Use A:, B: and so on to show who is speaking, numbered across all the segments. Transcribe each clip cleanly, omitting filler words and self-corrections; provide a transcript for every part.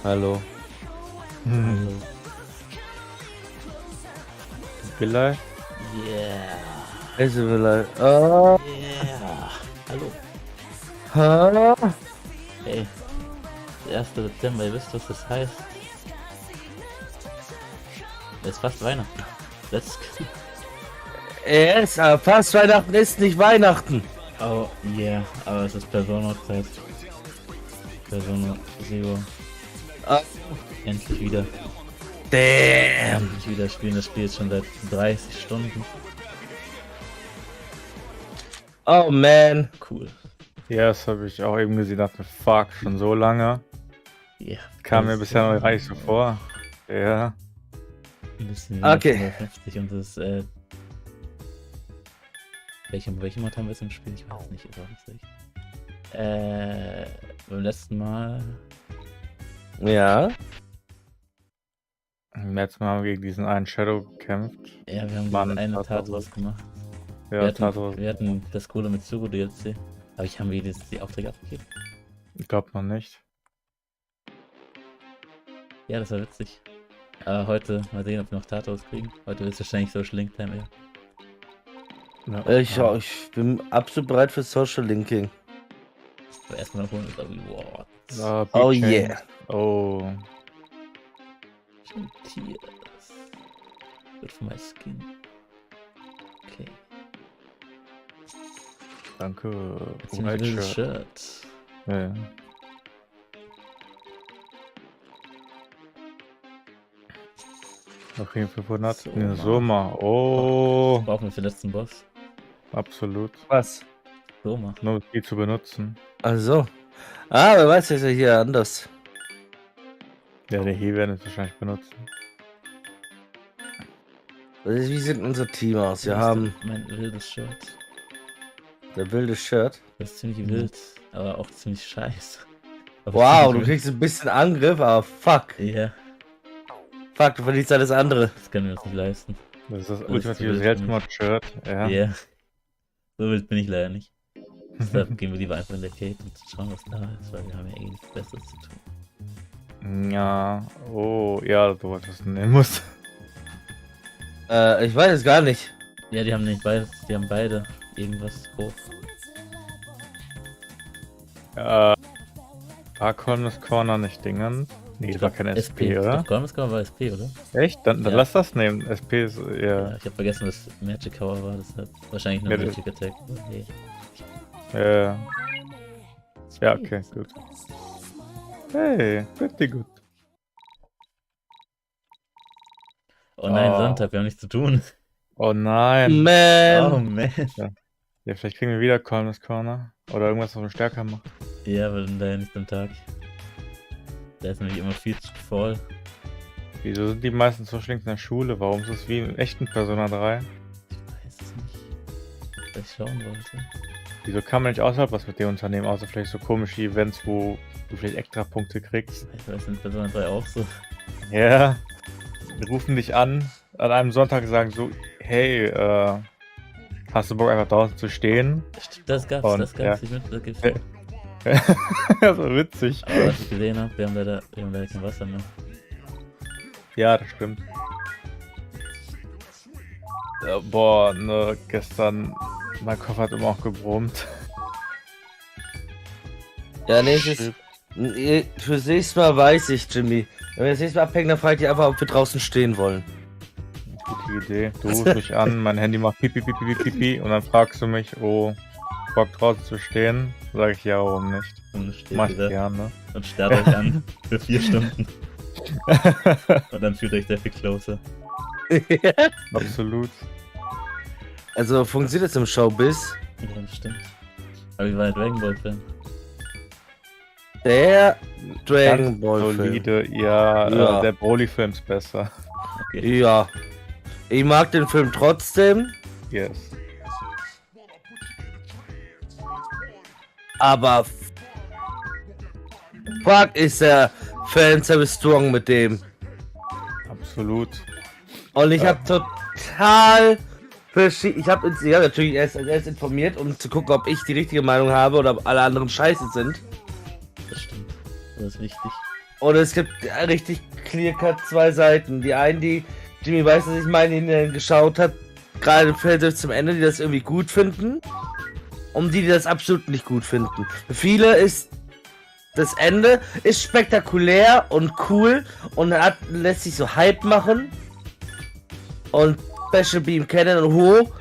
A: Hallo.
B: Hallo.
A: Vielleicht?
B: Yeah.
A: Ist vielleicht. Oh.
B: Yeah. Hallo.
A: Ha?
B: Hey. Der 1. Dezember, ihr wisst, was das heißt. Es ist fast Weihnachten. Let's go.
A: Yes, aber fast Weihnachten ist nicht Weihnachten.
B: Oh yeah, aber es ist Persono-Zeit. Persono Zero.
A: Ah.
B: Endlich wieder.
A: Damn.
B: Endlich wieder spielen das Spiel jetzt schon seit 30 Stunden.
A: Oh man.
B: Cool.
C: Ja, das habe ich auch eben gesehen, dachte, fuck, schon so lange.
B: Ja. Yeah,
C: Kam mir bisher noch gar nicht so vor. Ja.
B: Ein bisschen
A: Okay.
B: 50 und das welche Mod haben wir jetzt im Spiel? Ich weiß nicht, ist auch nicht recht. Beim letzten Mal.
A: Ja.
C: Letztes Mal haben wir gegen diesen einen Shadow gekämpft.
B: Ja, wir haben
C: Mann,
B: diese eine
C: Tartarus.
B: Tartarus gemacht.
C: Ja,
B: wir hatten das coole mit Mitsuko DLC. Aber ich habe die Aufträge abgegeben.
C: Ich glaube noch nicht.
B: Ja, das war witzig. Aber heute, mal sehen, ob wir noch Tartarus kriegen. Heute wird es wahrscheinlich Social Link Time, ja.
A: Ich bin absolut bereit für Social Linking.
B: Aber erstmal noch holen ist aber wow.
A: Oh
C: Beat Chain.
A: yeah.
C: Oh.
B: Tears. Good for my skin. Okay.
C: Danke.
B: Ziemlich wildes
C: Shirt.
B: Shirt.
C: Ja. Noch 500.
B: Soma.
C: Soma. Oh.
B: Brauchen wir für den letzten Boss.
C: Absolut.
A: Was?
B: Soma.
C: Nur viel zu benutzen.
A: Also. Ah, wer weiß, ist ja hier anders.
C: Ja, der hier werden es wahrscheinlich benutzen.
A: Wie sieht unser Team aus? Wir
B: Das ist
A: haben
B: mein wildes Shirt.
A: der wilde Shirt.
B: Das ist ziemlich wild, aber auch ziemlich scheiße. Aber
A: Wow,
B: ziemlich
A: du
B: wild.
A: kriegst ein bisschen Angriff, aber fuck.
B: Ja,
A: Fuck, du verlierst alles andere.
B: das können wir uns nicht leisten.
C: Das ist das
B: ist
C: ultimative
B: wild für
C: Selbstmord-Shirt.
B: Ja.
C: Ja.
B: So wild bin ich leider nicht. Deshalb gehen wir lieber einfach in der Cape und schauen, was da ist, weil wir haben ja eh nichts Besseres zu tun.
C: Ja. Oh, ja, so was du nennen musst.
A: Ich weiß es gar nicht.
B: Ja, die haben nicht beides, die haben beide irgendwas hoch.
C: War Columnus Corner nicht Dingen? Nee, das war kein SP,
B: Ich
C: oder?
B: glaub, Golmscore war SP, oder?
C: Echt? Dann
B: Ja.
C: lass das nehmen. SP ist, ja.
B: Ja, ich habe vergessen, dass Magic Power war, deshalb wahrscheinlich nur
C: Ja,
B: Magic Attack. Nee.
C: Ja, okay, gut. Hey, pretty gut.
B: Oh nein,
C: Oh.
B: Sonntag, wir haben nichts zu tun.
C: Oh nein.
A: Man.
B: man.
C: Ja, vielleicht kriegen wir wieder Columnus Corner. Oder irgendwas, was uns stärker macht.
B: Ja, aber dann leider nicht am Tag. Da ist nämlich immer viel zu voll.
C: Wieso sind die meisten so schlinks in der Schule? Warum ist es wie im echten Persona 3?
B: Ich weiß es nicht. Was ich schauen wollte.
C: Wieso kann man nicht außerhalb was mit dem unternehmen, außer vielleicht so komische Events, wo du vielleicht extra Punkte kriegst?
B: Ich weiß in Persona 3 auch so.
C: Ja. Die rufen dich an einem Sonntag und sagen so, hey, hast du Bock einfach draußen zu stehen?
B: Das gab's,
C: Und,
B: das gab's. Ich das gibt's.
C: Ja. So witzig.
B: Aber was ich gesehen habe, wir haben leider kein Wasser mehr.
C: Ja, das stimmt. Ja, boah, ne, gestern, mein Kopf hat immer auch gebrummt.
A: Ja, fürs nächste Mal weiß ich, Jimmy. Wenn wir das nächste Mal abhängen, dann frage ich dich einfach, ob wir draußen stehen wollen.
C: Gute Idee. Du rufst mich an, mein Handy macht pipi, pipi, pipi, pipi und dann fragst du mich, oh, Bock draußen zu stehen? Sag ich ja, warum nicht?
B: Und steht
C: Mach ich
B: wieder
C: gerne.
B: und starrt euch an für 4 Stunden. Und dann fühlt euch sehr viel closer.
C: Absolut.
A: Also funktioniert das im Showbiz?
B: Ja, das stimmt. Aber wie war der Dragon Ball Film?
A: Der Dragon
C: Ganz
A: Ball Film.
C: solide, ja,
A: Ja.
C: Der Broly-Film ist besser.
B: Okay.
A: Ja. Ich mag den Film trotzdem,
C: Yes.
A: aber fuck ist der Fanservice strong mit dem.
C: Absolut.
A: Und ich
C: Ja.
A: habe total ich habe natürlich erst informiert, um zu gucken, ob ich die richtige Meinung habe oder ob alle anderen scheiße sind.
B: Das stimmt. Das ist wichtig.
A: Und es gibt richtig clear-cut zwei Seiten. Die einen, die Jimmy weiß, dass ich meine, geschaut hat, gerade fällt zum Ende, die das irgendwie gut finden. Und die das absolut nicht gut finden. Für viele ist das Ende ist spektakulär und cool und lässt sich so Hype machen. Und Special Beam Cannon und Ho.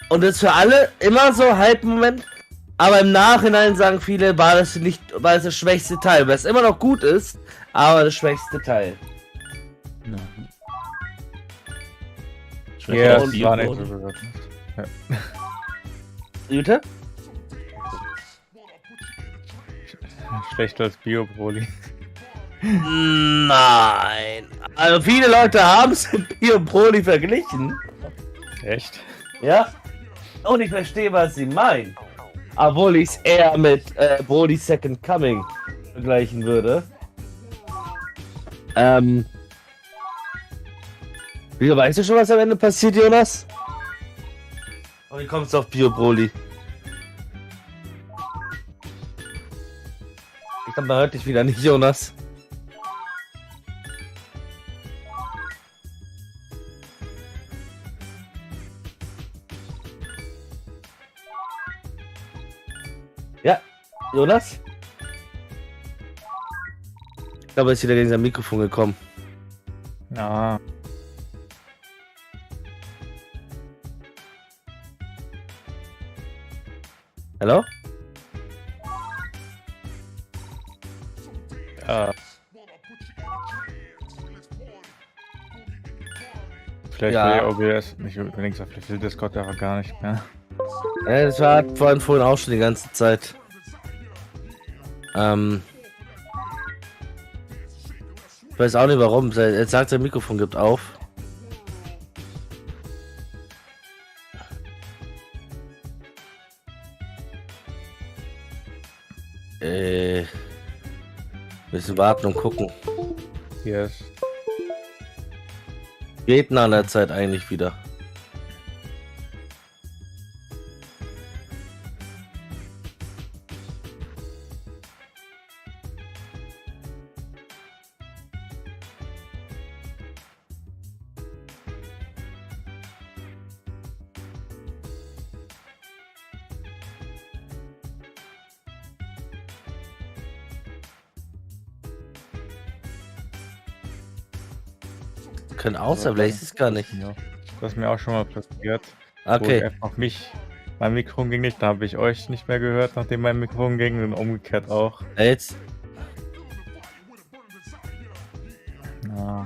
A: Und das ist für alle immer so Hype-Moment. Aber im Nachhinein sagen viele, war das das schwächste Teil. Weil es immer noch gut ist, aber das schwächste Teil.
B: Nein.
C: Ja,
B: das
C: das war nicht
B: Bio-Brot.
C: so gesagt. Ja.
A: Jute?
C: Schlechter als Bio-Broly.
A: Nein. Also viele Leute haben es mit Bio Broly verglichen.
C: Echt?
A: Ja. Und ich verstehe, was sie meinen. Obwohl ich es eher mit Broly Second Coming vergleichen würde. Wieso weißt du schon, was am Ende passiert, Jonas? Und wie kommst du auf Bio Broly? Ich glaube, man hört dich wieder nicht, Jonas. Ja, Jonas? Ich glaube, er ist wieder gegen sein Mikrofon gekommen.
C: Ja.
A: Hallo?
C: Ja. Vielleicht
A: Ja.
C: will OBS nicht unbedingt so viel Discord aber gar nicht mehr.
A: Ja, das war vorhin auch schon die ganze Zeit. Ich weiß auch nicht warum. Er sagt, sein Mikrofon gibt auf. Müssen warten und gucken.
C: Yes.
A: Geht nach der Zeit eigentlich wieder. Können außer, vielleicht ist es gar nicht.
C: Ja. Das ist mir auch schon mal passiert. Wo
A: Okay.
C: einfach mein Mikrofon ging nicht, da habe ich euch nicht mehr gehört, nachdem mein Mikrofon ging und umgekehrt auch.
A: Ja, jetzt.
C: Ja.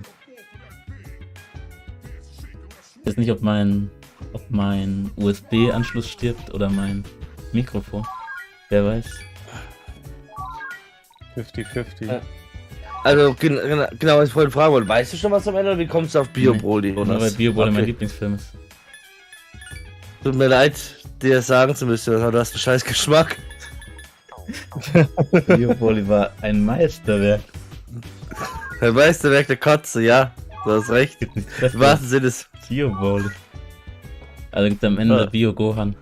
B: Ich weiß nicht, ob mein USB-Anschluss stirbt oder mein Mikrofon. Wer weiß.
C: 50-50.
A: Ja. Also, genau, was ich vorhin fragen wollte. Weißt du schon was am Ende oder wie kommst du auf Bio Broly?
B: Nur weil Bio-Broly mein
A: Okay.
B: Lieblingsfilm ist.
A: Tut mir leid, dir das sagen zu müssen, aber du hast einen scheiß Geschmack.
B: Bio-Broly war ein Meisterwerk.
A: Der meiste Werk der Kotze, ja. Du hast recht.
B: Das
A: Im wahrsten Sinne ist.
B: Bio-Broly. Also gibt es am Ende
A: Ja.
B: Bio-Gohan,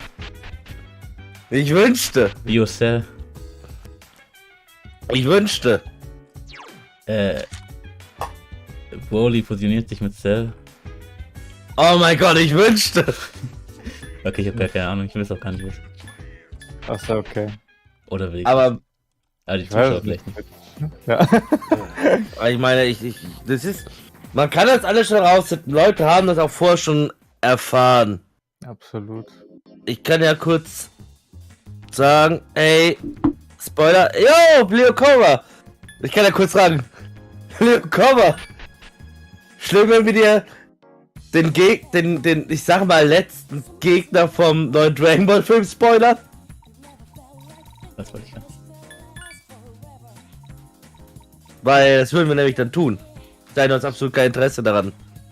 A: Ich wünschte.
B: Bio-Cell,
A: Ich wünschte.
B: Broly fusioniert sich mit Cell.
A: Oh mein Gott, ich wünschte.
B: Okay, ich habe gar keine Ahnung, ich weiß auch gar nicht was.
C: Achso, okay.
B: Oder will ich.
A: Aber
B: Also die
C: Ich weiß
B: Zuschauer
C: es nicht.
B: vielleicht nicht.
C: Ja.
A: ich meine, das ist. Man kann das alles schon rausfinden. Leute haben das auch vorher schon erfahren.
C: Absolut.
A: Ich kann ja kurz sagen, ey, Spoiler. Yo, Leo Cover. Ich kann ja kurz sagen, Leo Cover. Schlimm, wenn wir dir den, ich sag mal, letzten Gegner vom neuen Dragon Ball Film spoilern.
B: Was wollte ich sagen?
A: Weil das würden wir nämlich dann tun. Da hat uns absolut kein Interesse daran.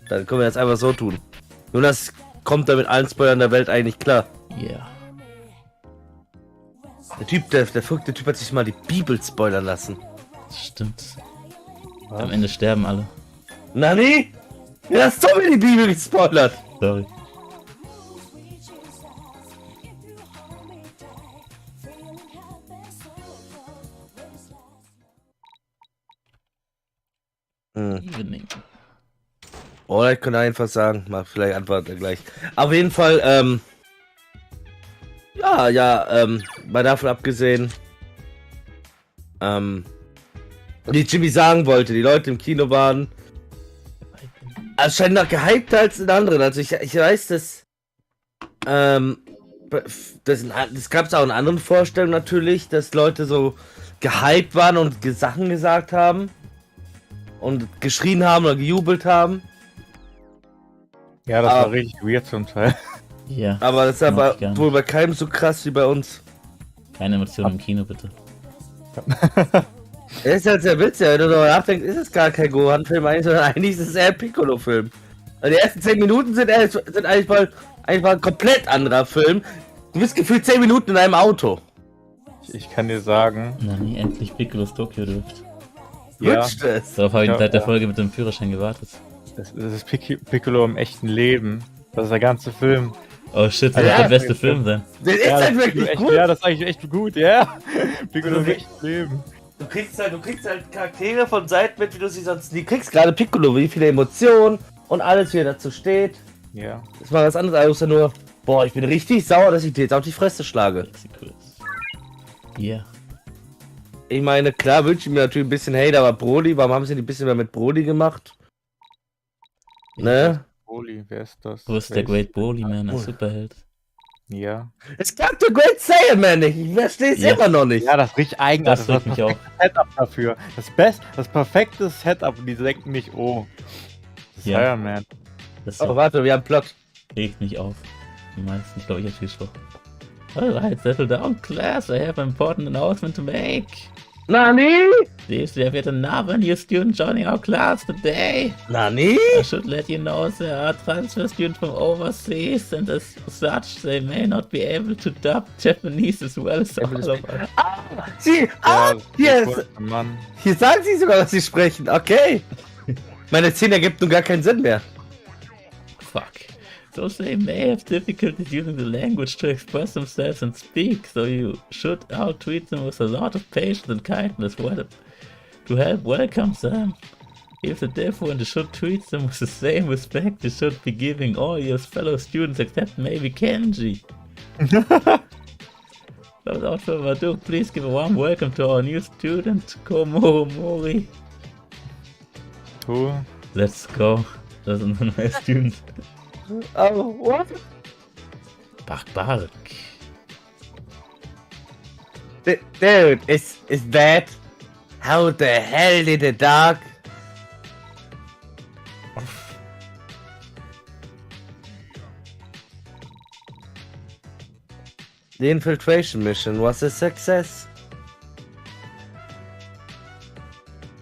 A: Dann können wir das einfach so tun. Nur das kommt da mit allen Spoilern der Welt eigentlich klar.
B: Ja.
A: Der verrückte Typ hat sich mal die Bibel spoilern lassen.
B: Das stimmt.
C: Was?
B: Am Ende sterben alle.
A: Nani? Ja, hast du mir die Bibel gespoilert.
B: Sorry. Evening.
A: Oder ich könnte einfach sagen, vielleicht antwortet er gleich. Auf jeden Fall, mal davon abgesehen, wie Jimmy sagen wollte, die Leute im Kino waren anscheinend noch gehypter als in anderen. Also ich weiß, dass das gab es auch in anderen Vorstellungen natürlich, dass Leute so gehypt waren und Sachen gesagt haben und geschrien haben oder gejubelt haben.
C: Ja, das war richtig weird zum Teil.
B: Ja.
A: Aber das ist aber wohl bei keinem so krass wie bei uns.
B: Keine Emotionen im Kino, bitte.
A: Das ist halt sehr witzig, wenn du darüber nachdenkst, ist es gar kein Gohan-Film eigentlich, sondern eigentlich ist es eher ein Piccolo-Film. Also die ersten 10 Minuten sind eigentlich mal ein komplett anderer Film. Du bist gefühlt 10 Minuten in einem Auto.
C: Ich kann dir sagen...
B: Na nie, endlich Piccolos Tokyo Drift.
C: Ja.
A: Wünscht es.
B: Darauf habe ich seit der Folge mit dem Führerschein gewartet.
C: Das ist Piccolo im echten Leben. Das ist der ganze Film.
B: Oh shit, das
A: Ja,
B: wird der beste Film sein.
A: Das ist halt wirklich gut.
C: Ja, das ist eigentlich echt gut, ja. Piccolo im echten Leben.
A: Du kriegst halt Charaktere von Seiten mit, wie du sie sonst nie kriegst. Gerade Piccolo, wie viele Emotionen und alles, wie er dazu steht.
C: Ja.
A: Das war was anderes, als nur, boah, ich bin richtig sauer, dass ich dir jetzt auf die Fresse schlage.
B: Ja.
A: Ich meine, klar wünsche ich mir natürlich ein bisschen Hate, aber Broly, warum haben sie nicht ein bisschen mehr mit Broly gemacht? Ne?
C: Broly, wer ist das?
B: Wo ist der Great Broly, man, als Superheld?
C: Ja.
A: Es gab den Great Saiyan Man nicht, ich verstehe es immer noch nicht.
C: Ja, das ist richtig eigenartig.
B: Das regt mich auf.
C: Setup dafür. Das perfekte Setup und die denken nicht, oh. Das ist Iron Man.
B: Das
A: Oh, warte, wir haben Plot.
B: regt mich auf. Die meisten, ich glaube, ich habe viel Spruch. Alright, settle down, class. I have an important announcement to make.
A: Nani?
B: There will another new student joining our class today.
A: Nani?
B: I should let you know there are transfer students from overseas, and as such, they may not be able to dub Japanese as well as all of us.
A: Hier sagen sie sogar, dass sie sprechen. Okay. Meine 10 ergibt nun gar keinen Sinn mehr.
B: Fuck. So they may have difficulties using the language to express themselves and speak, so you should out-treat them with a lot of patience and kindness to help welcome them. If they're different, you should treat them with the same respect you should be giving all your fellow students except maybe Kenji. Without further ado, please give a warm welcome to our new student, Komoro Mori.
C: Cool.
B: Let's go. Das ist ein neuer Student.
A: Oh, what?
B: Barbaric.
A: Dude, is that? How the hell did the dog? The infiltration mission was a success.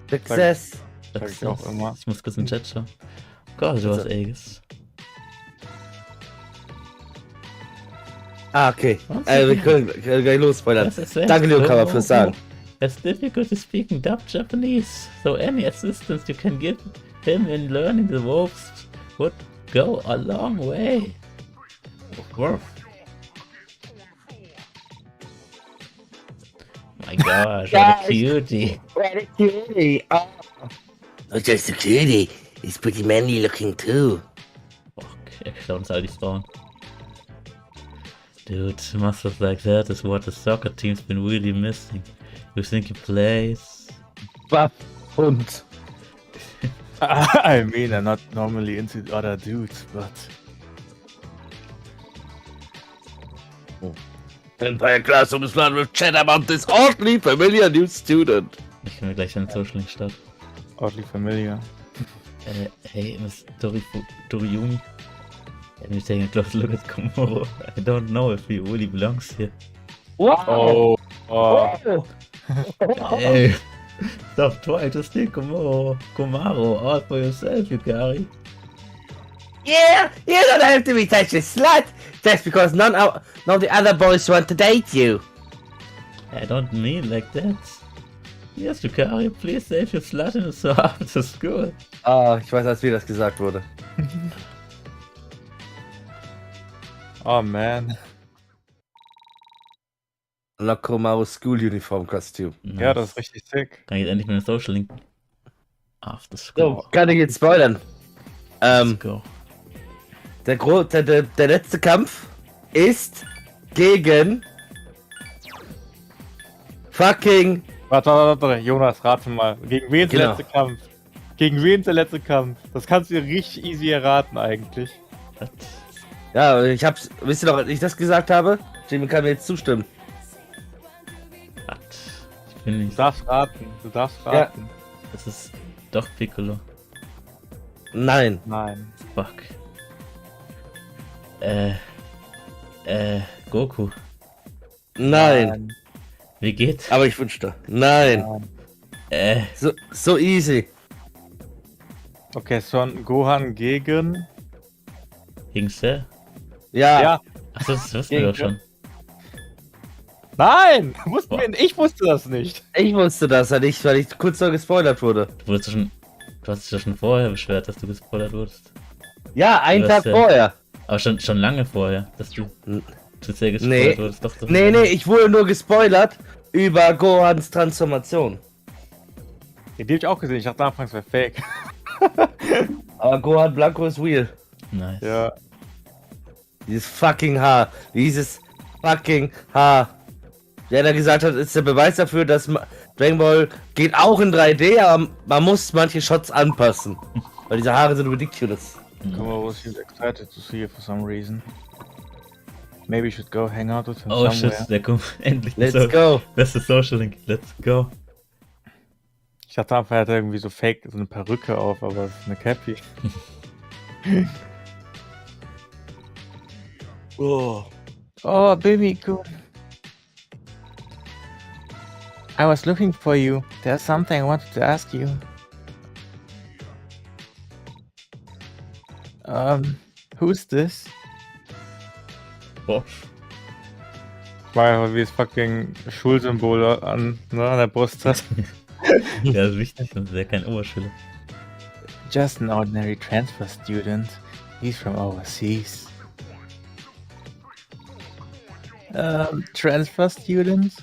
A: Success.
C: Sag ich auch immer.
B: Ich muss kurz in den Chat schauen. Gott, du hast Aegis.
A: Ah, okay. Wir können gleich los, spoilern. Danke, Leokama, fürs Sagen.
B: It's difficult to speaking dub Japanese, so any assistance you can give him in learning the ropes would go a long way. My gosh, what a cutie.
A: What a cutie. Oh. Not just a cutie, he's pretty manly looking too.
B: Okay, schauen uns all die Frauen. Dude, muscles like that is what the soccer team's been really missing. You think he plays?
A: Und.
C: I mean, I'm not normally into other dudes, but...
A: Entire classroom is filled with chat about this oddly familiar new student.
B: Ich kann mir gleich einen Social Link starten.
C: Oddly familiar.
B: Hey, Miss Toriyumi. Let me take a close look at Komoro. I don't know if he really belongs here.
A: Wow.
C: Oh.
B: Hey, stop trying to steal Komaro all for yourself, Yukari.
A: Yeah, you don't have to be such a slut just because none of the other boys want to date you.
B: I don't mean like that. Yes, Yukari, please save your sluttiness so after school.
A: Ah, ich weiß, als wie das gesagt wurde.
C: Oh man.
A: Komaru School Uniform Kostüm.
B: Nice.
C: Ja, das ist richtig sick.
B: Kann ich jetzt endlich meine Social Link Half the
A: So,
B: score.
A: kann ich jetzt spoilern.
B: Let's go.
A: Der letzte Kampf ist gegen fucking.
C: Warte, Jonas, rate mal. Gegen wen ist der
A: Genau.
C: letzte Kampf? Gegen wen ist der letzte Kampf? Das kannst du dir richtig easy erraten eigentlich.
B: What?
A: Ja, wisst ihr noch, als ich das gesagt habe? Jimmy kann mir jetzt zustimmen.
B: What? Ich bin
C: Du
B: nicht.
C: darfst raten.
A: Ja.
B: Das ist doch Piccolo.
A: Nein.
C: Nein.
B: Fuck. Goku.
A: Nein.
B: Wie geht's?
A: Aber ich wünschte. Nein. So easy.
C: Okay, Son Gohan gegen.
B: Hingse?
A: Ja.
C: Ja.
B: Achso, das wussten wir doch schon.
C: Nein!
B: Boah.
C: Ich wusste das nicht.
A: Ich wusste das ja nicht, weil ich kurz noch gespoilert wurde.
B: Du hast dich ja schon vorher beschwert, dass du gespoilert wurdest.
A: Ja, einen
B: Du
A: Tag
B: hast ja-
A: vorher.
B: Aber schon lange vorher, dass du zu sehr
A: Nee.
B: gespoilert wurdest. Doch,
A: Nee, ich wurde nur gespoilert über Gohans Transformation.
C: Den hab ich auch gesehen. Ich dachte anfangs wäre fake.
A: Aber Gohan Blanco ist real.
B: Nice.
C: Ja.
A: Dieses fucking Haar. Dieses fucking Haar. Der da gesagt hat, ist der Beweis dafür, dass Dragon Ball geht auch in 3D, aber man muss manche Shots anpassen. Weil diese Haare sind ridiculous.
C: Come was excited to see you for some reason. Maybe you should go hang out with him
B: Oh
C: somewhere.
B: shit, der kommt endlich.
A: Let's go.
B: Beste Social Link, let's go.
C: Ich dachte einfach, er hat irgendwie so fake, so eine Perücke auf, aber es ist eine Cappy.
A: Oh.
C: Oh, baby, cool. I was looking for you. There's something I wanted to ask you. Who's this?
B: Boah.
C: Weil wie es fucking Schulsymbol an der Brust hat.
B: Der ist wichtig, sonst wäre kein Oberschüler.
C: Just an ordinary transfer student. He's from overseas. Transfer student?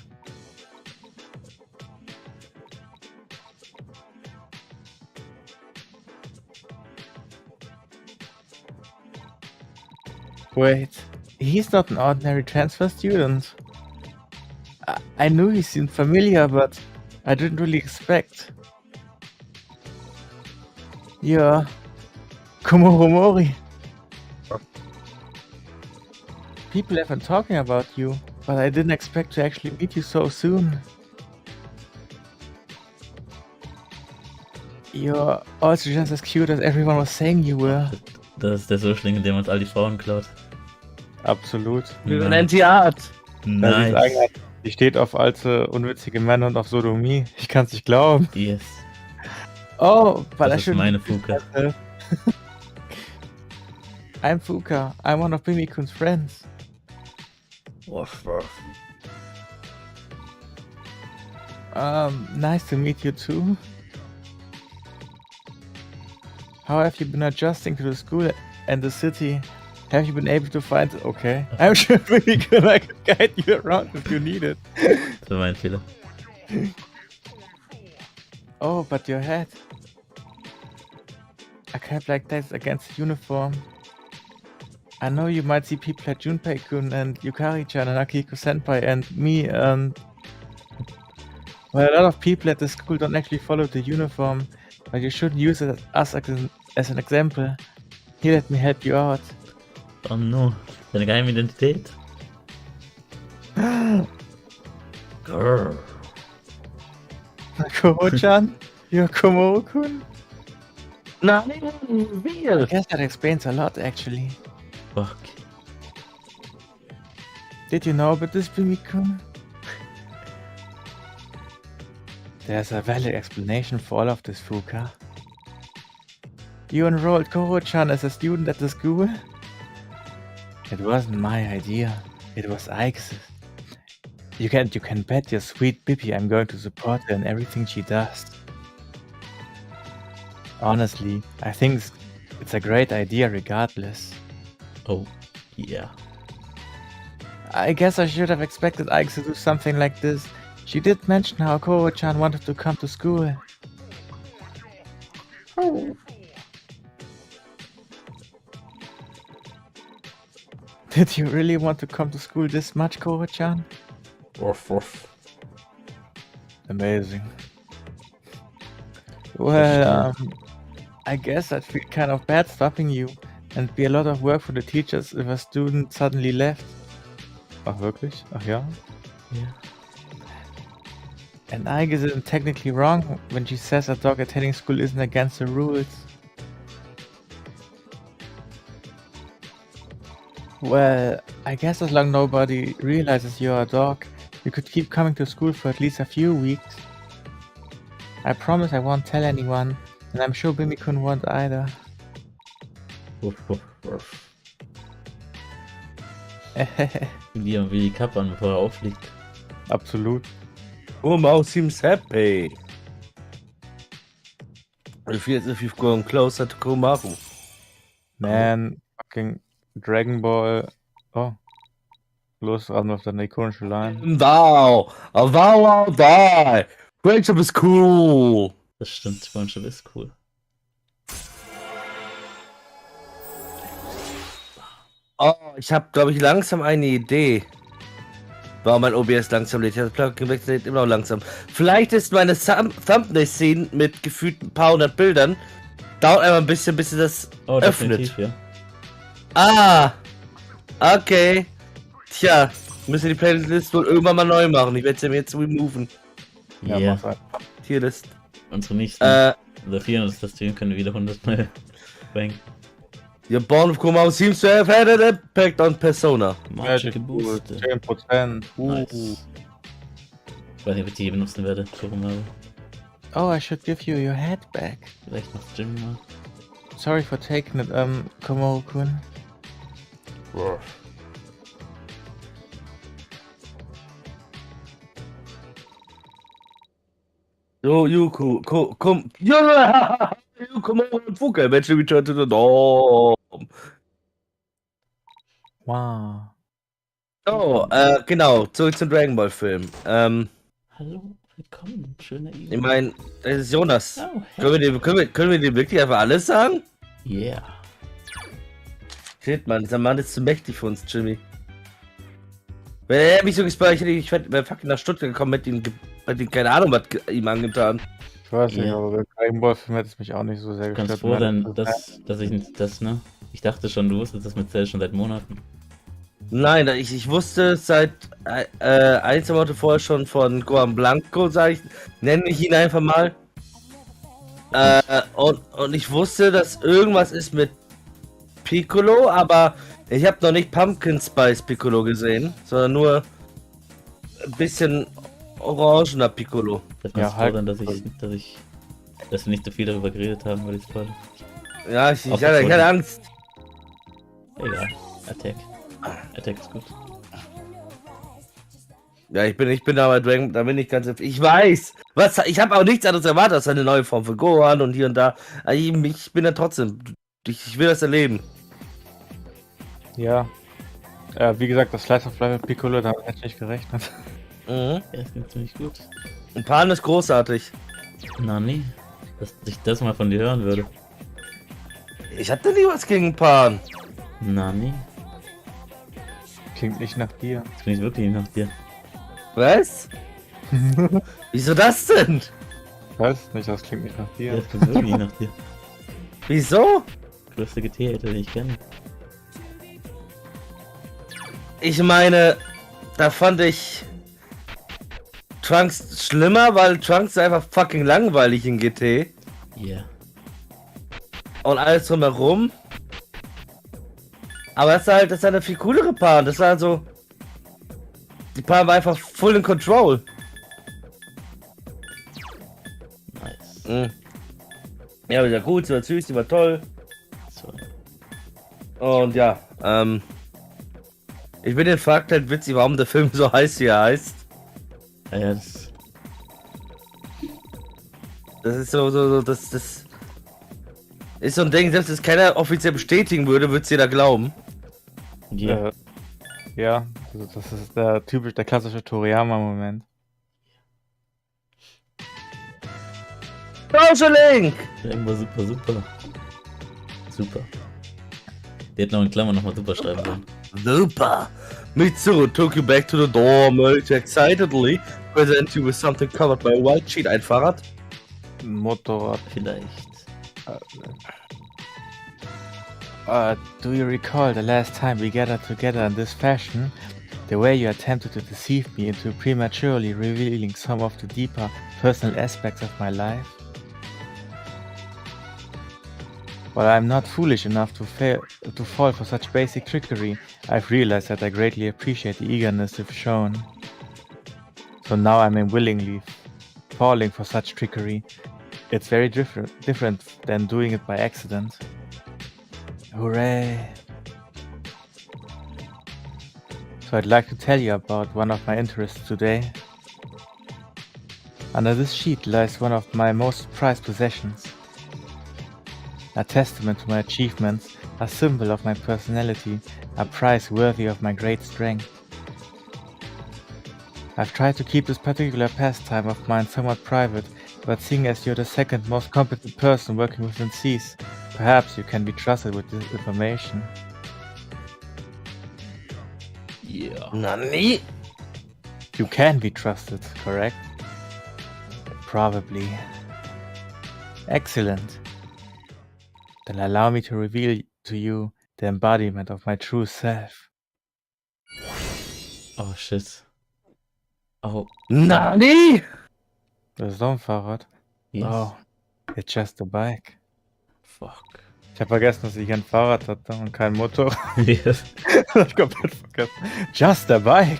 C: Wait, he's not an ordinary transfer student. I knew he seemed familiar, but I didn't really expect. Yeah. Komoromori. People have been talking about you, but I didn't expect to actually meet you so soon. You're also just as cute as everyone was saying you were.
B: Das ist der Social Link, in dem uns all die Frauen klaut.
C: Absolut.
A: Wir nennt die Art.
B: Nice.
C: Die steht auf alte, unwitzige Männer und auf Sodomie. Ich kann's nicht glauben.
B: Yes.
C: Oh, but I
B: Das ist
C: shouldn't.
B: meine Fuka.
C: I'm Fuka. I'm one of Bimikun's friends. Nice to meet you too. How have you been adjusting to the school and the city? Have you been able to find... Okay. I'm sure we can guide you around if you need it.
B: Das war mein Fehler.
C: Oh, but your hat. A cap like that is against the uniform. I know you might see people like Junpei-kun and Yukari-chan and Akiko-senpai and me and... Well, a lot of people at the school don't actually follow the uniform, but you shouldn't use it as an example. Here, let me help you out.
B: Oh no. Deine geheime Identität. Grrr.
C: Koro-chan? You're Komoro-kun?
A: Nein, real.
C: I guess that explains a lot, actually.
B: Fuck.
C: Did you know about this, Bimi-kun? There's a valid explanation for all of this, Fuka. You enrolled Koro-chan as a student at the school? It wasn't my idea. It was Ike's. You can bet your sweet Bippy I'm going to support her in everything she does. Honestly, I think it's a great idea regardless.
B: Oh, yeah.
C: I guess I should have expected Ike to do something like this. She did mention how Koro-chan wanted to come to school. Did you really want to come to school this much, Koro-chan?
B: Ruff, ruff.
C: Amazing. Well, I guess I'd feel kind of bad stopping you and be a lot of work for the teachers if a student suddenly left. Ach wirklich? Ach ja?
B: Ja.
C: And I guess isn't technically wrong when she says a dog attending school isn't against the rules. Well, I guess as long nobody realizes you're a dog, you could keep coming to school for at least a few weeks. I promise I won't tell anyone, and I'm sure Bimmy-kun won't either.
B: Ruff, ruff, ruff. Wie die Kappe an, bevor er auffliegt.
C: Absolut.
A: Kuromau seems happy. It feels as if you've grown closer to Kuromaru.
C: Man, fucking Dragon Ball. Oh. Los, ran auf deine ikonische Line.
A: Wow! Wow, die! Friendship is cool!
B: Das stimmt, Freundschaft ist cool.
A: Oh, ich habe, glaube ich, langsam eine Idee. Warum mein OBS langsam lädt. Das Plugin wechselt immer noch langsam. Vielleicht ist meine Thumbnail-Szene mit gefühlt ein paar hundert Bildern. Dauert einfach ein bisschen, bis sie das öffnet.
B: Ja.
A: Ah! Okay. Tja, müssen die Playlist wohl irgendwann mal neu machen. Ich werde sie mir jetzt removen.
C: Ja,
B: Ja.
C: mach's einfach.
A: Tierlist.
B: Unsere nächsten, oder 400. Stream können wir wieder 100 Mal bringen.
A: Your Born of Kuromaru seems to have had an impact on Persona.
B: Magic geboostet.
C: 10%.
B: Nice. Ich weiß nicht, ob ich die benutzen werde. Kuromaru.
C: Oh, I should give you your head back.
B: Vielleicht macht Jimmy mal.
C: Sorry for taking it, Komoru-kun.
A: So, you come. You come on, Fuka. Eventually return to the dorm.
C: Wow.
A: Oh, genau. Zurück zum Dragon Ball Film.
B: Hallo, willkommen. Schöner
A: Ich
B: Event.
A: meine, das ist Jonas.
B: Oh, hey.
A: Können wir dem wirklich einfach alles sagen?
B: Yeah.
A: Shit, Mann, dieser Mann ist zu mächtig für uns, Jimmy. Wenn er mich so gespeichert hätte, ich wäre fucking nach Stuttgart gekommen, hätte ihm keine Ahnung, was ihm angetan.
C: Ich weiß nicht,
B: Ja.
C: aber bei Dragon Ball Film hätte es mich auch nicht so sehr
B: Ganz
C: gestört.
B: froh sein, dass ich nicht das, ne? Ich dachte schon, du wusstest das mit Cell schon seit Monaten.
A: Nein, ich wusste seit ein, zwei Monate vorher schon von Gohan Blanco, nenne ich ihn einfach mal. Und ich wusste, dass irgendwas ist mit Piccolo, aber ich habe noch nicht Pumpkin Spice Piccolo gesehen, sondern nur ein bisschen orangener Piccolo.
B: Das
C: Ja,
B: ja,
C: halt.
B: froh sein, dass wir nicht so viel darüber geredet haben, weil ich spoilere.
A: Ja, ich hatte Angst.
B: Egal. Attack. Attack ist gut.
A: Ja, ich bin aber Dragon, da bin ich ganz. Ich weiß! Ich habe auch nichts anderes erwartet als eine neue Form von Gohan und hier und da. Aber ich bin da trotzdem. Ich will das erleben.
C: Ja. Wie gesagt, das Slice of Life mit Piccolo, da habe ich nicht gerechnet.
A: Mhm.
B: Ja, das klingt ziemlich gut.
A: Und Pan ist großartig.
B: Nani, dass ich das mal von dir hören würde.
A: Ich hatte nie was gegen Pan.
B: Nani,
C: Klingt nicht nach dir.
B: das klingt wirklich nicht nach dir.
A: Was? Wieso das denn?
C: Weiß nicht, das klingt nicht nach
B: Ja,
C: dir.
B: das klingt wirklich nicht nach dir.
A: Wieso?
B: Größte GT-Hater, den ich kenne.
A: Ich meine, da fand ich Trunks schlimmer, weil Trunks ist einfach fucking langweilig in GT.
B: Ja.
A: Und alles drumherum. Aber das ist eine viel coolere Pan. Das war so. Die Pan war einfach full in control.
B: Nice.
A: Mhm. Ja, aber die war gut, sie war süß, die war toll.
B: So.
A: Und ja, ich bin den Fakt halt witzig, warum der Film so heißt, wie er heißt.
B: Ja, das.
A: Das ist das ist so ein Ding, selbst wenn es keiner offiziell bestätigen würde, würde es jeder glauben.
B: Ja.
C: Ja, also das ist der klassische Toriyama-Moment.
A: Social Link!
B: Irgendwo super, super. Super. Die hätten auch in Klammern nochmal super schreiben sollen.
A: Super! Mitsuru took you back to the dorm, excitedly present you with something covered by a white sheet. Ein Fahrrad?
C: Ein Motorrad.
B: Vielleicht.
C: Do you recall the last time we gathered together in this fashion? The way you attempted to deceive me into prematurely revealing some of the deeper personal aspects of my life? While I'm not foolish enough to fall for such basic trickery, I've realized that I greatly appreciate the eagerness you've shown. So now I'm unwillingly falling for such trickery. It's very different than doing it by accident. Hooray! So I'd like to tell you about one of my interests today. Under this sheet lies one of my most prized possessions. A testament to my achievements, a symbol of my personality, a prize worthy of my great strength. I've tried to keep this particular pastime of mine somewhat private, but seeing as you're the second most competent person working within Seas, perhaps you can be trusted with this information.
B: Yeah.
A: Nani?
C: You can be trusted, correct? Probably. Excellent. Then allow me to reveal to you the embodiment of my true self.
B: Oh shit. Oh,
A: Nani?
C: Das ist doch ein Fahrrad.
B: yes.
C: Oh, it's just a bike.
B: Fuck.
C: Ich habe vergessen, dass ich ein Fahrrad hatte und kein Motorrad.
B: Yes.
C: Hab ich komplett vergessen. Just a bike.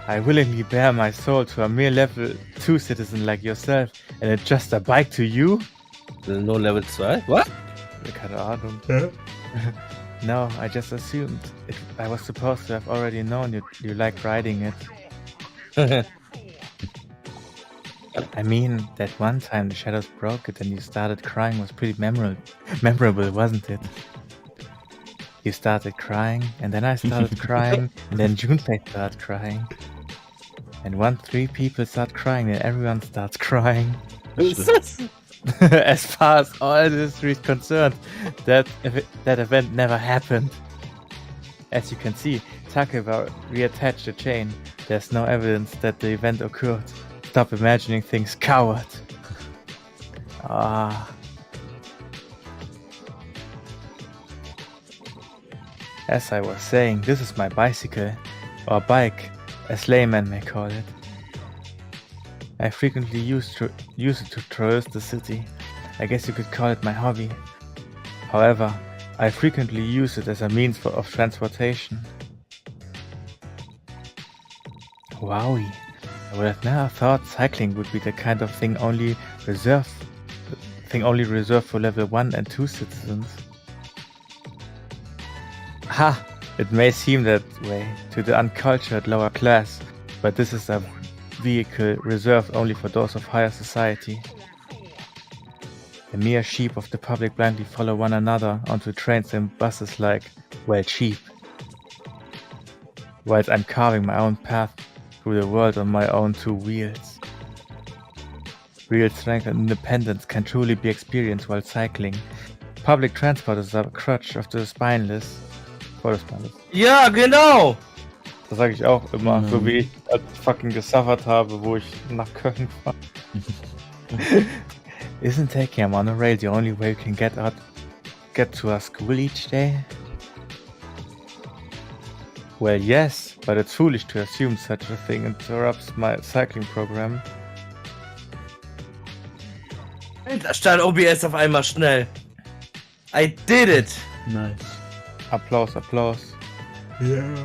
C: I willingly bare my soul to a mere level 2 citizen like yourself, and it's just a bike to you?
A: No Level 2? What?
C: Keine Ahnung. No, I just assumed I was supposed to have already known you like riding it. I mean, that one time the shadows broke it and you started crying was pretty memorable, wasn't it? You started crying, and then I started crying, and then Junpei started crying. And once 3 people start crying, then everyone starts crying. As far as all the history is concerned, that event never happened. As you can see, Takeba reattached the chain. There's no evidence that the event occurred. Stop imagining things, coward. As I was saying, this is my bicycle, or bike, as laymen may call it. I frequently use it to traverse the city. I guess you could call it my hobby. However, I frequently use it as a means of transportation. Wowie. I would have never thought cycling would be the kind of thing only reserved for level 1 and 2 citizens. Ha! It may seem that way to the uncultured lower class, but this is a vehicle reserved only for those of higher society. The mere sheep of the public blindly follow one another onto trains and buses like, well, sheep. Whilst I'm carving my own path through the world on my own 2 wheels. Real strength and independence can truly be experienced while cycling. Public transport is a crutch of the spineless. For the spineless.
A: Ja, genau!
C: Das sage ich auch immer, so wie ich als fucking gesuffert habe, wo ich nach Köln fahre. Isn't taking a monorail the only way you can get to a school each day? Well, yes, but it's foolish to assume such a thing interrupts my cycling program.
A: Da stand OBS auf einmal schnell. I did it!
B: Nice.
C: Applaus, Applaus.
B: Yeah.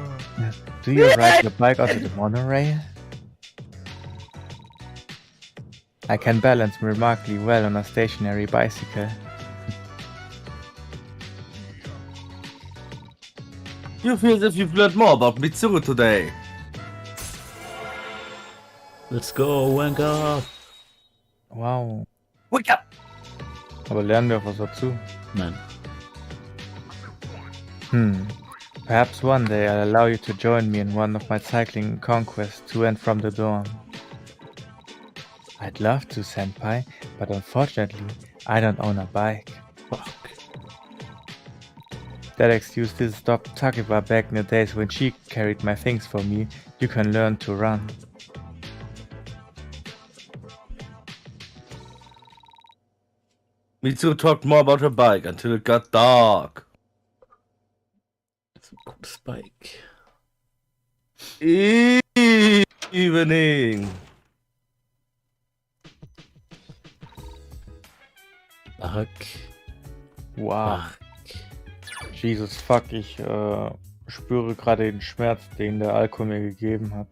C: Do you ride your bike onto the monorail? I can balance remarkably well on a stationary bicycle.
A: You feel as if you've learned more about Mitsuru today.
B: Let's go, Wanker!
C: Wow.
A: Wake up!
C: Aber lernen wir auch was dazu.
B: Nein.
C: Perhaps one day I'll allow you to join me in one of my cycling conquests to and from the dorm. I'd love to, senpai, but unfortunately, I don't own a bike.
B: Fuck.
C: That excuse didn't stop talking about back in the days when she carried my things for me. You can learn to run.
A: Mitsu talked more about her bike until it got dark.
B: Das ist ein gutes Spike.
A: Evening.
B: Fuck.
C: Wow.
B: Fuck.
C: Jesus fuck, ich spüre gerade den Schmerz, den der Alkohol mir gegeben hat.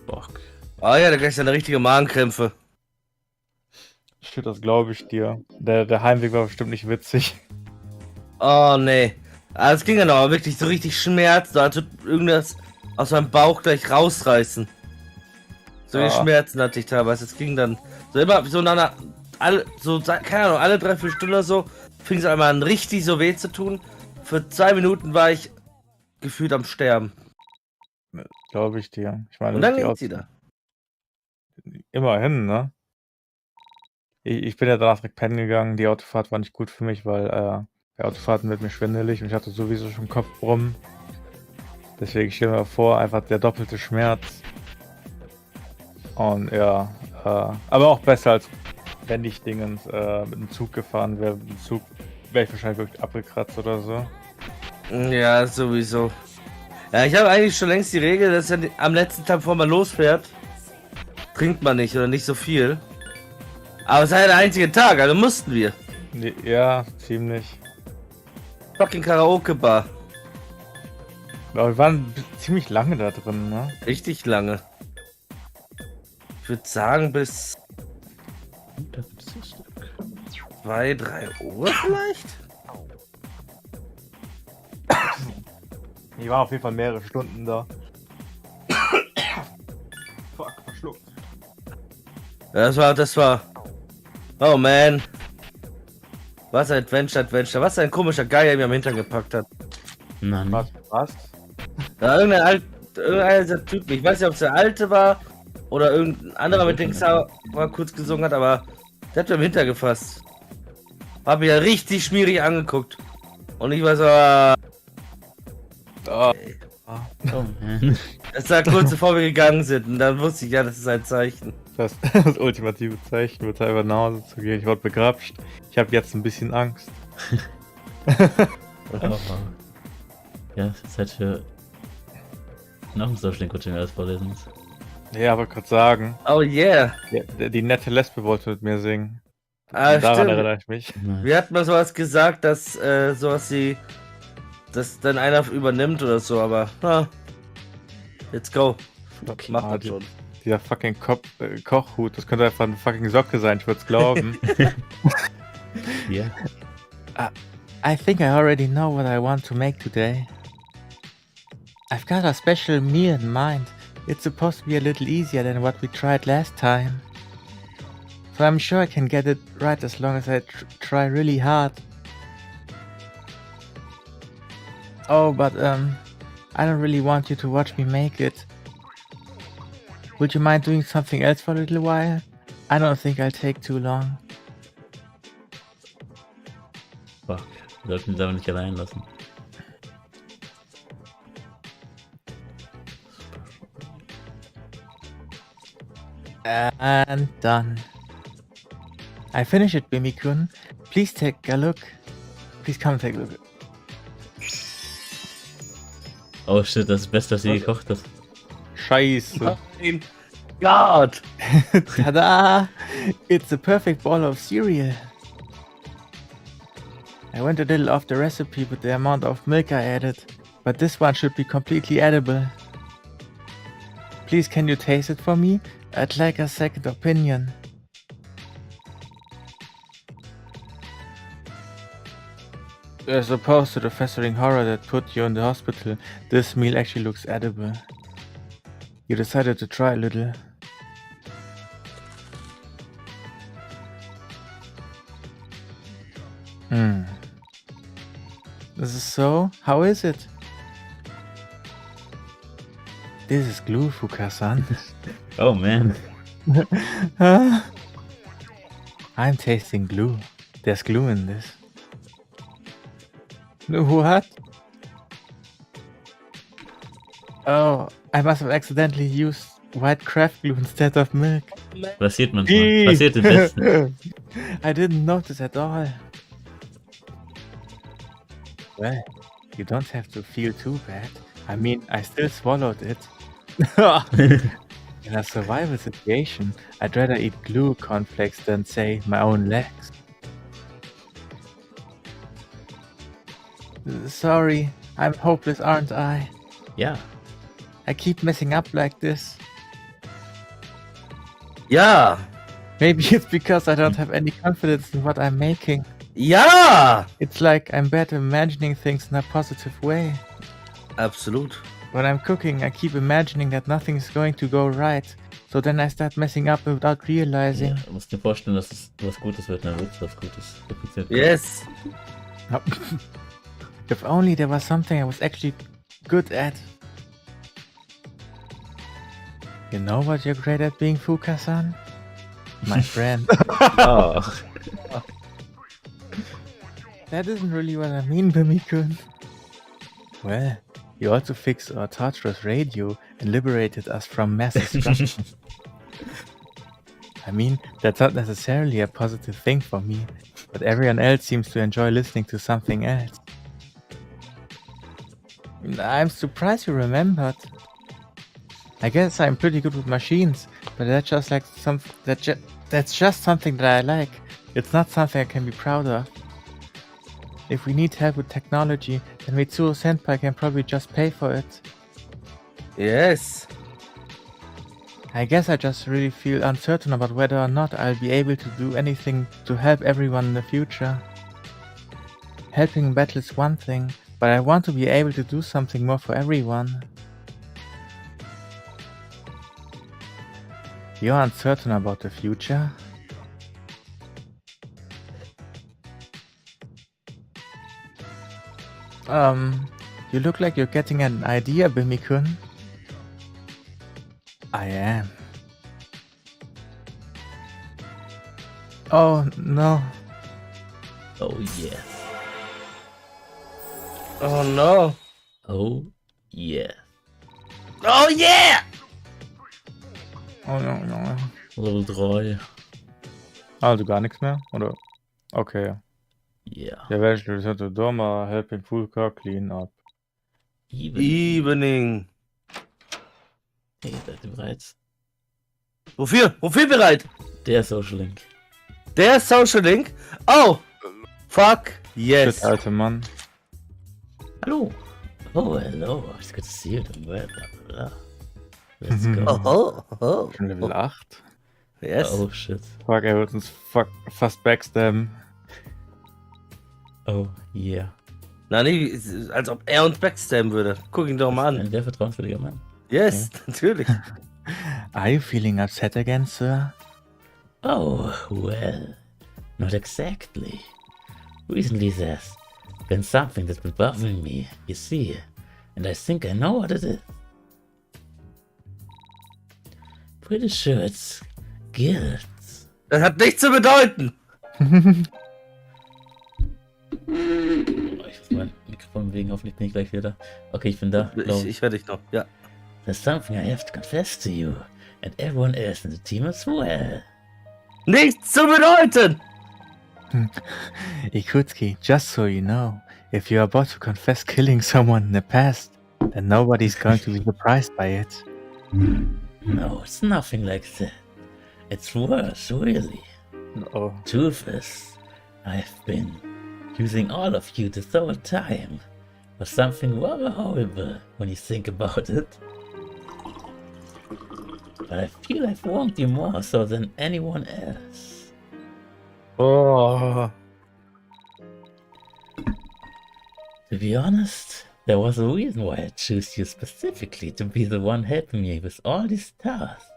B: Fuck.
A: Ah ja, da gleich eine richtige Magenkrämpfe.
C: Shit, das glaube ich dir. Der Heimweg war bestimmt nicht witzig.
A: Oh nee. Ah, es ging dann aber wirklich so richtig Schmerz. Da hatte irgendwas aus meinem Bauch gleich rausreißen. So die Schmerzen hatte ich teilweise. Es ging dann so immer so nach keine Ahnung, alle 3-4 Stunden oder so fing es einmal an richtig so weh zu tun. Für 2 Minuten war ich gefühlt am Sterben.
C: Glaube ich dir. Ich meine,
A: Und dann
C: die
A: ging's wieder.
C: Immerhin, ne? Ich bin ja danach direkt pennen gegangen. Die Autofahrt war nicht gut für mich, weil bei Autofahrten wird mir schwindelig und ich hatte sowieso schon Kopfbrummen. Deswegen stell mir vor, einfach der doppelte Schmerz. Und ja, aber auch besser als wenn ich mit dem Zug gefahren wäre. Mit dem Zug wäre ich wahrscheinlich wirklich abgekratzt oder so.
A: Ja, sowieso. Ja, ich habe eigentlich schon längst die Regel, dass ja am letzten Tag, bevor man losfährt, trinkt man nicht oder nicht so viel. Aber es ist halt der einzige Tag, also mussten wir.
C: Ja, ziemlich.
A: Fucking Karaoke-Bar.
C: Aber wir waren ziemlich lange da drin, ne?
A: Richtig lange. Ich würde sagen bis 2, 3 Uhr vielleicht?
C: Ich war auf jeden Fall mehrere Stunden da. Fuck, verschluckt.
A: Ja, das war. Oh man. Was ein Adventure. Was ein komischer Geier mir am Hintern gepackt hat.
B: Mann.
C: Was?
A: Ja, irgendein dieser Typ. Ich weiß nicht, ob es der alte war oder irgendein anderer, mit dem Xaver mal kurz gesungen hat, aber der hat mir am Hintern gefasst. Hab mich ja richtig schmierig angeguckt. Und ich war so.
C: Oh.
B: Oh man.
A: Das war kurz bevor wir gegangen sind. Und dann wusste ich, ja, das ist ein Zeichen.
C: Das ultimative Zeichen, wird einfach nach Hause zu gehen. Ich wurde begrapscht. Ich habe jetzt ein bisschen Angst.
B: Oh. Ja, es ist Zeit für noch ein Social Coaching als vorlesen.
C: Ja, aber gerade sagen.
A: Oh yeah.
C: Die nette Lesbe wollte mit mir singen.
A: Ah,
C: Daran
A: stimmt.
C: erinnere ich mich.
A: Wir hatten mal sowas gesagt, dass sowas wie, dass dann einer übernimmt oder so, aber let's go. Mach das schon.
C: Dieser fucking Kochhut, das könnte einfach eine fucking Socke sein, ich würde es glauben.
B: Yeah.
C: I think I already know what I want to make today. I've got a special meal in mind. It's supposed to be a little easier than what we tried last time. So I'm sure I can get it right as long as I try really hard. Oh, but I don't really want you to watch me make it. Would you mind doing something else for a little while? I don't think I'll take too long.
B: Fuck. Wir sollten uns aber nicht allein lassen.
C: And done. I finished it, Bimikun. Please take a look. Please come take a look.
B: Oh shit, das ist das Beste, was sie gekocht hat.
C: Scheiße.
A: Mein Gott.
C: Tada! It's a perfect bowl of cereal. I went a little off the recipe with the amount of milk I added, but this one should be completely edible. Please, can you taste it for me? I'd like a second opinion. As opposed to the festering horror that put you in the hospital, this meal actually looks edible. You decided to try a little. This is so? How is it? This is glue, Fuka-san.
B: Oh man.
C: I'm tasting glue. There's glue in this. What? Oh, I must have accidentally used white craft glue instead of milk.
B: Passiert manchmal. Passiert im Besten.
C: I didn't notice at all. Well, you don't have to feel too bad. I mean, I still swallowed it. In a survival situation, I'd rather eat glue cornflakes than, say, my own legs. Sorry, I'm hopeless, aren't I?
B: Ja.
C: I keep messing up like this.
A: Ja.
C: Maybe it's because I don't have any confidence in what I'm making.
A: Ja.
C: It's like I'm bad at imagining things in a positive way.
A: Absolut.
C: When I'm cooking, I keep imagining that nothing is going to go right. So then I start messing up without realizing.
B: Ja, du musst dir vorstellen, dass es was Gutes wird, dann wird es was Gutes. Effizient.
A: Yes.
C: If only there was something I was actually good at. You know what you're great at being, Fuka-san? My friend.
B: Oh.
C: That isn't really what I mean, Bimmy-kun. Well, you also fixed our torturous radio and liberated us from mass destruction. I mean, that's not necessarily a positive thing for me, but everyone else seems to enjoy listening to something else. I'm surprised you remembered. I guess I'm pretty good with machines, but that's just like that's just something that I like. It's not something I can be proud of. If we need help with technology, then Mitsuo Senpai can probably just pay for it.
A: Yes.
C: I guess I just really feel uncertain about whether or not I'll be able to do anything to help everyone in the future. Helping in battle is one thing, but I want to be able to do something more for everyone. You're uncertain about the future? You look like you're getting an idea, Bimmy-kun. I am. Oh, no.
B: Oh yes.
A: Oh no.
B: Oh yeah.
A: Oh yeah.
C: Oh, no.
B: Level 3.
C: Also gar nichts mehr, oder? Okay.
B: Ja.
C: Ja, welche sind the Doma helping full car clean up?
A: Evening.
B: Hey, seid ihr bereit?
A: Wofür? Wofür bereit?
B: Der Social Link.
A: Der Social Link? Oh. Fuck. Yes.
C: Shit, alte Mann.
B: Hallo. Oh, hello. It's good to see you. Blah, blah, blah. Let's go.
A: Oh.
C: Schon Level 8.
A: Yes.
B: Oh shit.
C: Fuck, er wird uns fast backstabben.
B: Oh yeah.
A: Na nee, als ob er uns backstabben würde. Guck ihn doch mal an.
B: Ein sehr vertrauenswürdiger Mann.
A: Yes, natürlich.
C: Are you feeling upset again, sir?
B: Oh, well, not exactly. Recently there's been something that's been bothering me, you see, and I think I know what it is. Pretty sure it's guilt.
A: Das hat nichts zu bedeuten.
B: Oh, ich muss mein Mikrofon bewegen, hoffentlich bin ich gleich wieder da. Okay, ich bin da.
A: Ich höre dich noch, ja.
B: There's something I have to confess to you, and everyone else in the team as well.
A: Nichts zu bedeuten.
C: Ikutsuki, just so you know, if you're about to confess killing someone in the past, then nobody's going to be surprised by it.
B: No, it's nothing like that. It's worse, really.
C: Oh.
B: Truth is, I've been using all of you this whole time for something rather horrible when you think about it. But I feel I've wronged you more so than anyone else.
A: Oh.
B: To be honest, there was a reason why I chose you specifically to be the one helping me with all these tasks.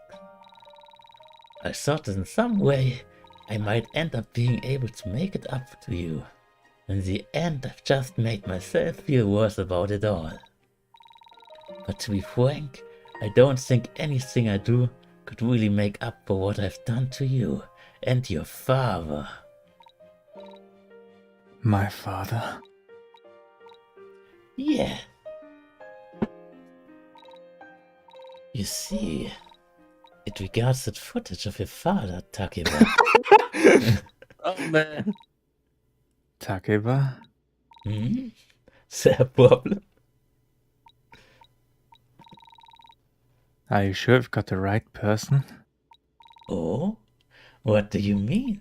B: I thought that in some way I might end up being able to make it up to you. In the end, I've just made myself feel worse about it all. But to be frank, I don't think anything I do could really make up for what I've done to you And your father.
C: My father.
B: Yeah. You see, it regards that footage of your father, Takeba.
A: Oh man.
C: Takeba?
B: Hmm? Is there a problem?
C: Are you sure we've got the right person?
B: Oh? What do you mean?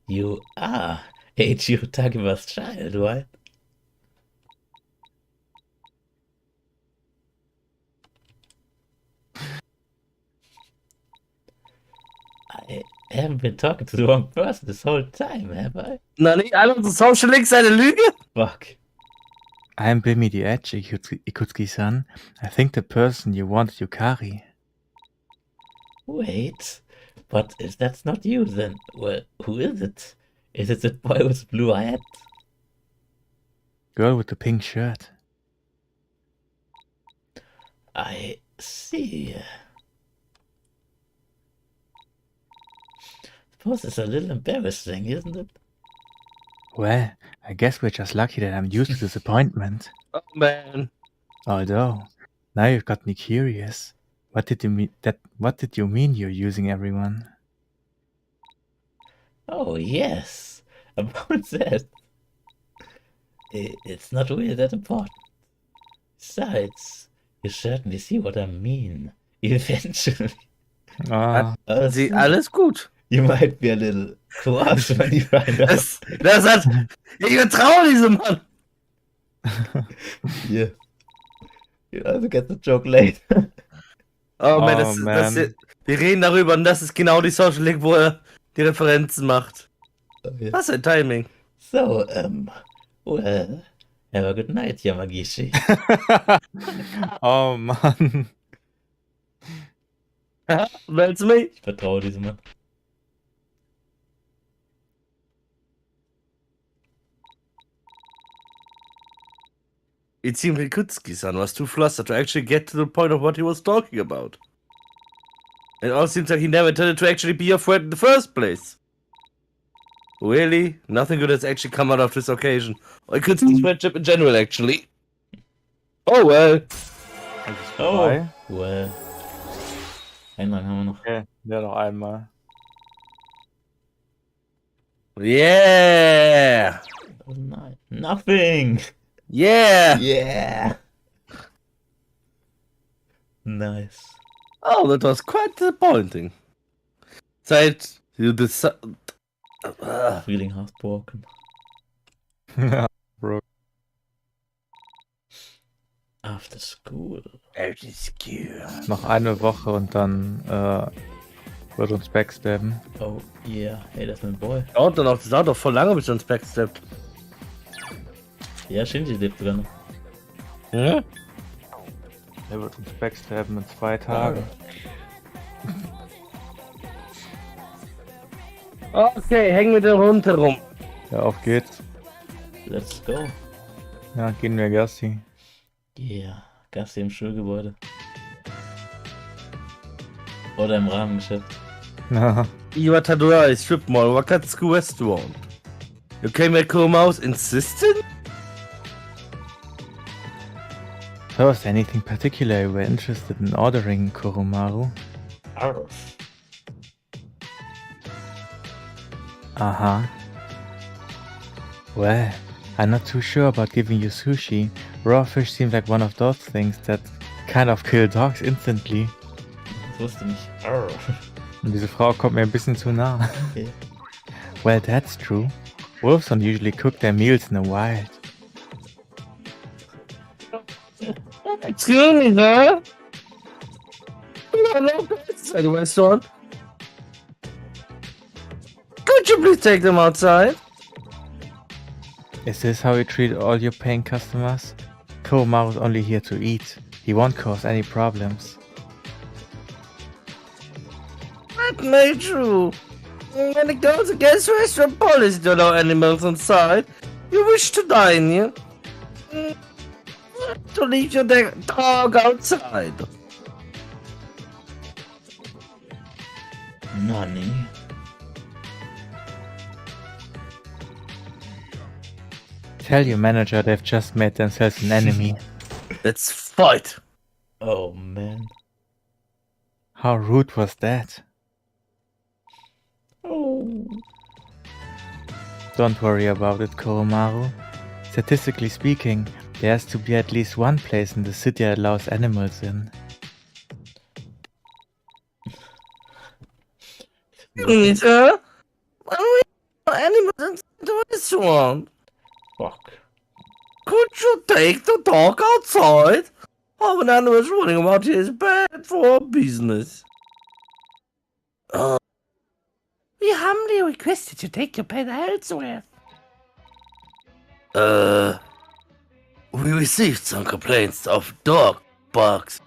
B: You are Eiichiro Takeba's child, right? I haven't been talking to the wrong person this whole time, have I?
A: Nani, einfach so Social Links eine Lüge?
B: Fuck.
C: I'm Bimi the Edge, Ikutsuki-san. I think the person you want is Yukari.
B: Wait, but if that's not you, then, well, who is it? Is it the boy with blue hat?
C: Girl with the pink shirt.
B: I see. Suppose it's a little embarrassing, isn't it?
C: Well, I guess we're just lucky that I'm used to disappointment.
A: Oh man.
C: Although, now you've got me curious. What did you mean you're using everyone?
B: Oh, yes. About that. It's not really that important. Besides, you certainly see what I mean. Eventually.
C: Ah,
A: Sie, alles gut.
B: You might be a little cross when you find out.
A: Das hat. Ich vertraue diesem Mann.
B: Yeah. You also get the joke later.
A: Oh man,
C: Oh, man.
A: wir reden darüber und das ist genau die Social Link, wo er die Referenzen macht.
B: Oh, yeah.
A: Was ein Timing.
B: So, well, have a good night, Yamagishi.
C: oh Mann.
A: That's me.
B: Ich vertraue diesem Mann.
A: It seemed Rikutsuki-san was too flustered to actually get to the point of what he was talking about. It all seems like he never intended to actually be your friend in the first place. Really? Nothing good has actually come out of this occasion. Or Rikutsuki's friendship in general, actually. Oh well.
C: Vorbei?
B: Well. Einen haben wir noch.
C: Okay, ja, noch einmal.
A: Yeah!
B: That was nice. Nothing!
A: Yeah!
B: Yeah! Nice.
A: Oh, that was quite disappointing. Zeit, you decide.
B: Feeling heartbroken.
C: Ja, Bro.
B: After school.
A: Very secure.
C: Noch eine Woche und dann wird uns backstabben.
B: Oh, yeah. Hey, das ist ein Boy.
A: Das dauert doch voll lange, bis er uns backsteppt.
B: Ja, Shinji lebt sogar noch.
A: Hm?
C: Er wird uns backstabben in 2 Tagen.
A: Okay, häng mit dem Hund herum.
C: Ja, auf geht's.
B: Let's go.
C: Ja, gehen wir Gassi.
B: Yeah. Gassi im Schulgebäude. Oder im Rahmengeschäft.
C: Ja.
A: Iwa Strip Mall, Wakatsuku Restaurant. You came at Kuromao's insistent?
C: So, is there anything particular you were interested in ordering, Kuromaru?
B: Arf.
C: Uh-huh. Well, I'm not too sure about giving you sushi. Raw fish seems like one of those things that kind of kill dogs instantly.
B: Das wusste nicht. Arf.
C: Und diese Frau kommt mir ein bisschen zu nah.
B: Okay.
C: Well, that's true. Wolves don't usually cook their meals in the wild.
A: Excuse me, sir? Hello, at the restaurant. Could you please take them outside?
C: Is this how you treat all your paying customers? Kuromaru's only here to eat. He won't cause any problems.
A: That may be true. When it goes against restaurant policy to allow animals inside, you wish to dine here. To leave your dog outside.
B: Nani?
C: Tell your manager they've just made themselves an enemy.
A: Let's fight!
B: Oh man.
C: How rude was that?
B: Oh.
C: Don't worry about it, Koromaru. Statistically speaking, there has to be at least one place in the city that allows animals in.
A: Peter, why do we animals in the restaurant?
B: Fuck.
A: Could you take the dog outside? Having animals running about here is bad for business. We humbly request that you take your pet elsewhere. We received some complaints of dog barks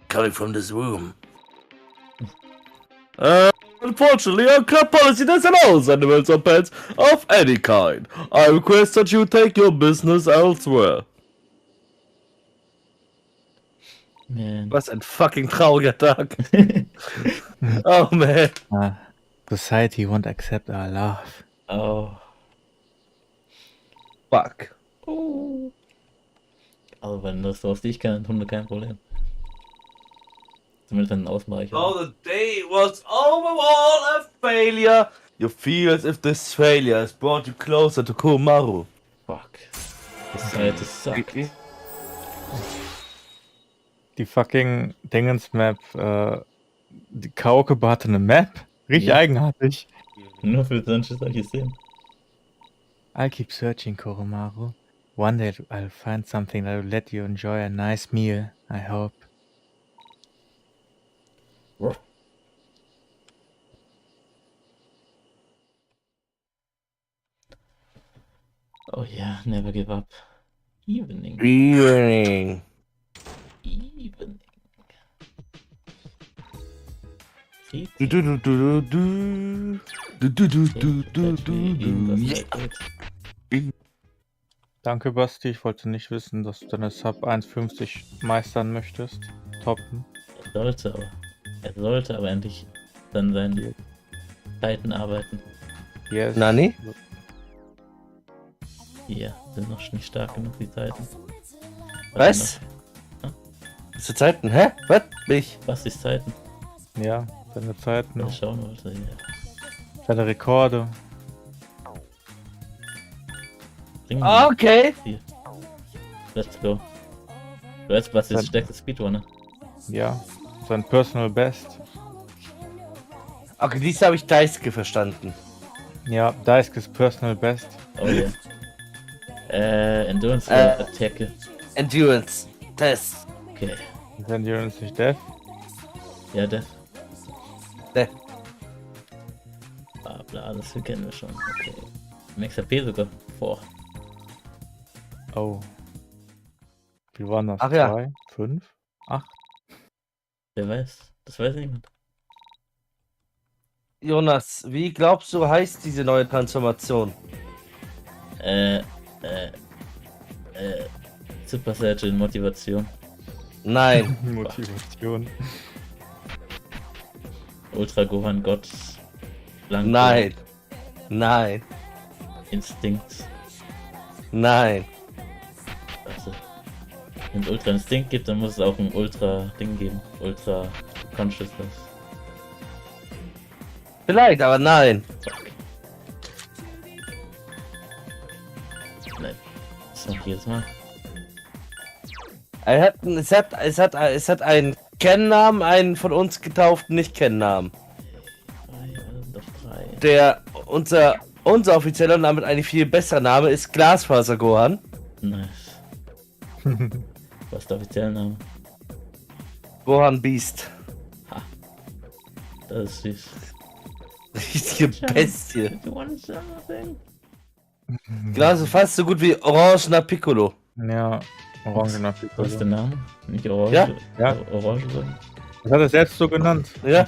A: coming from this room. Unfortunately, our club policy doesn't allow animals or pets of any kind. I request that you take your business elsewhere.
B: Man.
A: Was ein fucking trauriger Tag. Oh man.
C: Society won't accept our love.
B: Oh.
A: Fuck.
B: Oh. Also wenn das so auf dich kann, Hunde kein Problem. Zumindest wenn ein Ausweicher.
A: Oh, the day was overall a failure. You feel as if this failure has brought you closer to Komaru.
B: Fuck. Das Zeit ist suckt.
C: Die fucking Dingens-Map, die Karaoke hatte eine Map. Richtig eigenartig.
B: Nur für solche Szenen.
C: I'll keep searching, Koromaru. One day I'll find something that will let you enjoy a nice meal, I hope.
B: Oh yeah, never give up. Evening.
A: Evening.
B: Evening.
A: Du du du du du du du du du du du du. Yeah.
C: Danke, Basti. Ich wollte nicht wissen, dass du deine Sub 1,50 meistern möchtest. Toppen.
B: Er sollte aber endlich dann seine Zeiten arbeiten.
C: Yes.
A: Nani?
B: Hier sind noch nicht stark genug, die Zeiten.
A: Was? Zu Zeiten? Hä? Was? Mich?
B: Was ist Zeiten?
C: Ja, deine Zeiten.
B: Mal schauen, was er hier.
C: Deine Rekorde.
B: Bringen
A: Okay.
B: Hier. Let's go. Du weißt, was ist stärkste Speedrunner?
C: Ja, sein Personal Best.
A: Okay, dies habe ich Daisuke verstanden.
C: Ja, Daisuke's Personal Best.
B: Oh ja. Endurance Attacke.
A: Endurance. Test.
B: Okay.
C: Ist Endurance nicht Death?
B: Ja, Death.
A: Death.
B: Bla bla, das kennen wir schon. Okay. Max HP sogar. Boah.
C: Oh. Wie waren das?
A: Ach ja.
C: 2, 5, 8?
B: Wer weiß. Das weiß niemand.
A: Jonas, wie glaubst du, heißt diese neue Transformation?
B: Super Saiyan Motivation.
A: Nein.
C: Motivation.
B: Ultra Gohan Gott. Blanco.
A: Nein. Nein.
B: Instinct.
A: Nein.
B: Also, wenn es Ultra Instinct gibt, dann muss es auch ein Ultra Ding geben. Ultra Consciousness.
A: Vielleicht, aber nein.
B: Fuck. Nein. Das noch jedes Mal.
A: Es hat einen Kennnamen, einen von uns getauften Nicht-Kennnamen.
B: Sind doch 3.
A: Der unser offizieller und damit eigentlich viel besserer Name ist Glasfaser Gohan.
B: Nice. Was ist der offizielle Name?
A: Gohan Beast.
B: Das ist süß.
A: Richtige Bestie.
B: You want something?
A: Glas ist fast so gut wie Orangener Piccolo.
C: Ja, Orangener
B: Was ist der
C: Piccolo.
B: Name? Nicht Orange?
A: Ja.
C: Ja.
B: Orange sagen?
C: Das hat er selbst so genannt.
A: Ja.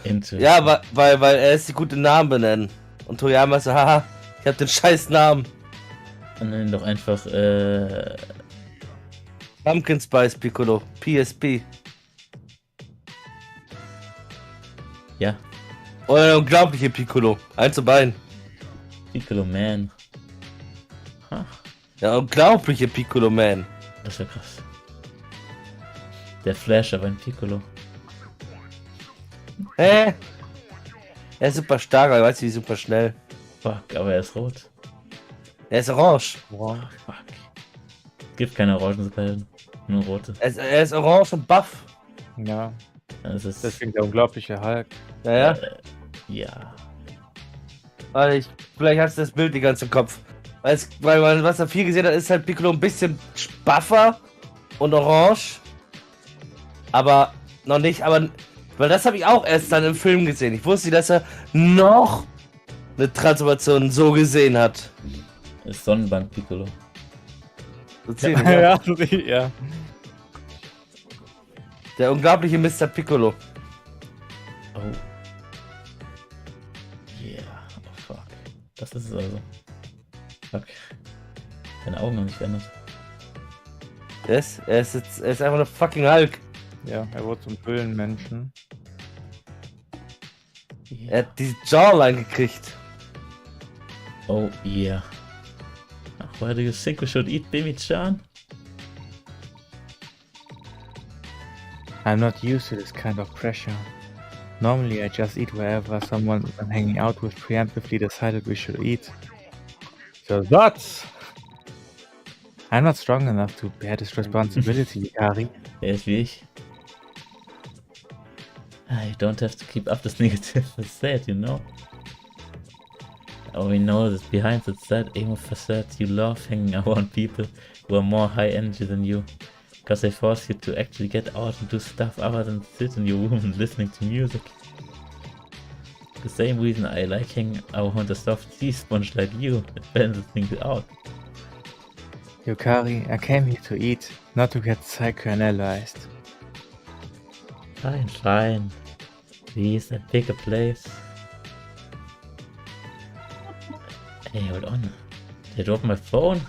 C: Im Film.
B: Ja.
A: Ja, weil er ist die gute Namen benennen. Und Toriyama so, haha, ich hab den scheiß Namen.
B: Dann nenn ihn doch einfach,
A: Pumpkin Spice Piccolo. PSP.
B: ja,
A: Oder der unglaubliche Piccolo. Eins zu beiden.
B: Piccolo Man. Ha.
A: Der unglaubliche Piccolo Man.
B: Das wäre krass. Der Flash, aber ein Piccolo.
A: Hä? Er ist super stark, aber weißt du, wie super schnell.
B: Fuck, aber er ist rot.
A: Er ist orange.
C: Wow.
B: Fuck. Es gibt keine orangen Superhelden. Nur rote.
A: Er ist orange und buff.
C: Ja,
B: Das ist.
C: deswegen der unglaubliche Hulk.
A: Naja.
B: Ja.
A: Vielleicht hast du das Bild die ganze im Kopf. Weil man, was er viel gesehen hat, ist halt Piccolo ein bisschen buffer und orange. Aber noch nicht, weil das habe ich auch erst dann im Film gesehen. Ich wusste, dass er noch eine Transformation so gesehen hat.
B: Ist Sonnenbank Piccolo.
A: So ziemlich, ja.
C: Ja.
A: Der unglaubliche Mr. Piccolo.
B: Oh. Yeah. Oh fuck. Das ist es also. Fuck. Seine Augen haben sich verändert.
A: Er ist einfach eine fucking Hulk.
C: Ja, er wurde zum Höhlenmenschen.
B: Yeah.
A: Er hat die Jawline gekriegt.
B: Oh yeah. Why do you think we should eat Demi-chan?
C: I'm not used to this kind of pressure. Normally I just eat wherever someone I'm hanging out with preemptively decided we should eat. So that's... I'm not strong enough to bear this responsibility, Yukari.
B: Er ist wie ich. I don't have to keep up this negative facade, you know. Oh, we know that behind that sad emo facade you love hanging around people who are more high energy than you. Because they force you to actually get out and do stuff other than sit in your room and listening to music. The same reason I like hanging around a soft sea sponge like you that balances things out.
C: Yukari, I came here to eat, not to get psychoanalyzed.
B: Fine, fine. Please, I pick a place. Hey, hold on. Did I drop my phone?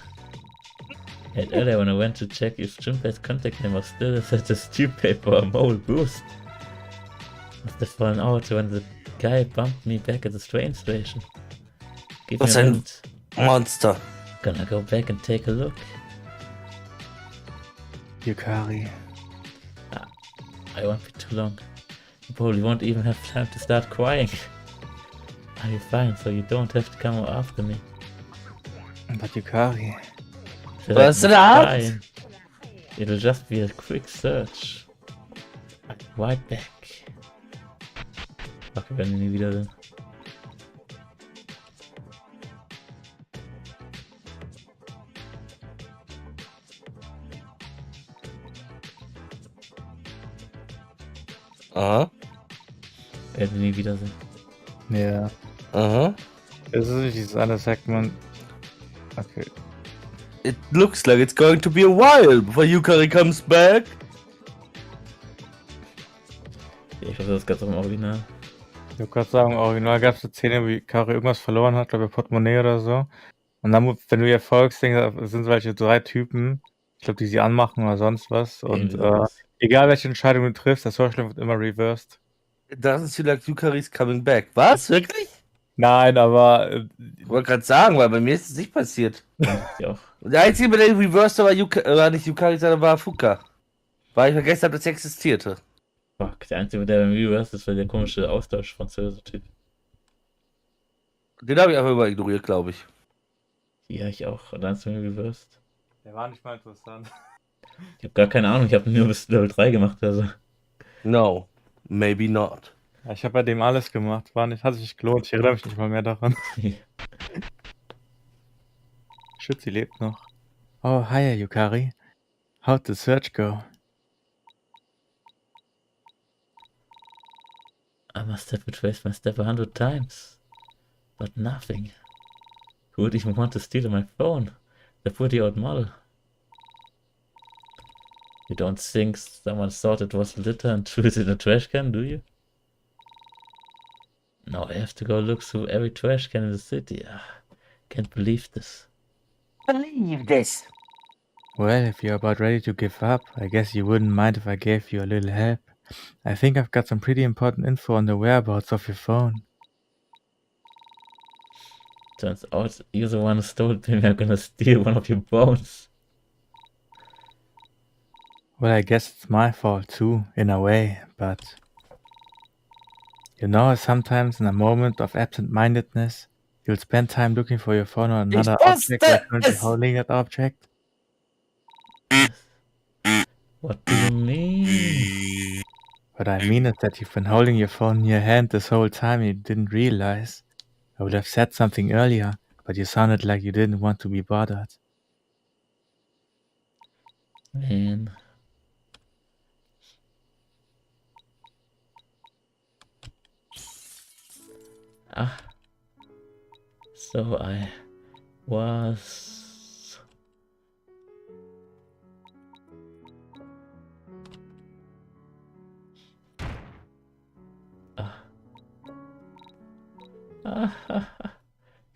B: And earlier when I went to check if Junpei's contact name was still set as Junpei for a mole boost. Must have fallen out when the guy bumped me back at the train station. Give
A: Was
B: me a
A: ein
B: minute.
A: Monster.
B: Gonna go back and take a look.
C: Yukari,
B: I won't be too long. You probably won't even have time to start crying. I'll be fine, so you don't have to come after me.
C: but Yukari,
A: Was denn da?
B: Fine. It'll just be a quick search. I'll be right back. Fuck, wenn wir nie wieder sind.
A: Aha.
B: Werden wir nie wieder sind.
C: ja.
A: Aha.
C: Es ist nicht dieses eine Segment. Okay.
A: It looks like it's going to be a while before Yukari comes back.
B: Ich hoffe, das ist ganz im Original.
C: Ich wollte gerade sagen, im Original gab es eine Szene, wo Yukari irgendwas verloren hat, glaube ich, Portemonnaie oder so. Und dann, wenn du ihr folgst, sind so welche 3 Typen, ich glaube, die sie anmachen oder sonst was. Und
B: Irgendwie sowas.
C: egal welche Entscheidung du triffst, der Social wird immer reversed.
A: Doesn't feel like Yukari's coming back. Was? Wirklich?
C: Nein, aber
A: Ich wollte gerade sagen, weil bei mir ist es nicht passiert.
B: Ich auch.
A: Der einzige, der reversed war nicht Yukari, sondern war Fuka. Weil ich vergessen habe, dass sie existierte.
B: Fuck, der einzige, der beim Reverse ist, war der komische Austausch-Französe-Typ.
A: Den habe ich auch immer ignoriert, glaube ich.
B: Ja, ich auch. Und dann ist mir reversed.
C: der war nicht mal interessant.
B: Ich habe gar keine Ahnung, ich habe nur bis Level 3 gemacht, also.
A: No, maybe not.
C: Ja, ich habe bei dem alles gemacht, hat sich nicht gelohnt, ich erinnere mich nicht mal mehr daran. Shit, sie lebt noch. Oh, hi, Yukari. How'd the search go?
B: I must have retraced my step 100 times. But nothing. Who would even want to steal my phone? The pretty old model. You don't think someone thought it was litter and threw it in a trash can, do you? Now I have to go look through every trash can in the city. Can't believe this.
A: Believe this.
C: Well, if you're about ready to give up, I guess you wouldn't mind if I gave you a little help. I think I've got some pretty important info on the whereabouts of your phone.
B: Turns out you're the one who stole it. Maybe I'm gonna steal one of your bones.
C: Well, I guess it's my fault too, in a way, but... You know, sometimes in a moment of absent-mindedness, you'll spend time looking for your phone on another object while currently holding that object.
B: What do you mean?
C: What I mean is that you've been holding your phone in your hand this whole time and you didn't realize. I would have said something earlier, but you sounded like you didn't want to be bothered.
B: Man. So I was...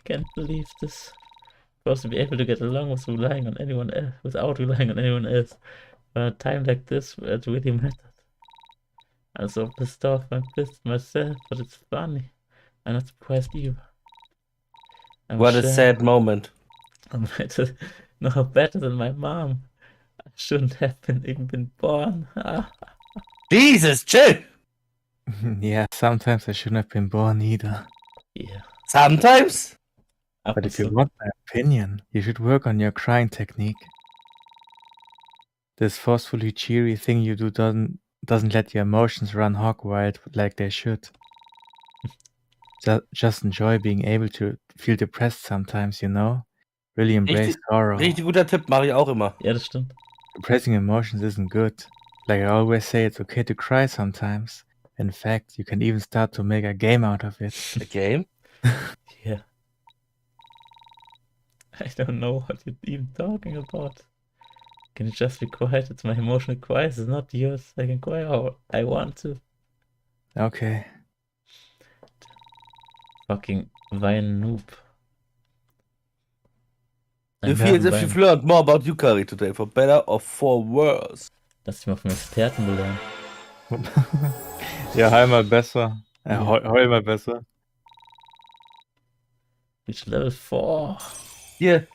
B: Can't believe this. Supposed to be able to get along with relying on anyone else, without relying on anyone else. But at a time like this, where it really mattered. I'm so pissed off, I'm pissed myself, but it's funny. I'm not surprised either.
A: What a sad moment.
B: I'm better, no better than my mom. I shouldn't have even been born.
A: Jesus, chill!
C: Yeah, sometimes I shouldn't have been born either.
B: Yeah.
A: Sometimes?
C: But if you want my opinion, you should work on your crying technique. This forcefully cheery thing you do doesn't let your emotions run hog wild like they should. Just enjoy being able to feel depressed sometimes, you know? Really embrace sorrow.
A: Richtig guter Tipp, mache ich auch immer.
B: Ja, das stimmt.
C: Depressing emotions isn't good. Like I always say, it's okay to cry sometimes. In fact, you can even start to make a game out of it.
A: A game?
B: Yeah. I don't know what you're even talking about. Can you just be quiet? It's my emotional crisis, not yours. I can cry how I want to.
C: Okay.
B: Fucking Wein Noob.
A: You feel as if you've learned more about Yukari today, for better or for worse.
B: Lass dich mal vom Experten belehren.
C: Ja, heul mal besser. Heul mal besser.
B: Reach Level 4.
A: Hier,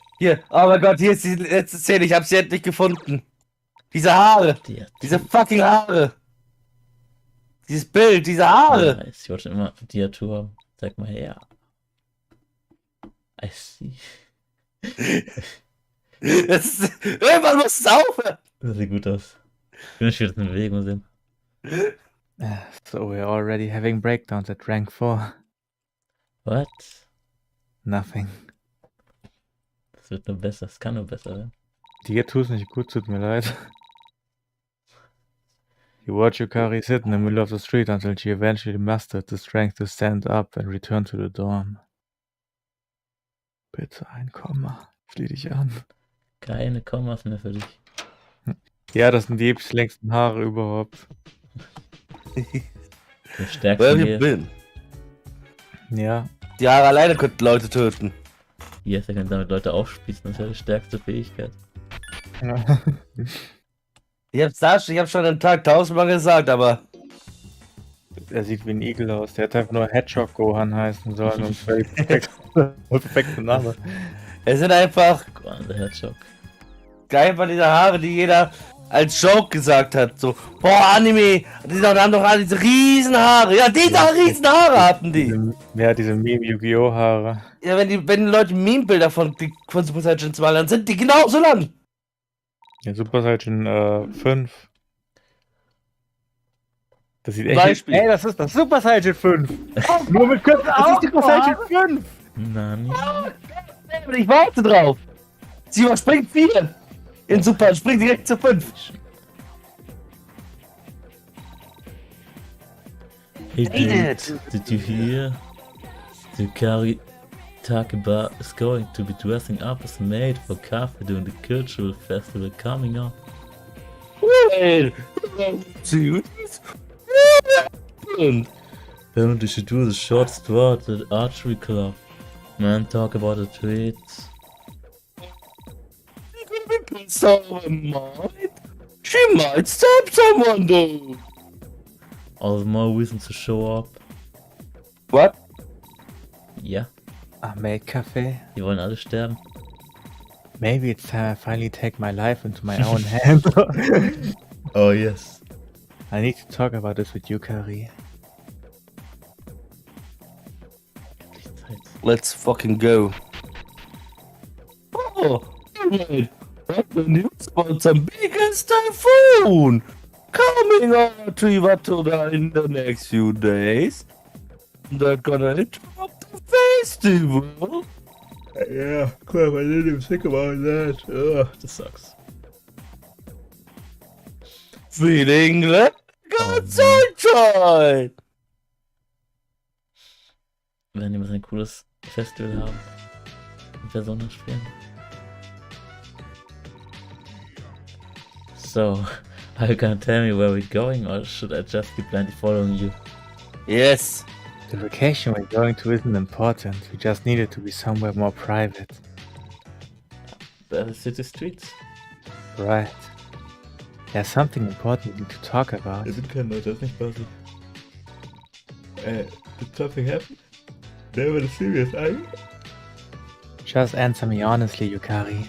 A: oh mein Gott, hier ist die letzte Szene, ich hab sie endlich gefunden. Diese Haare, diese fucking Haare. Dieses Bild, diese Haare.
B: Nice. Ich wollte immer Diatur haben. Zeig mal her. I see.
A: Irgendwann muss es aufhören.
B: Das sieht gut aus. Ich will das in Bewegung sehen.
C: So we're already having breakdowns at rank 4.
B: What?
C: Nothing.
B: Das wird nur besser, es kann nur besser werden.
C: Dir tut's nicht gut, tut mir leid. You watch Yukari sit in the middle of the street until she eventually mustered the strength to stand up and return to the dorm. Bitte ein Komma. Flieh dich an.
B: Keine Kommas mehr für dich.
C: Ja, das sind die längsten Haare überhaupt.
B: Der stärkste
A: Where have you
B: hier.
A: been?
C: Ja.
A: Die Haare alleine könnten Leute töten.
B: Yes, er kann damit Leute aufspießen, das ist ja die stärkste Fähigkeit.
A: Ich hab's schon am Tag 1000-mal gesagt, aber...
C: Er sieht wie ein Igel aus. Der hätte einfach nur Hedgehog Gohan heißen sollen und perfekte Name.
A: Es sind einfach...
B: Der Hedgehog.
A: Einfach diese Haare, die jeder als Joke gesagt hat. So, boah, Anime, die haben doch alle diese riesen Haare. Ja, diese riesen Haare hatten die.
C: Ja, diese Meme-Yu-Gi-Oh! Haare.
A: Ja, wenn die Leute Meme-Bilder von Super Saiyan 2 dann sind die genauso lang.
C: Ja, Super Saiyan 5. Das sieht echt...
A: Beispiel.
C: Ey, das ist das Super Saiyan 5. Nur mit kurzen Augen. Super Saiyan 5.
B: Nani?
A: Ich warte drauf. Sie überspringt 4. In Super, springt direkt zu 5.
B: Hey dude, did you hear? Yukari Takeba is going to be dressing up as a maid for Cafe during the cultural festival coming up.
A: Well, serious?
B: And you should do the short sport at the archery club. Man, talk about the treats.
A: She might stab someone though.
B: All the more reason to show up.
A: What?
B: Yeah.
C: A maid cafe?
B: Die wollen alle sterben.
C: Maybe it's time I finally take my life into my own hands.
B: Oh, yes.
C: I need to talk about this with Yukari.
A: Let's fucking go. Oh, alright. What the news about some biggest typhoon coming on to Iwatara in the next few days. They're gonna interrupt the festival.
B: Yeah, crap, I didn't even think about that. Ugh, this sucks.
A: Feeling like
B: Oh,
A: got sunshine.
B: Wenn die mal ein cooles Festival haben und Persona spielen. So, are you gonna tell me where we're going, or should I just be blindly following you?
A: Yes.
C: The location we're going to isn't important. We just need it to be somewhere more private.
B: The city streets?
C: Right. There's something important we need to talk about.
B: Wir sind kein Leute, das ist nicht Buzzy. Did something happen? Never the serious, are you?
C: Just answer me honestly, Yukari.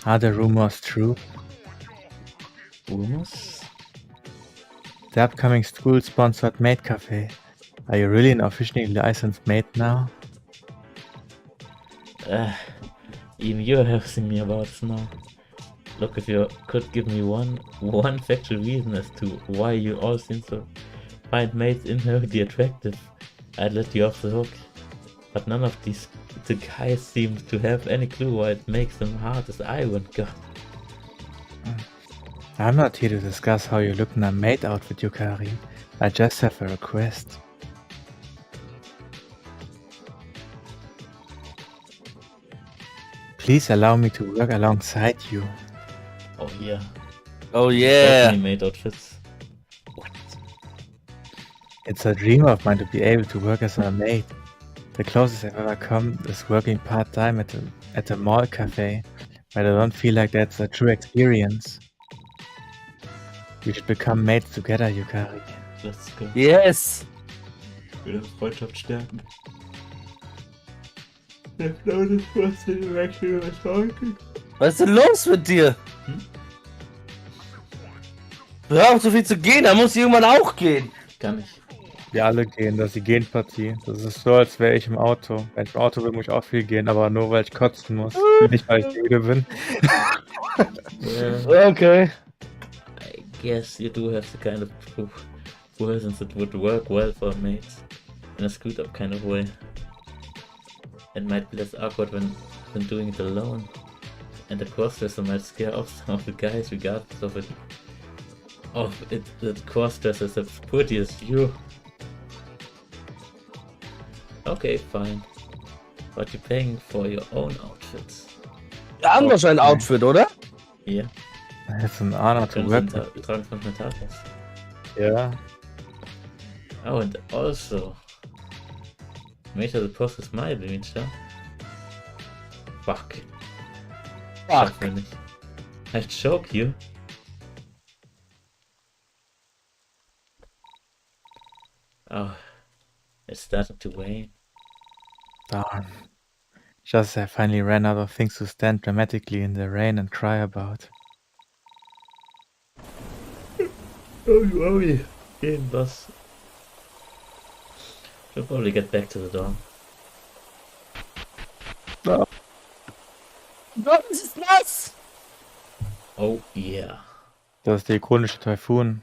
C: Are the rumors true?
B: Rumors?
C: The upcoming school-sponsored maid cafe. Are you really an officially licensed maid now?
B: Even you have seen me about this now. Look, if you could give me one factual reason as to why you all seem to find maids inherently attractive, I'd let you off the hook. But none of the guys seem to have any clue why it makes them hard as I want. God.
C: I'm not here to discuss how you look in a maid outfit, Yukari. I just have a request. Please allow me to work alongside you.
B: Oh yeah.
A: Oh yeah.
B: Definitely maid outfits. What?
C: It's a dream of mine to be able to work as a maid. The closest I've ever come is working part-time at a mall cafe, but I don't feel like that's a true experience. We should become mates together, Yukari.
B: Let's go.
A: Yes.
B: Wieder Freundschaft stärken. Der Clown ist fast in Direction überzeugt.
A: Was ist denn los mit dir? Hör auf so viel zu gehen, da muss ich irgendwann auch gehen.
B: Kann ich.
C: Wir alle gehen, das ist die Genpartie. Das ist so, als wäre ich im Auto. Wenn ich im Auto bin, muss ich auch viel gehen, aber nur weil ich kotzen muss. Nicht weil ich müde bin.
A: Okay.
B: I guess you do have the kind of persons that would work well for mates in a screwed up kind of way. It might be less awkward when doing it alone. And the crossdresser might scare off some of the guys regardless of it that crossdresser is as pretty as you. Okay, fine. But you're paying for your own outfits.
A: Wir haben doch schon ein Outfit, oder?
B: Yeah.
C: It's an honor to work with.
B: Wir tragen es mit Tatas.
C: Yeah.
B: Oh, and also, make sure the process my image, huh? Fuck.
A: Fuck.
B: Schaffen wir nicht. I choke you. Oh, it's starting to wane.
C: Darn. Just as I finally ran out of things to stand dramatically in the rain and cry about.
B: Oh, you only game bus. We'll probably get back to the dorm.
A: Gott, es ist nass!
B: Oh yeah.
C: Das ist der ikonische Taifun.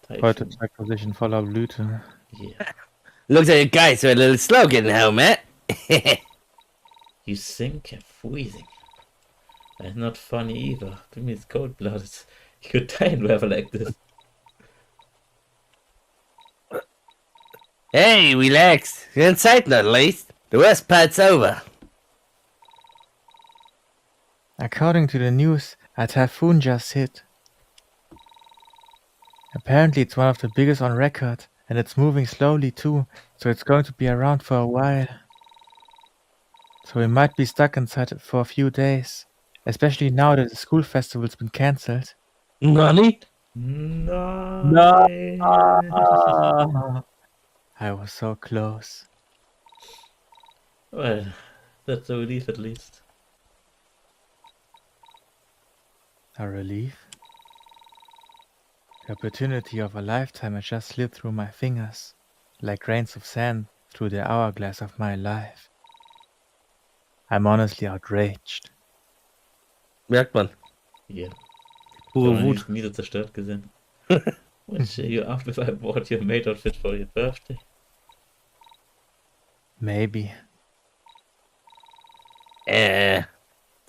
C: Heute
B: Typhoon.
C: zeigt er sich in voller Blüte.
B: Yeah.
A: Looks like you guys are a little slow getting home, eh?
B: You sink and freezing. And not funny either. To me it's cold blooded. You could die in weather like this.
A: Hey, relax. You're in sight at least. The worst part's over.
C: According to the news, a typhoon just hit. Apparently it's one of the biggest on record, and it's moving slowly too, so it's going to be around for a while. So we might be stuck inside for a few days, especially now that the school festival's been cancelled.
A: Nani?
B: No.
C: I was so close.
B: Well, that's a relief at least.
C: A relief? The opportunity of a lifetime had just slipped through my fingers, like grains of sand through the hourglass of my life. I'm honestly outraged.
A: Merkt man.
B: Yeah.
A: Pure
B: Someone
A: Wut.
B: who's nie so zerstört gesehen. Would cheer you up if I bought your maid outfit for your birthday?
C: Maybe.
A: Do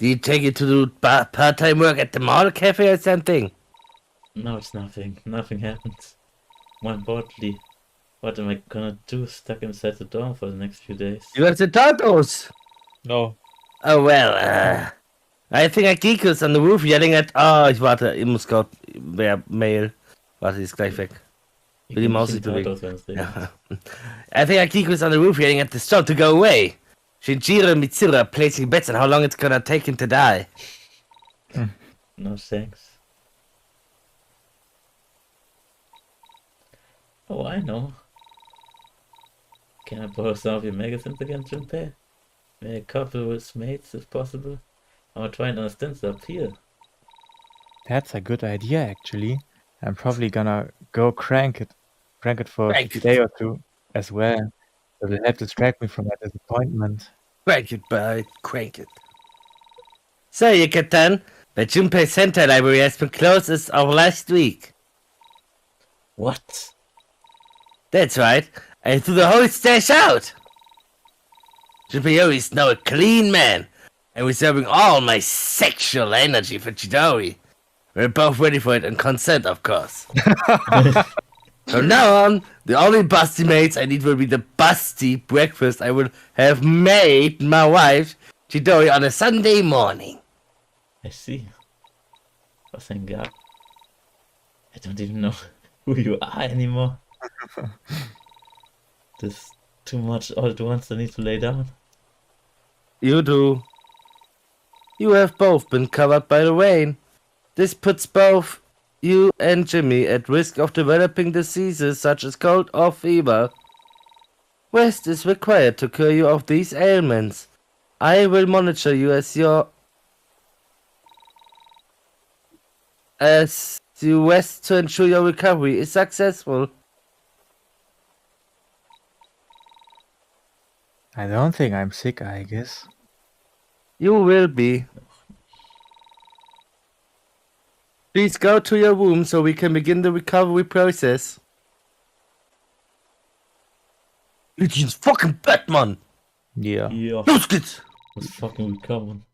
A: you take it to do part-time work at the mall cafe or something?
B: No, it's nothing. Nothing happens. More importantly, what am I gonna do stuck inside the dorm for the next few days?
A: You got the turtles!
C: No.
A: Oh well, I think Akiko's on the roof yelling at... ich warte, ich muss gerade... Mail. Warte, die ist gleich weg.
B: You
A: Will die
B: can
A: Maus
B: sing
A: nicht bewegen.
B: Turtles Wednesday.
A: Ja. I think Akiko's on the roof yelling at the storm to go away. Shinjiro and Mitsuru are placing bets on how long it's gonna take him to die.
B: No thanks. Oh, I know. Can I borrow some of your magazines again, Junpei? May a couple with mates if possible? I want to try and understand the appeal.
C: That's a good idea, actually. I'm probably gonna go crank it for a
A: Crank it.
C: day or two as well. It will help distract me from my disappointment.
A: Crank it, boy. Crank it. So, Yucatan, the Junpei Center Library has been closed as of last week.
B: What?
A: That's right. I threw the whole stash out. Junpei is now a clean man and reserving all my sexual energy for Chidori. We're both ready for it and consent, of course. From now on, the only busty mates I need will be the busty breakfast I will have made my wife, Chidori, on a Sunday morning.
B: I see. Oh, thank God. I don't even know who you are anymore. There's too much all at once I need to lay down.
A: You do. You have both been covered by the rain. This puts both you and Jimmy at risk of developing diseases such as cold or fever. Rest is required to cure you of these ailments. I will monitor you as you rest to ensure your recovery is successful.
C: I don't think I'm sick, I guess.
A: You will be. Please go to your room so we can begin the recovery process. It's fucking Batman!
C: Yeah.
B: Yeah.
A: Los geht's!
B: Was fucking recovering.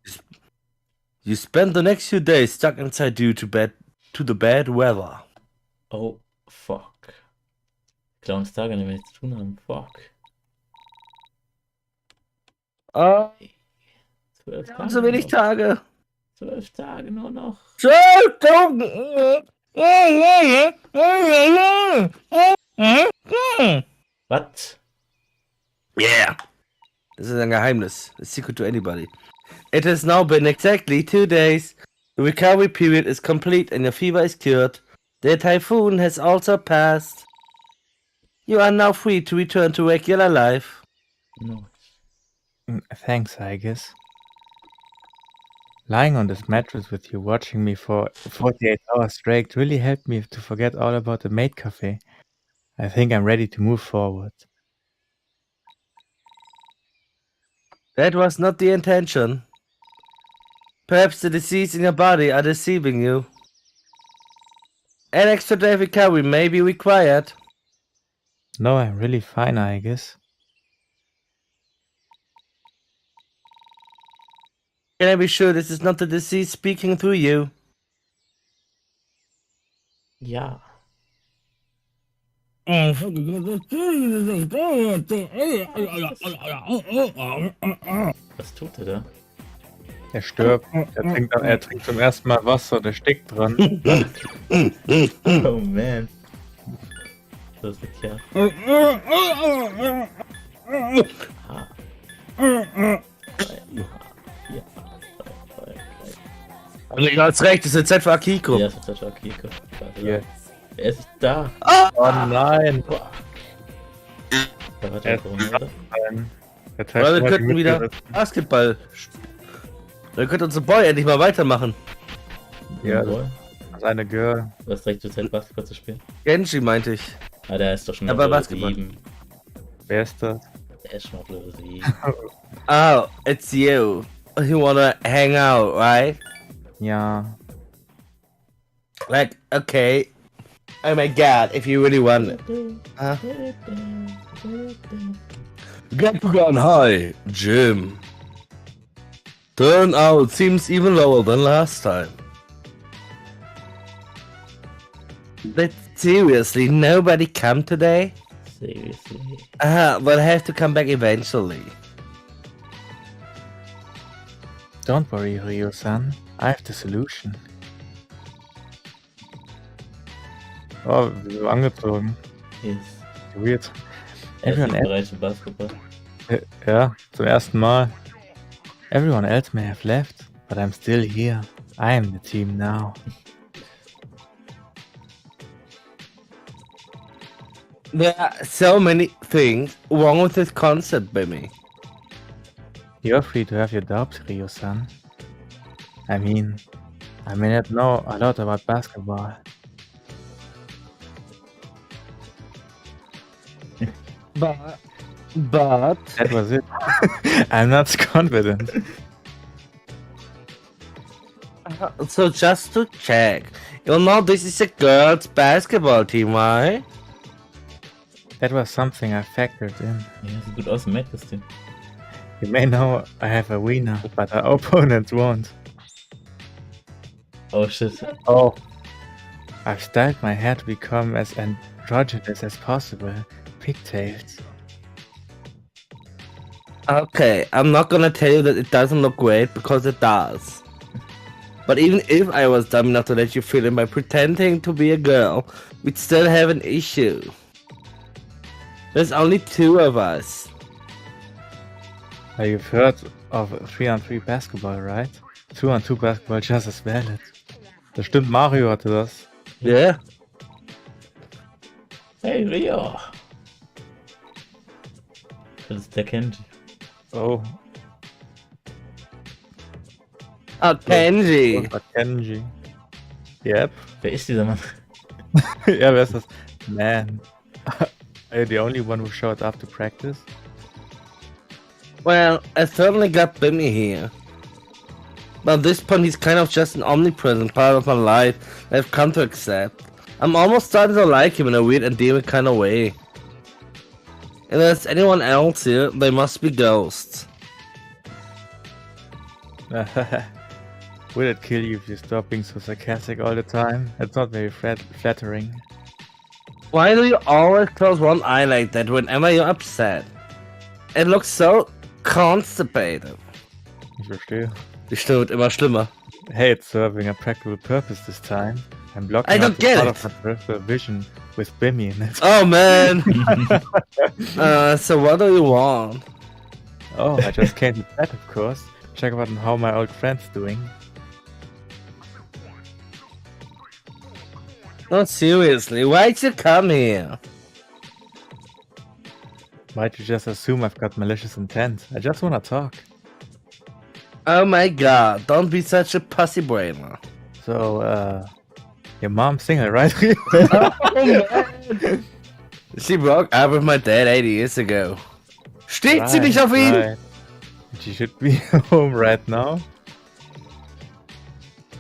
A: You spend the next few days stuck inside due to the bad weather.
B: Oh, fuck. Clownstage nicht mehr zu tun haben. Fuck. 12 Tage.
A: So wenig
B: noch.
A: Tage.
B: 12 Tage nur noch.
A: 12 Tage!
B: Was?
A: Yeah. Das ist ein Geheimnis. A secret to anybody. It has now been exactly 2 days. The recovery period is complete and your fever is cured. The typhoon has also passed. You are now free to return to regular life.
B: No.
C: Thanks, I guess. Lying on this mattress with you watching me for 48 hours straight really helped me to forget all about the maid cafe. I think I'm ready to move forward.
A: That was not the intention. Perhaps the disease in your body are deceiving you. An extra day of recovery may be required.
C: No, I'm really fine, I guess.
A: Can I be sure this is not the disease speaking through you?
B: Ja. Was tut er da?
C: Er stirbt. Er trinkt zum ersten Mal Wasser und er steckt dran.
B: Oh man. Das ist der Kerl.
A: Also, du hast recht, es ist Zeit für Akiko.
B: Ja, es ist der Akiko.
C: Yes.
B: Er ist da.
C: Oh nein.
B: Boah. Weiterkommen, oder?
C: Der
A: Oder wir könnten wieder Basketball spielen. Dann könnte unser Boy endlich mal weitermachen.
C: Ja,
B: Boy.
C: das ist eine Girl.
B: Du hast recht, Zeit Basketball zu spielen.
A: Genji meinte ich.
B: Ah, der ist doch schon
A: Aber
B: Level
A: Basketball.
B: 7.
C: Wer ist das?
B: Der ist schon auf Level 7.
A: Oh, it's you. You wanna hang out, right?
C: Ja.
A: Like, okay. Oh my god, if you really want it. Huh? Get on high, Jim. Turnout seems even lower than last time. But seriously, nobody come today?
B: Seriously.
A: We'll have to come back eventually.
C: Don't worry, Ryo-san. I have the solution. Oh, wir sind angezogen.
B: Yes.
C: Weird.
B: Er ist
C: Everyone
B: nicht bereit für Basketball.
C: Ja, zum ersten Mal. Everyone else may have left, but I'm still here. I am the team now.
A: There are so many things wrong with this concept, Bimmy.
C: You're free to have your doubts, Ryo-san. I mean, I may not know a lot about basketball.
A: But
C: That was it. I'm not confident.
A: so just to check, you know this is a girls' basketball team, right?
C: That was something I factored in.
B: Ja, sieht gut aus im Match-System.
C: You may know I have a winner, but our opponent won't.
B: Oh shit.
C: Oh. I've styled my hair to become as androgynous as possible. Pigtails.
A: Okay, I'm not gonna tell you that it doesn't look great because it does. But even if I was dumb enough to let you feel it by pretending to be a girl, we'd still have an issue. There's only two of us.
C: You've heard of 3-on-3 basketball, right? 2-on-2 basketball just as valid. Das stimmt, Mario hatte das.
A: Yeah?
B: Hey, Rio! Das ist der Kenji.
C: Oh.
A: Oh, Kenji.
C: Kenji. Yep.
B: Wer ist dieser Mann?
C: Ja, wer ist das? Man. Are you the only one who showed up to practice?
A: Well, I certainly got Bimmy here. But at this point, he's kind of just an omnipresent part of my life that I've come to accept. I'm almost starting to like him in a weird endemic kind of way. If there's anyone else here, they must be ghosts.
C: Will it kill you if you stop being so sarcastic all the time? It's not very flattering.
A: Why do you always close one eye like that whenever you're upset? It looks so constipated.
C: Ich verstehe.
A: Die Stimme wird immer schlimmer.
C: Hey, it's serving a practical purpose this time. I'm blocking
A: I don't
C: out the
A: get
C: part
A: it.
C: of my peripheral vision with Bimmy in it.
A: Oh man! So what do you want?
C: Oh, I just came to chat, of course. Check out how my old friend's doing.
A: No, seriously, why'd you come here?
C: Might you just assume I've got malicious intent? I just wanna talk.
A: Oh my god, don't be such a pussy brainer.
C: So, your mom's single, right?
A: Oh man! She broke up with my dad 8 years ago. Steht sie nicht auf ihn?
C: Right. She should be home right now.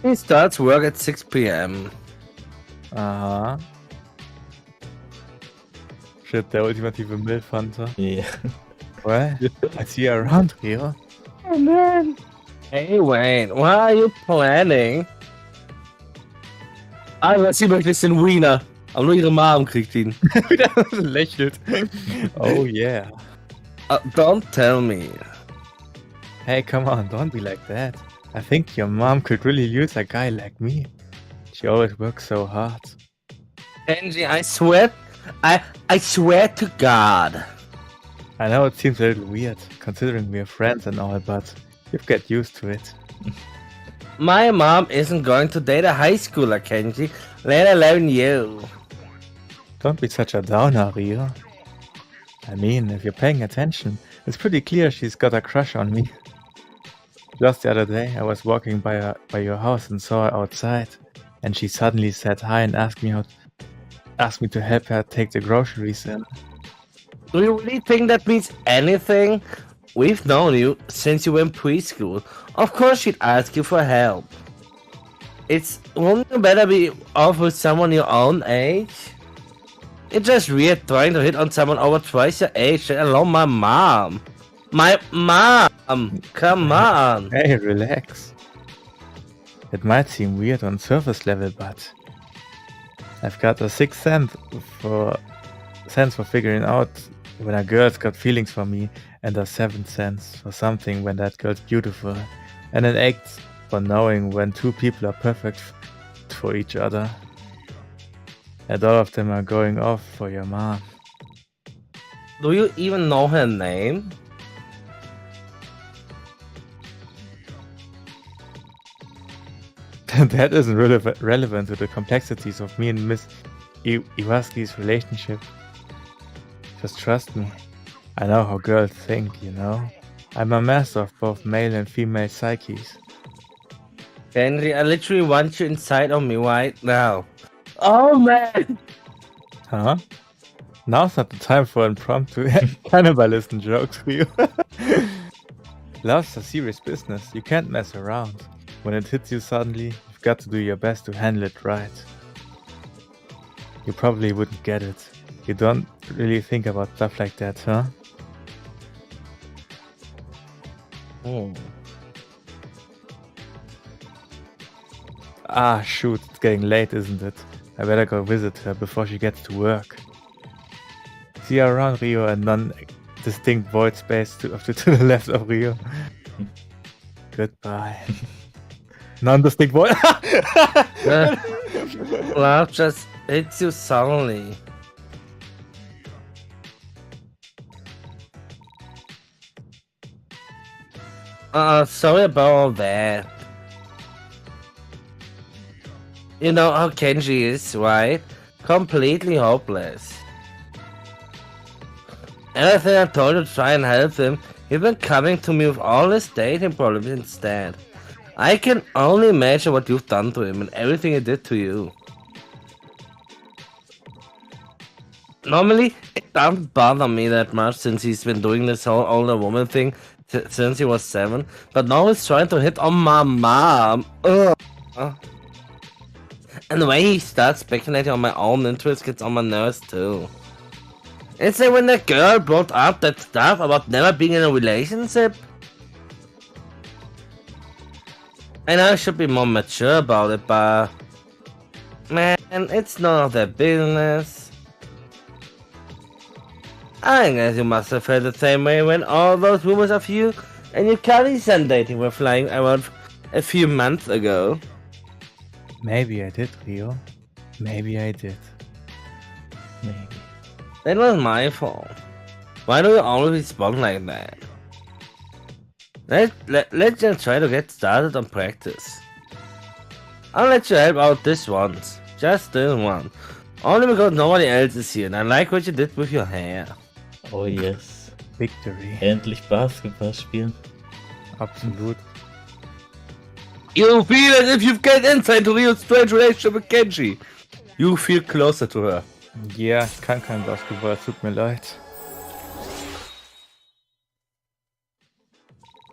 A: He starts work at 6 p.m.
C: Aha. Shit, der ultimative Milf-Hunter.
B: Ja.
C: Well, I see you around here.
A: Oh man! Hey Wayne, what are you planning? Ah, sie möchte den Wiener. Aber nur ihre Mom kriegt ihn.
C: Wieder lächelt. Oh yeah.
A: Don't tell me.
C: Hey, come on, don't be like that. I think your mom could really use a guy like me. She always works so hard.
A: Kenji, I swear to God.
C: I know it seems a little weird, considering we're friends and all, but you'll get used to it.
A: My mom isn't going to date a high schooler, Kenji, let alone you.
C: Don't be such a downer, Rio. I mean, if you're paying attention, it's pretty clear she's got a crush on me. Just the other day, I was walking by your house and saw her outside, and she suddenly said hi and asked me to help her take the groceries in.
A: Do you really think that means anything? We've known you since you were in preschool. Of course she'd ask you for help. Wouldn't you better be off with someone your own age? It's just weird trying to hit on someone over twice your age, let alone my mom. My mom! Come on!
C: Hey, relax. It might seem weird on surface level, but I've got a sixth sense for figuring out when a girl's got feelings for me, and a seventh sense for something when that girl's beautiful, and an eighth for knowing when two people are perfect for each other. And all of them are going off for your mom.
A: Do you even know her name?
C: That isn't relevant to the complexities of me and Miss Iwaski's relationship. Just trust me. I know how girls think, you know? I'm a master of both male and female psyches.
A: Henry, I literally want you inside of me right now. Oh man!
C: Huh? Now's not the time for impromptu cannibalism jokes for you. Love's a serious business. You can't mess around. When it hits you suddenly, you've got to do your best to handle it right. You probably wouldn't get it. You don't really think about stuff like that, huh?
A: Oh.
C: Ah, shoot, it's getting late, isn't it? I better go visit her before she gets to work. See you around, Rio, a non-distinct void space to the left of Rio. Goodbye. Non-distinct void.
A: Love just hits you suddenly. Sorry about all that. You know how Kenji is, right? Completely hopeless. Everything I told you to try and help him, he's been coming to me with all his dating problems instead. I can only imagine what you've done to him and everything he did to you. Normally, it doesn't bother me that much since he's been doing this whole older woman thing since he was 7, but now he's trying to hit on my mom. Ugh. And the way he starts speculating on my own interest gets on my nerves too. It's like when that girl brought up that stuff about never being in a relationship. I know I should be more mature about it, but man, it's none of their business. I guess you must have felt the same way when all those rumors of you and your Kali-san dating were flying around a few months ago.
C: Maybe I did, Rio. Maybe I did. Maybe.
A: That was my fault. Why do you always respond like that? Let's just try to get started on practice. I'll let you help out this once. Just this one. Only because nobody else is here and I like what you did with your hair.
B: Oh yes.
C: Victory.
B: Endlich Basketball spielen.
C: Absolut.
A: You feel as if you've gained insight to Rio's strange relationship with Kenji. You feel closer to her.
C: Ja, ich kann kein Basketball, tut mir leid.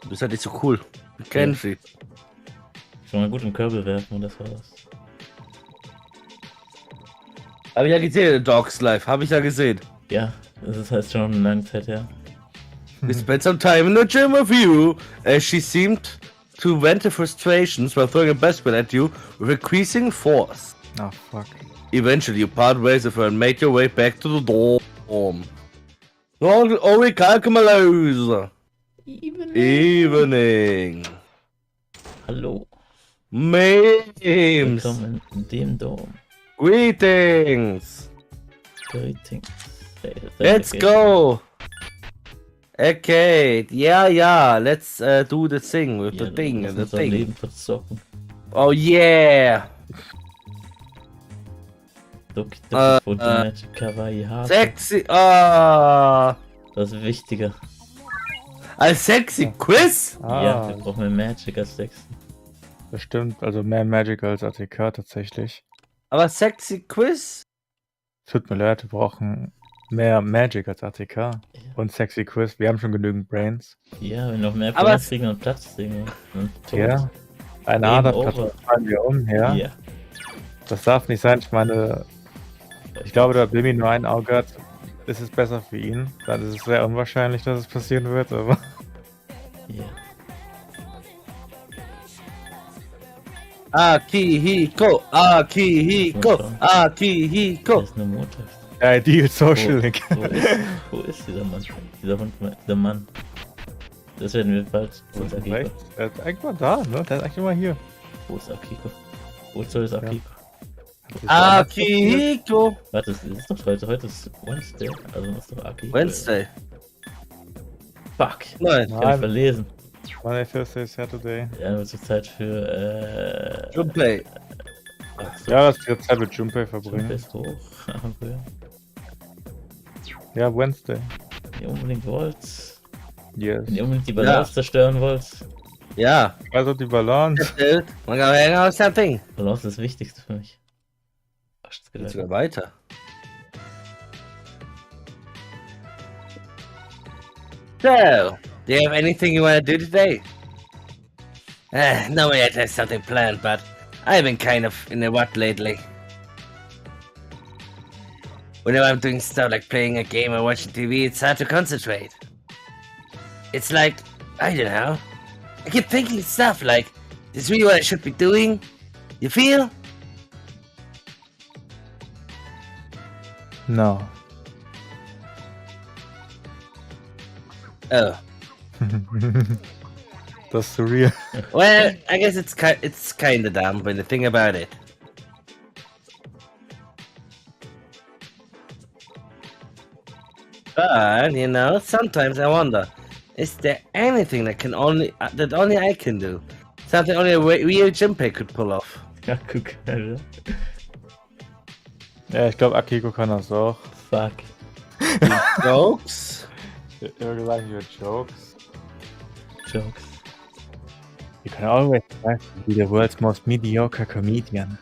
A: Du bist halt nicht so cool. Mit Kenji.
B: Ich war mal gut im Körbe werfen und das war das.
A: Hab ich ja gesehen, Dogs Life. Hab ich ja gesehen.
B: Ja, das ist halt schon eine lange Zeit her.
A: We spent some time in the gym with you, as she seemed to vent her frustrations while throwing a basketball at you with increasing force.
C: Oh, fuck.
A: Eventually, you part ways with her and made your way back to the dorm. Only calculus. Evening.
B: Hallo.
A: Memes.
B: Willkommen in dem Dom.
A: Greetings.
B: Greetings.
A: Let's go. Okay, yeah, let's do the thing with the thing and the thing.
B: Leben verzocken.
A: Oh yeah.
B: Difficult Magic Kawaii habe.
A: Sexy. Oh.
B: Das ist wichtiger.
A: Als sexy Quiz?
B: Ja, wir brauchen mehr Magic als sexy.
C: Das stimmt, also mehr Magic als ATK tatsächlich.
A: Aber sexy Quiz?
C: Tut mir leid, wir brauchen mehr Magic als ATK. Und sexy Quiz, wir haben schon genügend Brains.
B: Ja, wenn noch mehr
A: Aber
B: Brains kriegen und Platz kriegen. Und tot.
C: Ja. Ein
B: Game
C: Aderplatz
B: over.
C: fallen wir um, ja.
B: Ja.
C: Das darf nicht sein, ich meine, ich glaube, da Bimmy nur ein Auge hat, ist es besser für ihn. Dann ist es sehr unwahrscheinlich, dass es passieren wird, aber...
B: Ja.
A: Akihiko, Akihiko,
B: Das
A: Akihiko.
B: ist eine Mutter.
C: Der Ideal Social Link.
B: Wo ist dieser Mann? Dieser Mann. Das werden wir bald. Wo ist Akiko?
C: Rechts. Er ist eigentlich mal da, ne? Der ist eigentlich immer hier.
B: Wo ist Akiko? Wozu ist Akiko?
A: Akihiko.
B: Warte, es ist doch heute. Heute ist Wednesday. Also muss doch Akiko.
A: Wednesday.
B: Fuck.
A: Nein.
B: Ich hab mich verlesen.
C: Monday, Thursday, Saturday.
B: Ja, nur zur Zeit für
A: Junpei.
B: ach so,
C: Ja, das wird Zeit mit Junpei
B: Jump
C: verbringen.
B: ist hoch. Aber
C: Ja, Wednesday.
B: wenn ihr unbedingt wollt.
C: Yes.
B: Wenn ihr unbedingt die Balance zerstören wollt.
A: Ja.
C: Also die Balance.
A: Dude, wanna go hang out something?
B: Balance ist das Wichtigste für mich. Ach, das geht
A: Jetzt
B: weiter.
A: sogar weiter. So, do you have anything you want to do today? No, I have something planned, but I've been kind of in a rut lately. Whenever I'm doing stuff like playing a game or watching TV, it's hard to concentrate. It's like, I don't know. I keep thinking stuff like, is this really what I should be doing? You feel?
C: No.
A: Oh.
C: Das ist surreal.
A: Well, I guess it's kind of dumb when you think about it. But you know, sometimes I wonder: is there anything that only I can do? Something only a real Junpei could pull off.
B: Ja, guck, Alter.
C: Ja, ich glaube, Akiko kann das auch.
B: Fuck.
A: Jokes?
C: You're like your jokes.
B: Jokes.
C: You can always try to be the world's most mediocre comedian.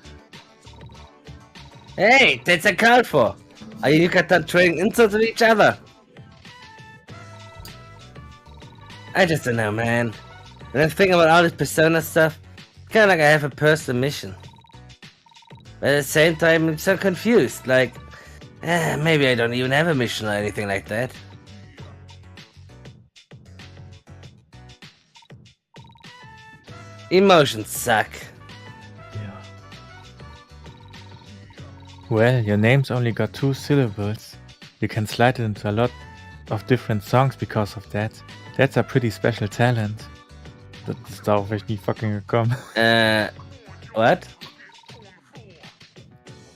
A: Hey, that's uncalled for. Are you got done throwing insults at each other? I just don't know, man. When I think about all this Persona stuff, it's kind of like I have a personal mission. But at the same time, I'm so confused. Like, maybe I don't even have a mission or anything like that. Emotions suck.
B: Ja.
C: Well, your name's only got 2 syllables. You can slide it into a lot of different songs because of that. That's a pretty special talent. Das ist darauf echt nie fucking gekommen.
A: What?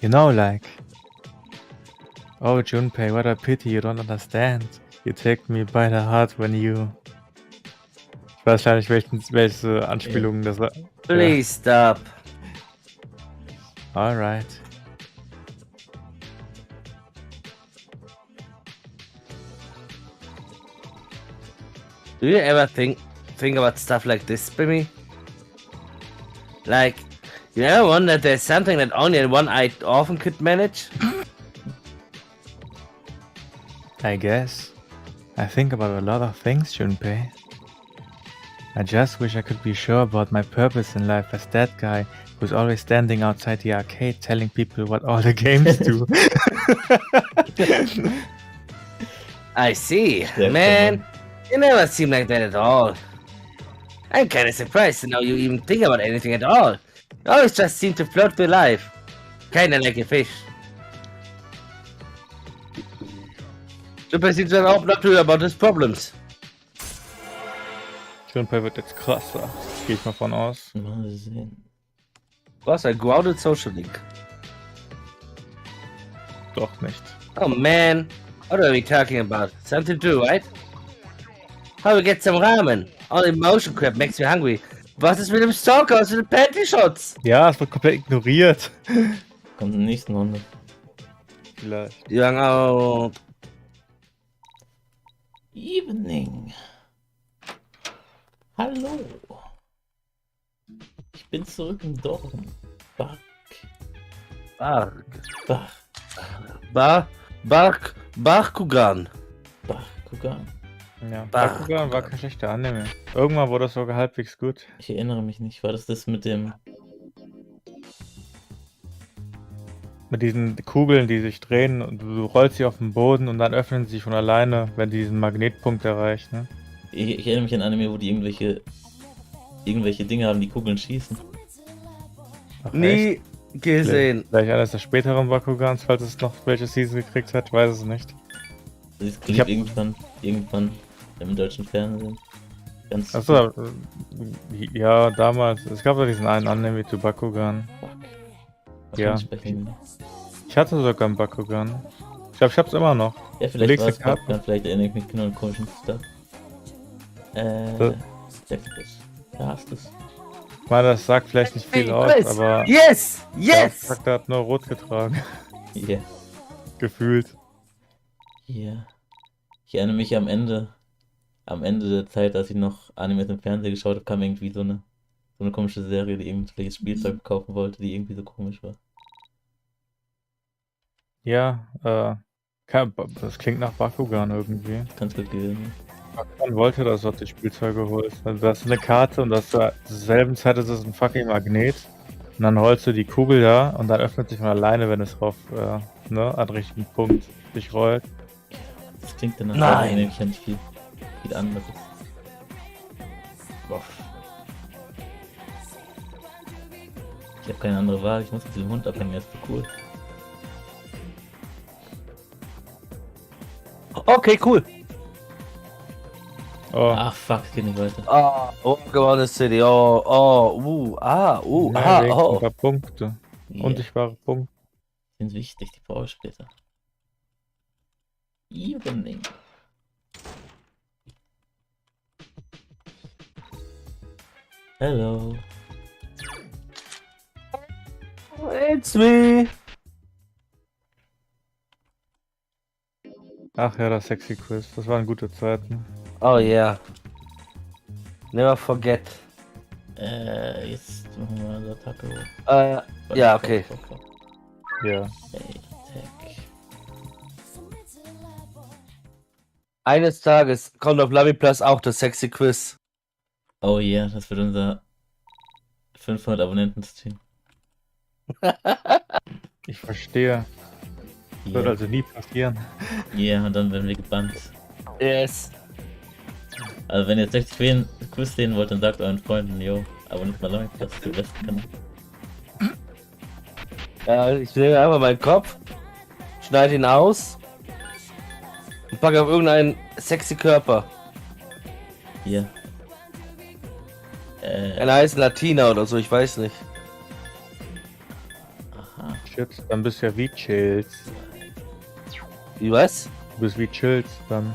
C: You know, like... Oh, Junpei, what a pity you don't understand. You take me by the heart when you... Ich weiß leider nicht, welche Anspielungen das war.
A: Please stop.
C: Alright.
A: Do you ever think about stuff like this, Bimmy? Like, you ever wonder if there's something that only a one-eyed orphan could manage?
C: I guess. I think about a lot of things, Junpei. I just wish I could be sure about my purpose in life as that guy who's always standing outside the arcade telling people what all the games do.
A: I see.
B: Yeah,
A: Man, you never seem like that at all. I'm kinda surprised to know you even think about anything at all. You always just seem to float through life. Kinda like a fish. Super seems to open up to you about his problems.
C: Junpei wird jetzt krasser. Gehe ich mal von aus.
B: Mal sehen.
A: Was a grounded social link.
C: Doch nicht.
A: Oh man, what are we talking about? Something to do, right? How we get some ramen? All the motion crap makes me hungry. Was ist mit dem Stalker aus den Panty Shots?
C: Ja, es wird komplett ignoriert.
B: Kommt im nächsten Runde.
C: vielleicht.
A: Young out.
B: Evening. Hallo. Ich bin zurück im Dorf. Bach.
A: Bakugan.
B: Bakugan.
C: Ja, Bakugan war kein schlechter Anime. Irgendwann wurde das sogar halbwegs gut.
B: Ich erinnere mich nicht. War das mit dem...
C: Mit diesen Kugeln, die sich drehen und du rollst sie auf den Boden und dann öffnen sie sich von alleine, wenn die diesen Magnetpunkt erreichen. Ne?
B: Ich erinnere mich an Anime, wo die irgendwelche Dinge haben, die Kugeln schießen.
C: Ach, echt?
A: Nie gesehen.
C: Vielleicht eines der späteren Bakugans, falls es noch welche Season gekriegt hat, weiß es nicht.
B: Das lief irgendwann im deutschen Fernsehen. Ganz
C: Achso, ja, damals. Es gab doch diesen einen Anime zu Bakugan. Ja. Ich hatte sogar einen Bakugan. Ich glaube, ich hab's immer noch.
B: Ja, vielleicht war es Bakugan, vielleicht erinnere ich mich genau an komischen Stuff. Da hast du's.
C: Ich meine, das sagt vielleicht nicht viel aus, aber...
A: Yes!
C: Der Charakter hat nur rot getragen.
B: Yeah.
C: Gefühlt.
B: Ja. Ich erinnere mich am Ende der Zeit, als ich noch Animes im Fernsehen geschaut habe, kam irgendwie so eine komische Serie, die irgendwelches Spielzeug kaufen wollte, die irgendwie so komisch war.
C: Ja, das klingt nach Bakugan irgendwie.
B: Ganz gut gewesen.
C: Bakugan wollte, dass du die Spielzeuge holst. Also das ist eine Karte und das zur selben Zeit ist es ein fucking Magnet. Und dann holst du die Kugel da und dann öffnet sich von alleine, wenn es drauf, an richtigen Punkt sich rollt.
B: Das klingt dann
A: Nein.
B: Viel anderes. Boah. Ich habe keine andere Wahl, ich muss mit diesem Hund abhängen, der ist so cool.
A: Okay, cool.
C: Oh,
B: Ach fuck, geht nicht weiter.
A: Geworden City.
C: ein paar Punkte.
B: Yeah.
C: Unsichtbare Punkte.
B: Sind wichtig, die Powersplitter. Evening. Hello.
A: It's me.
C: Ach ja, das Sexy Quiz. Das waren gute Zeiten.
A: Oh yeah. Never forget.
B: Jetzt machen wir unsere Attacke hoch.
A: Ja, okay.
C: Ja.
B: Attack.
A: Eines Tages kommt auf Lammyplas auch das sexy Quiz.
B: Oh ja, yeah, das wird unser 500 Abonnenten-Stream.
C: Ich verstehe. Das wird also nie passieren.
B: Ja, und dann werden wir gebannt.
A: Yes.
B: Also wenn ihr jetzt 60 Quiz sehen wollt, dann sagt euren Freunden, yo, abonniert mal Lammyplas, das ist der beste Kanal.
A: Ja, ich nehme einfach meinen Kopf, schneide ihn aus und packe auf irgendeinen sexy Körper.
B: Hier.
A: Einer heißt Latina oder so, ich weiß nicht.
B: Aha.
C: Shit, dann bist du ja wie Chills.
A: Wie was?
C: Du bist wie Chills dann.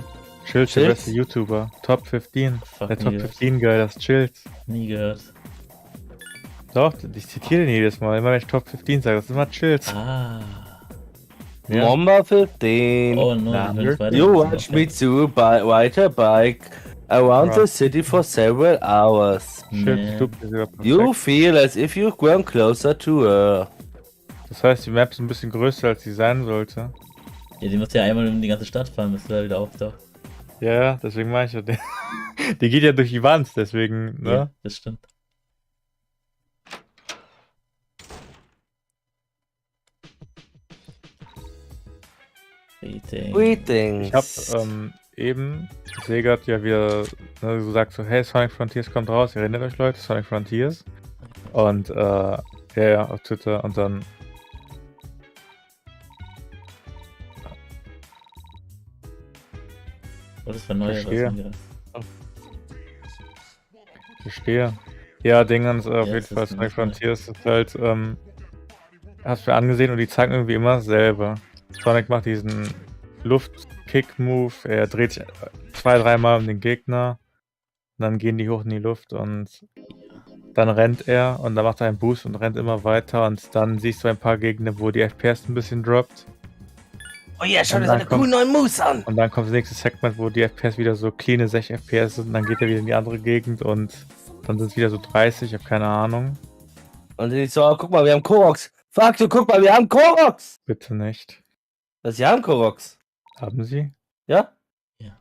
C: Chills, der beste YouTuber. Top 15.
B: Fuck,
C: Der Top 15 Guy, das Chills.
B: Nie gehört.
C: Doch, ich zitiere den jedes Mal. Immer wenn ich Top 15 sage, das ist immer Chills.
B: Ah.
C: Ja.
A: Number 15.
B: Oh no,
C: Na,
B: ich will nicht weiter.
A: You watch me to ride a bike around the city for several hours.
C: Shit,
B: Nee.
C: du bist wieder perfekt.
A: You feel as if you've grown closer to her.
C: Das heißt, die Map ist ein bisschen größer, als sie sein sollte.
B: Ja, die muss ja einmal um die ganze Stadt fahren, bis du da wieder auftaucht.
C: Ja, deswegen meine ich ja. Die geht ja durch die Wand, deswegen, ne?
B: Ja, das stimmt.
A: Greetings.
C: Ich hab eben, Sega hat ja wieder, ne, du sagst so, hey, Sonic Frontiers kommt raus, ihr erinnert euch Leute, Sonic Frontiers. Und ja, auf Twitter und dann.
B: Oh, das war neu.
C: Verstehe. Ja, Dingens, auf
B: Ja,
C: jeden
B: das
C: Fall
B: ist
C: Sonic
B: ziemlich neu.
C: Frontiers ist halt, hast du angesehen und die zeigen irgendwie immer dasselbe. Sonic macht diesen Luft-Kick-Move, er dreht sich 2-3 Mal um den Gegner, und dann gehen die hoch in die Luft und dann rennt er und dann macht er einen Boost und rennt immer weiter und dann siehst du ein paar Gegner, wo die FPS ein bisschen droppt.
A: Oh ja, schau
C: Und
A: dir
C: dann
A: seine coolen neuen Moves an.
C: Und dann kommt das nächste Segment, wo die FPS wieder so cleane 60 FPS sind und dann geht er wieder in die andere Gegend und dann sind es wieder so 30, ich habe keine Ahnung.
A: Und ich so, oh, guck mal, wir haben Koroks. Fuck, du guck mal, wir haben Koroks.
C: Bitte nicht.
A: Sie haben Koroks.
C: Haben sie?
A: Ja?
B: Ja.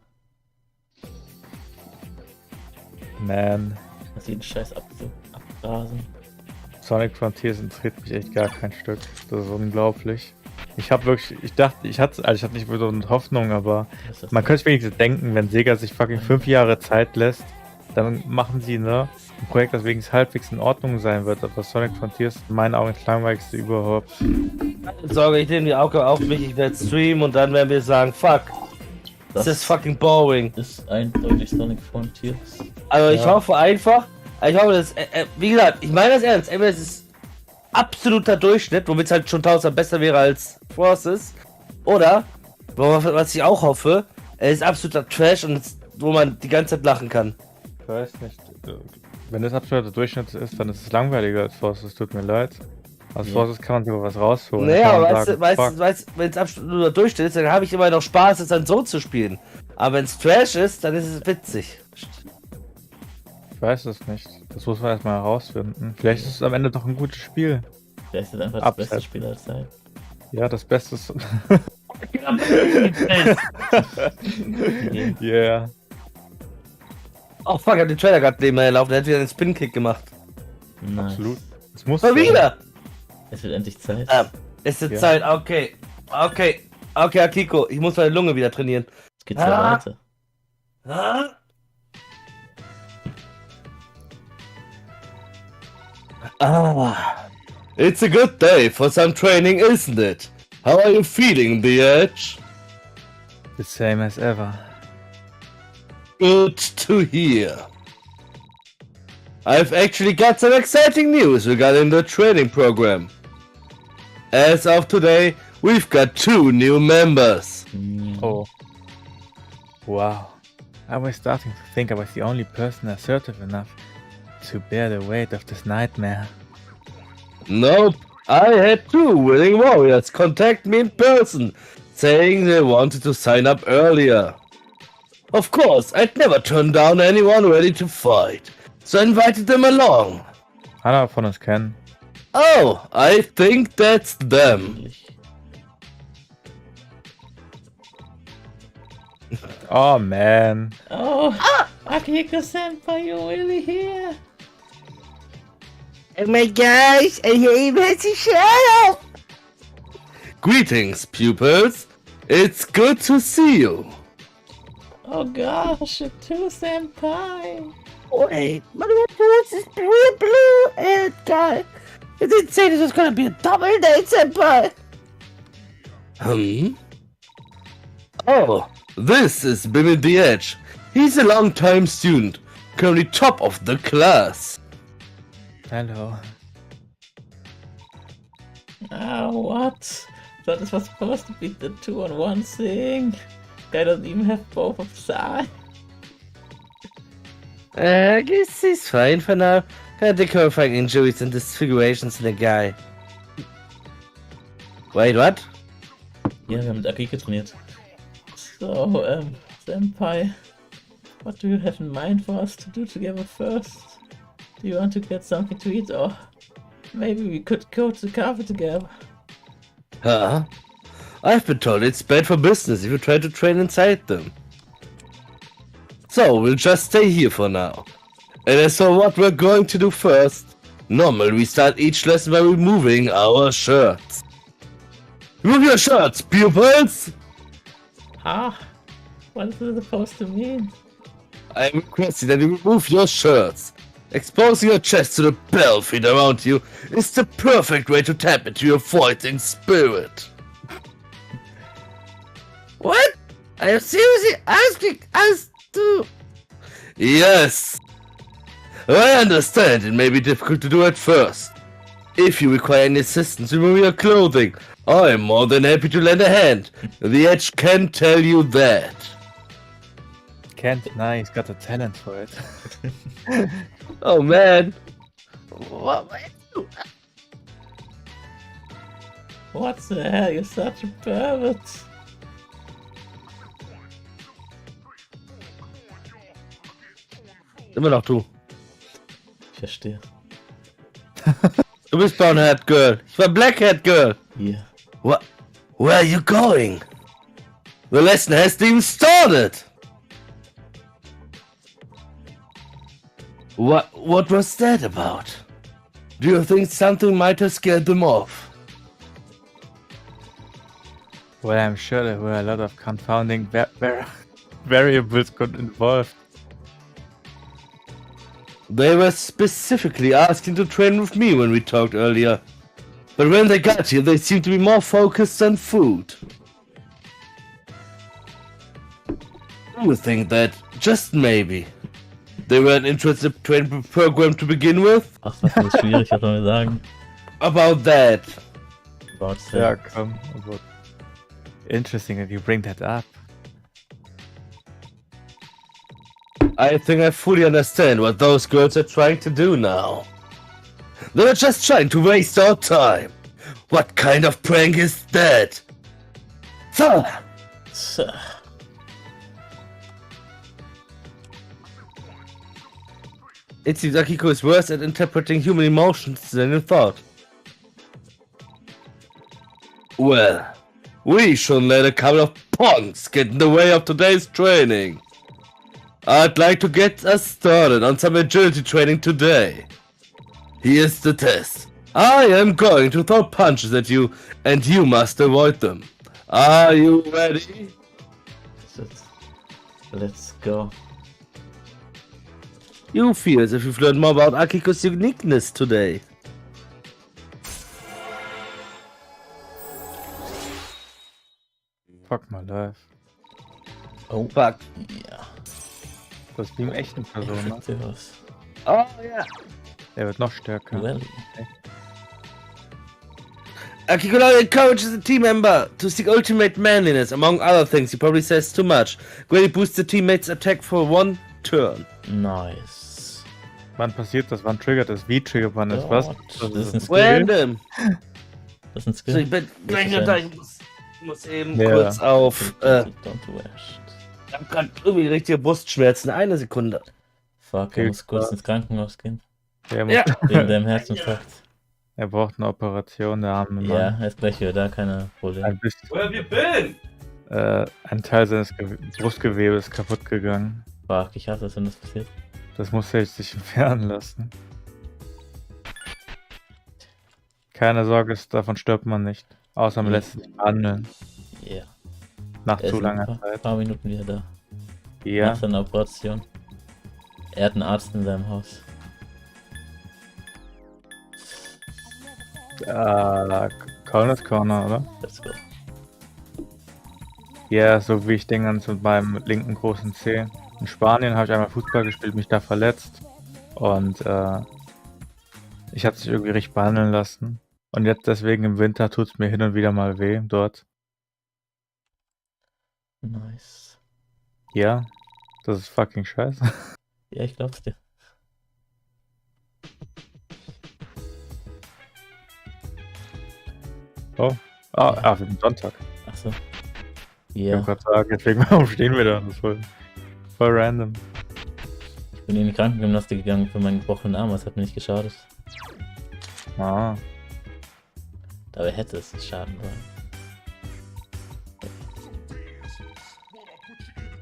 C: Man.
B: Das jeden Scheiß abgrasen.
C: Sonic Frontiers interessiert mich echt gar kein Stück. Das ist unglaublich. Ich habe wirklich, ich dachte, ich hatte nicht so eine Hoffnung, aber man könnte wenigstens denken, wenn Sega sich fucking 5 Jahre Zeit lässt, dann machen sie ein Projekt, das wenigstens halbwegs in Ordnung sein wird. Aber Sonic Frontiers ist in meinen Augen das langweiligste überhaupt.
A: Sorge, ich nehme die Auge auf mich, ich werde streamen und dann werden wir sagen, fuck. Das ist fucking boring.
B: Ist eindeutig Sonic Frontiers.
A: Also ich hoffe einfach, dass, wie gesagt, ich meine das ernst, entweder es ist absoluter Durchschnitt, womit es halt schon 1000 besser wäre als Forces, oder, was ich auch hoffe, es ist absoluter Trash und wo man die ganze Zeit lachen kann.
C: Ich weiß nicht. Wenn es absoluter Durchschnitt ist, dann ist es langweiliger als Forces, tut mir leid. Als Forces kann man sogar was rausholen.
A: Naja, aber weißt du, wenn es absoluter Durchschnitt ist, dann habe ich immer noch Spaß, es dann so zu spielen. Aber wenn es Trash ist, dann ist es witzig.
C: Ich weiß es nicht. Das muss man erstmal herausfinden. Vielleicht ist es am Ende doch ein gutes Spiel.
B: Vielleicht ist es einfach das beste Spiel aller Zeit.
C: Ja, das Beste ist. Yeah.
A: Oh fuck, ich hab den Trailer gerade nebenher gelaufen, der hat wieder einen Spin-Kick gemacht.
B: Nice.
C: Absolut. Es muss
A: Mal wieder!
B: Es wird endlich Zeit.
A: Es ist Zeit, okay. Okay, Akiko, ich muss meine Lunge wieder trainieren.
B: Es geht ja weiter.
A: It's a good day for some training, isn't it? How are you feeling, The Edge?
C: The same as ever.
A: Good to hear. I've actually got some exciting news regarding the training program. As of today, we've got 2 new members.
C: Oh. Wow. I was starting to think I was the only person assertive enough to bear the weight of this nightmare.
A: Nope, I had 2 willing warriors contact me in person, saying they wanted to sign up earlier. Of course, I'd never turn down anyone ready to fight, so I invited them along.
C: Einer von uns kennen.
A: Oh, I think that's them.
C: Oh man.
B: Oh, Akiko-senpai, you're really here.
A: Oh my gosh, I hate to shut up. Greetings, pupils. It's good to see you.
B: Oh gosh, a 2-senpai.
A: Wait, but this is blue and guy. It didn't say this was gonna be a double date, senpai. Oh, this is Bimmy the Edge. He's a long-time student, currently top of the class.
C: Hello.
B: What? That is what's supposed to be the 2-on-1 thing. Guy doesn't even have both of side.
A: I guess he's fine for now. Got decomfing injuries and disfigurations in the guy. Wait, what?
B: Ja, wir haben mit Akiko trainiert. So, Senpai, what do you have in mind for us to do together first? Do you want to get something to eat, or maybe we could go to the cafe together?
A: Huh? I've been told it's bad for business if you try to train inside them. So, we'll just stay here for now. And as for what we're going to do first, normally we start each lesson by removing our shirts. Remove your shirts, pupils!
B: Ah, what is it supposed to mean?
A: I'm requesting that you remove your shirts. Exposing your chest to the battlefield around you is the perfect way to tap into your fighting spirit. What? Are you seriously asking us to? Yes. I understand it may be difficult to do at first. If you require any assistance removing your clothing, I am more than happy to lend a hand. The Edge can tell you that.
C: Can't deny he's got the talent for it.
A: Oh man.
B: What the hell? You're such a pervert.
A: Immer noch du.
B: Ich verstehe.
A: Du bist Brown-Haired Girl. Ich war Black-Haired Girl.
B: Hier.
A: What? Where are you going? The lesson hasn't even started. What was that about? Do you think something might have scared them off?
C: Well, I'm sure there were a lot of confounding variables got involved.
A: They were specifically asking to train with me when we talked earlier. But when they got here, they seemed to be more focused on food. I would think that, just maybe, they weren't interested in the training program to begin with.
B: Ach, was ist schwierig, was soll man sagen?
A: About that.
B: About
C: Yeah, come. About... Interesting that you bring that up.
A: I think I fully understand what those girls are trying to do now. They're just trying to waste our time. What kind of prank is that? So, it seems Akiko is worse at interpreting human emotions than you thought. Well, we shouldn't let a couple of punks get in the way of today's training. I'd like to get us started on some agility training today. Here's the test. I am going to throw punches at you, and you must avoid them. Are you ready?
B: Let's go.
A: You feel as if you've learned more about Akiko's uniqueness today.
C: Fuck my life.
B: Oh,
A: Fuck.
B: ja.
C: Das ist wie im echten Person, ne?
B: Was.
A: Oh yeah.
C: Der wird noch stärker.
B: Well,
A: Akiko now encourages the team member to seek ultimate manliness. Among other things, he probably says too much. Greatly boosts the teammate's attack for 1 turn.
B: nice.
C: Wann passiert das? Wann triggert das? Wie triggert man das? Was?
B: Das ist ein Skill.
A: Random.
B: Das ist ein Skill.
A: So, ich bin gleich noch da. Ich muss eben
C: Ja.
A: kurz auf.
B: Don't wash.
A: Ich hab grad irgendwie richtige Brustschmerzen. Eine Sekunde.
B: Fuck, er muss kurz ins Krankenhaus gehen.
C: Der muss,
A: Ja.
B: Wegen deinem Herzinfarkt.
C: Er braucht eine Operation, der arme Mann.
B: Ja, er ist gleich wieder da, keine Probleme.
C: Ein, bisschen,
A: Where have you been?
C: ein Teil seines Brustgewebes ist kaputt gegangen.
B: Fuck, ich hasse es, wenn das passiert.
C: Das muss er jetzt sich entfernen lassen. Keine Sorge, davon stirbt man nicht. Außer man lässt sich behandeln.
B: Ja. Yeah.
C: Nach
B: Er
C: zu
B: ist
C: langer
B: ein
C: Zeit.
B: paar Minuten wieder da.
C: Ja,
B: Nach seiner Operation. Er hat einen Arzt in seinem Haus.
C: Corner's Corner, oder?
B: Let's go.
C: Ja, so wie ich den ganz mit meinem linken großen Zeh. In Spanien habe ich einmal Fußball gespielt, mich da verletzt. Und ich hatte sich irgendwie richtig behandeln lassen. Und jetzt deswegen im Winter tut es mir hin und wieder mal weh dort.
B: Nice.
C: Ja, das ist fucking scheiße.
B: Ja, ich glaub's dir.
C: Oh, ah, für den Sonntag.
B: Achso.
C: Ich
B: Ja,
C: wollte gerade sagen, deswegen warum stehen wir da? Das ist voll random.
B: ich bin in die Krankengymnastik gegangen für meinen gebrochenen Arm, das hat mir nicht geschadet.
C: Ah,
B: Dabei hätte es schaden sollen.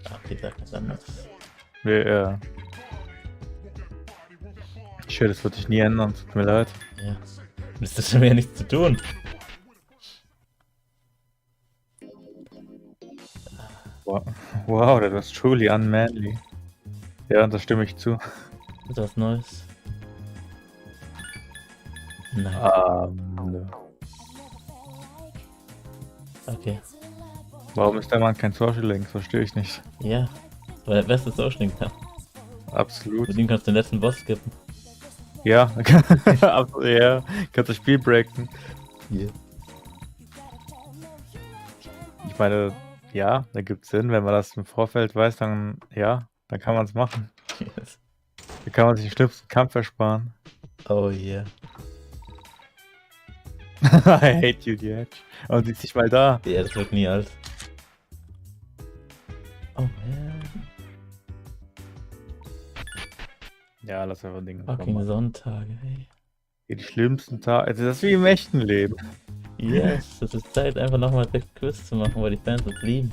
B: Ach, wie gesagt, das anders.
C: ja. Shit, das wird sich nie ändern, tut mir leid.
B: Ja. Das ist schon wieder nichts zu tun.
C: Wow, that was truly unmanly. Ja, da stimme ich zu.
B: Ist was Neues? Nein.
C: Nö.
B: Okay.
C: Warum ist der Mann kein Social Link? Verstehe ich nicht.
B: Ja. Weil der beste Social kann.
C: Absolut.
B: Mit ihm kannst du den letzten Boss skippen.
C: Ja, ja, kannst das Spiel breaken.
B: Yeah.
C: Ich meine, ja, da gibt es Sinn, wenn man das im Vorfeld weiß, dann ja, dann kann man es machen.
B: Yes.
C: Da kann man sich den schlimmsten Kampf ersparen.
B: Oh yeah.
C: I hate you, the Edge. Und sie ist nicht mal da.
B: Ja, das wird nie alt. Oh man.
C: Ja, lass einfach Dinge
B: Fucking Sonntage, ey.
C: Die schlimmsten Tage. Also das ist wie im echten Leben.
B: Yes, es ist Zeit, einfach nochmal das Quiz zu machen, weil die Fans es lieben.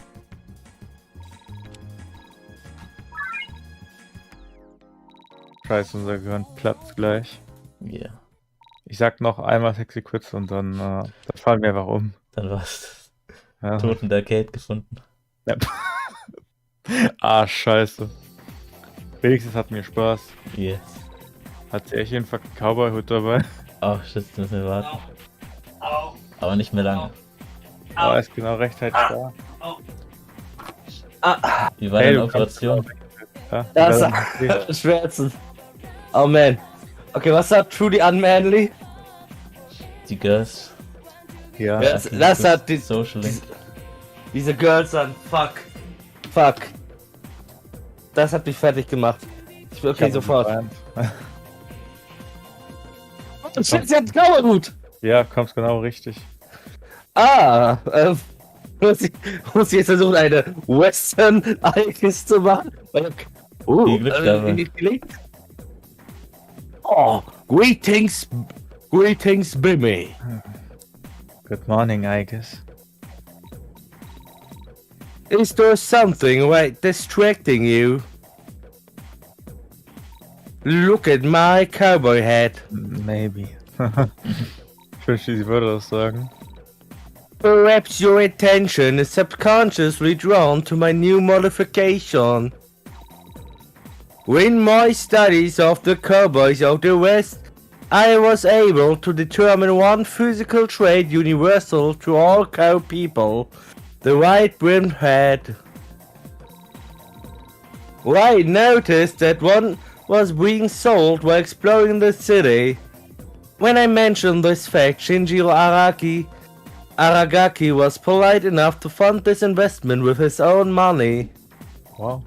C: Scheiße, unser Gehirn platzt gleich.
B: Yeah,
C: Ich sag noch einmal sexy Quiz und dann fallen wir einfach um.
B: dann war's.
C: Ja.
B: Toten der Arcade gefunden.
C: Ja. Ah, scheiße. Wenigstens hatten wir Spaß.
B: Yes.
C: Hat sie echt jeden fucking Cowboy-Hut dabei?
B: Oh shit, jetzt müssen wir warten. Aber nicht mehr lange.
C: Aber er ist genau rechtzeitig da.
B: Wie war
C: Hey,
B: deine
C: du kannst
B: Operation?
C: Ja,
A: Das
C: ja,
A: Schmerzen. Oh man. Okay, was sagt Truly Unmanly?
B: Die Girls.
C: ja.
A: Ja. Das hat die,
B: Social Link.
A: diese Girls an. Fuck. Fuck. Das hat mich fertig gemacht. Ich will okay, sofort. Oh, shit, sie hat Kauerhut.
C: Ja, kommst genau richtig.
A: Ah, muss ich jetzt versuchen, eine Western-Ereignis zu machen?
B: Viel Glück dabei.
A: Oh, greetings, Bimmy.
C: Good morning, I guess.
A: Is there something right distracting you? Look at my cowboy hat.
C: Maybe. Ich wünschte, sie würde das sagen.
A: Perhaps your attention is subconsciously drawn to my new modification. In my studies of the cowboys of the West, I was able to determine one physical trait universal to all cow people, the wide-brimmed hat. I noticed that one was being sold while exploring the city. When I mentioned this fact, Shinjiro Aragaki was polite enough to fund this investment with his own money.
C: Wow.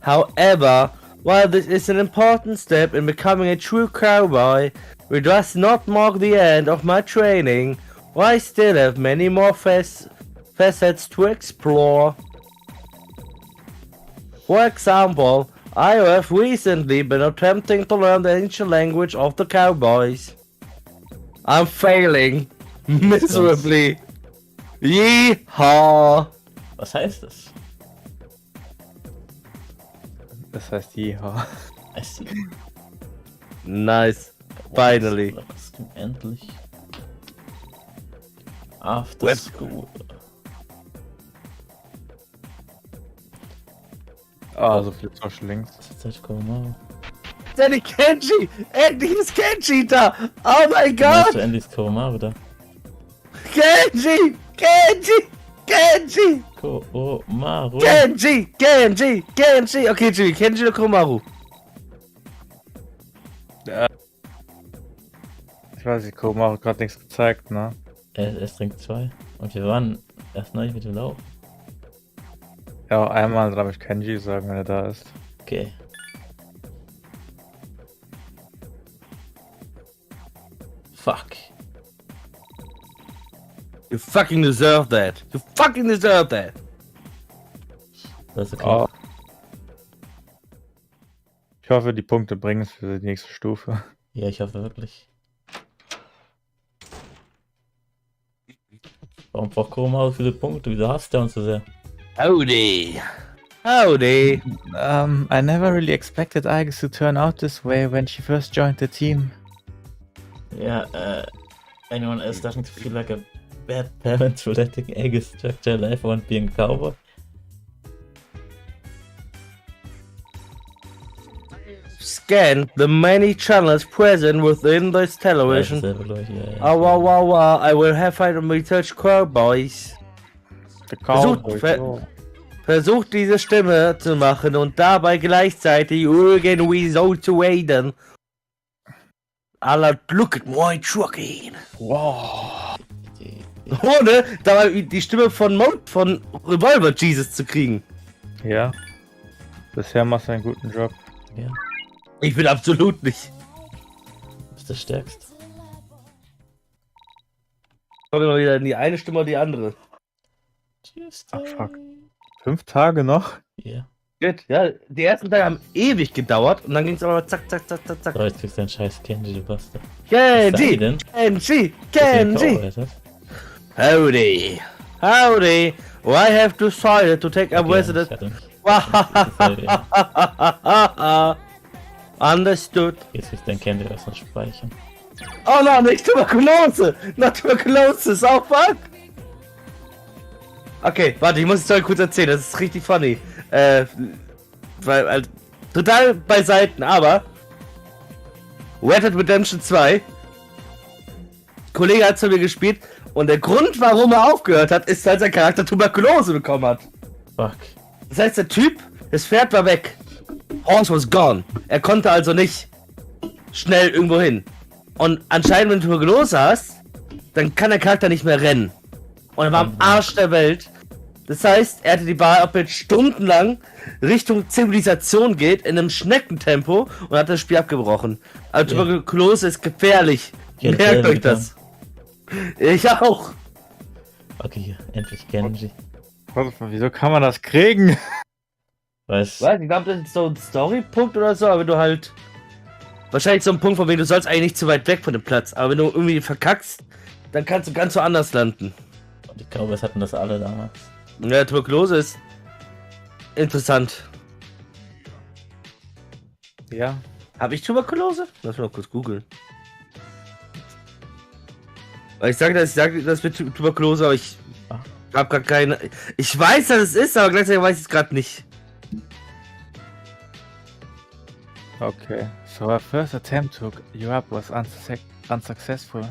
A: However, while this is an important step in becoming a true cowboy, it does not mark the end of my training. I still have many more facets to explore. For example, I have recently been attempting to learn the ancient language of the cowboys. I'm failing miserably. Yeehaw!
B: Was heißt das?
C: Das heißt ja.
B: I see.
A: Nice. Finally.
B: Was ging endlich? After school.
C: Ah, so viel Social Links.
B: Zeit kommen.
A: Danny Kenji! Endlich ist Kenji da! Oh mein
B: Gott!
A: Gott!
B: Endlich ist Koromaru da.
A: Kenji! Kenji! Kenji!
B: Koromaru!
A: Kenji! Kenji! Kenji! Okay, Jimmy, Kenji oder Komaru?
C: Ich weiß nicht, Komaru hat gerade nichts gezeigt, ne?
B: Er ist Ring 2. Und wir waren erst neu mit dem Lauf.
C: Ja, einmal darf ich Kenji sagen, wenn er da ist.
B: Okay. Fuck.
A: You fucking deserve that. You fucking deserve that.
B: Das ist okay.
C: Oh. Ich hoffe, die Punkte bringen es für die nächste Stufe.
B: Ja, ich hoffe wirklich. Warum braucht Koromaru viele Punkte? Wieso hasst der uns so sehr?
A: Howdy. Howdy.
C: I never really expected Aigis to turn out this way when she first joined the team.
B: Yeah, anyone else starting to feel like a bad parent for letting Aegis structure life and being a cowboy?
A: Scan the many channels present within this television.
B: Ja.
A: I will have to research cowboys.
C: The Cowboy.
A: Versucht diese Stimme zu machen und dabei gleichzeitig irgendwie so zu reden. Look at my trucking.
C: Wow.
A: Ohne dabei die Stimme von Revolver Jesus zu kriegen.
C: Ja. Bisher machst du einen guten Job.
B: Ja.
A: Ich bin absolut nicht.
B: Du bist der Stärkste.
A: Kommt immer wieder die eine Stimme oder die andere.
C: Ach, fuck. 5 Tage noch?
B: Ja.
A: Gut, ja, die ersten Teile haben ewig gedauert und dann ging es aber zack, zack, zack, zack, zack.
B: So, jetzt kriegst du einen scheiß Kenji, du Bastard.
A: Kenji!
B: denn?
A: Kenji!
B: Kenji!
A: Kenji! Howdy! Howdy! Well, I have decided to take a visit. Understood.
B: Jetzt kriegst du dein Kenji aus dem Speichern.
A: Oh no, nicht Tuberkulose! Not Tuberculosis, oh fuck! Okay, warte, ich muss die Story kurz erzählen, das ist richtig funny. Total bei Seiten, aber Red Dead Redemption 2 Kollege hat zu mir gespielt und der Grund, warum er aufgehört hat, ist, weil sein Charakter Tuberkulose bekommen hat.
B: Fuck.
A: Das heißt, der Typ, das Pferd war weg. Horse was gone. Er konnte also nicht schnell irgendwo hin. Und anscheinend, wenn du Tuberkulose hast, dann kann der Charakter nicht mehr rennen. Und er war am Arsch der Welt. Das heißt, er hatte die Wahl, ob er jetzt stundenlang Richtung Zivilisation geht, in einem Schneckentempo, und hat das Spiel abgebrochen. Also Tuberkulose ist gefährlich. Merkt euch das. Ich auch.
B: Okay, hier, endlich Kenji.
C: Wieso kann man das kriegen?
B: Was?
A: Ich glaube, das ist so ein Story-Punkt oder so, aber wenn du halt... Wahrscheinlich so ein Punkt, von wegen du sollst eigentlich nicht zu weit weg von dem Platz, aber wenn du irgendwie verkackst, dann kannst du ganz woanders landen.
B: Und ich glaube, es hatten das alle damals.
A: Ja, Tuberkulose ist interessant.
C: Ja.
A: Habe ich Tuberkulose? Lass mal kurz googeln. Weil ich sage das mit Tuberkulose, aber ich habe gar keine... Ich weiß, dass es ist, aber gleichzeitig weiß ich es gerade nicht.
C: Okay. So our first attempt to you up was unsuccessful.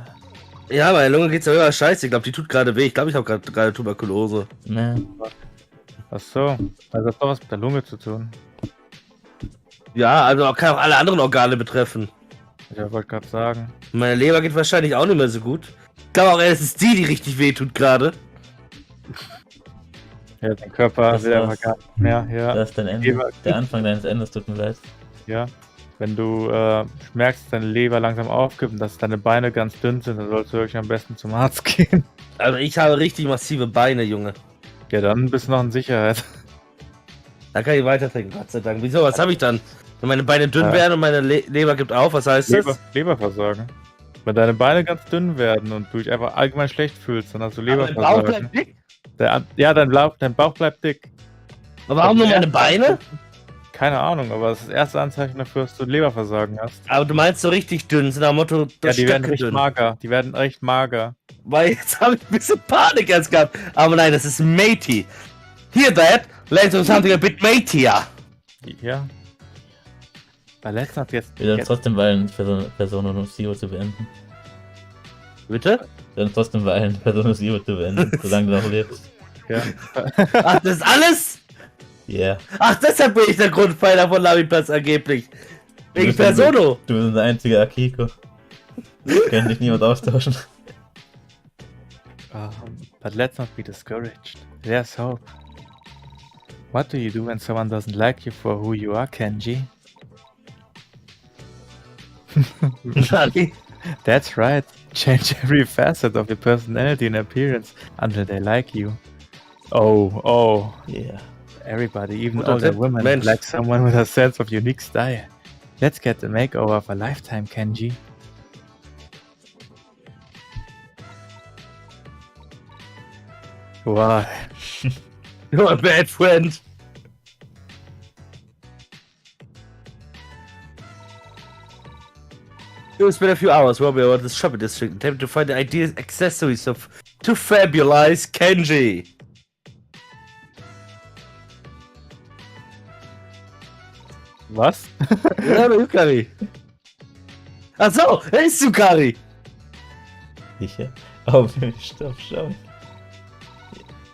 A: Ja, meine Lunge geht's ja immer scheiße. Ich glaube, die tut gerade weh. Ich glaube, ich habe gerade Tuberkulose.
B: Ne.
C: Ach so. Also das hat doch was mit der Lunge zu tun.
A: Ja, also kann auch alle anderen Organe betreffen.
C: Ja, wollte gerade sagen.
A: Meine Leber geht wahrscheinlich auch nicht mehr so gut. Ich glaube auch, es ist die richtig weh tut gerade.
C: Ja, dein Körper
B: Das
C: will
B: war's.
C: einfach gar nicht mehr. Ja.
B: Das ist dein Ende.
C: Leber-
B: Der Anfang deines Endes, tut mir leid.
C: Ja. Wenn du merkst, dass deine Leber langsam aufgibt und dass deine Beine ganz dünn sind, dann sollst du wirklich am besten zum Arzt gehen.
A: Also ich habe richtig massive Beine, Junge.
C: Ja, dann bist du noch in Sicherheit.
A: Da kann ich weiter trinken, Gott sei Dank. Wieso, was habe ich dann? Wenn meine Beine dünn werden und meine Leber gibt auf, was heißt das?
C: Leberversagen. Wenn deine Beine ganz dünn werden und du dich einfach allgemein schlecht fühlst, dann hast du
A: Aber mein Bauch
C: Leberversagen.
A: bleibt dick.
C: Ja, dein Bauch bleibt dick.
A: Aber warum nur meine Beine?
C: Keine Ahnung, aber das ist das erste Anzeichen dafür, dass du Leberversagen hast.
A: Aber du meinst so richtig dünn, sind am Motto,
C: Ja,
A: das
C: die werden
A: Stöcke
C: recht
A: dünn.
C: mager. Die werden recht mager.
A: Weil jetzt habe ich ein bisschen Panik jetzt gehabt. Aber nein, das ist matey. Hear that? Let's do something a bit matier.
C: Ja. Weil letztens jetzt.
B: Wir werden trotzdem weilen, Persono Zero zu beenden.
A: Bitte?
B: Wir werden trotzdem weilen, Persono Zero zu beenden, solange du noch lebst.
C: Ja.
A: Ach, das ist alles?
B: Yeah.
A: Ach, deshalb bin ich der Grundpfeiler von Lammyplas angeblich. Wegen Persono.
B: Du bist unser einziger Akiko. Kann dich niemand austauschen.
C: But let's not be discouraged. There's hope. What do you do when someone doesn't like you for who you are, Kenji?
A: Nani?
C: That's right. Change every facet of your personality and appearance until they like you. Oh.
B: Yeah.
C: Everybody, even
A: Guter
C: older
A: Tipp,
C: women,
A: Mensch.
C: like someone with a sense of unique style. Let's get the makeover of a lifetime, Kenji. Wow.
A: You're a bad friend. You spent a few hours roaming around this shopping district attempting to find the ideal accessories to fabulize Kenji.
C: Was?
A: Ja, aber Yukari. Ach so, er ist Yukari.
B: Sicher? Oh, stop showing.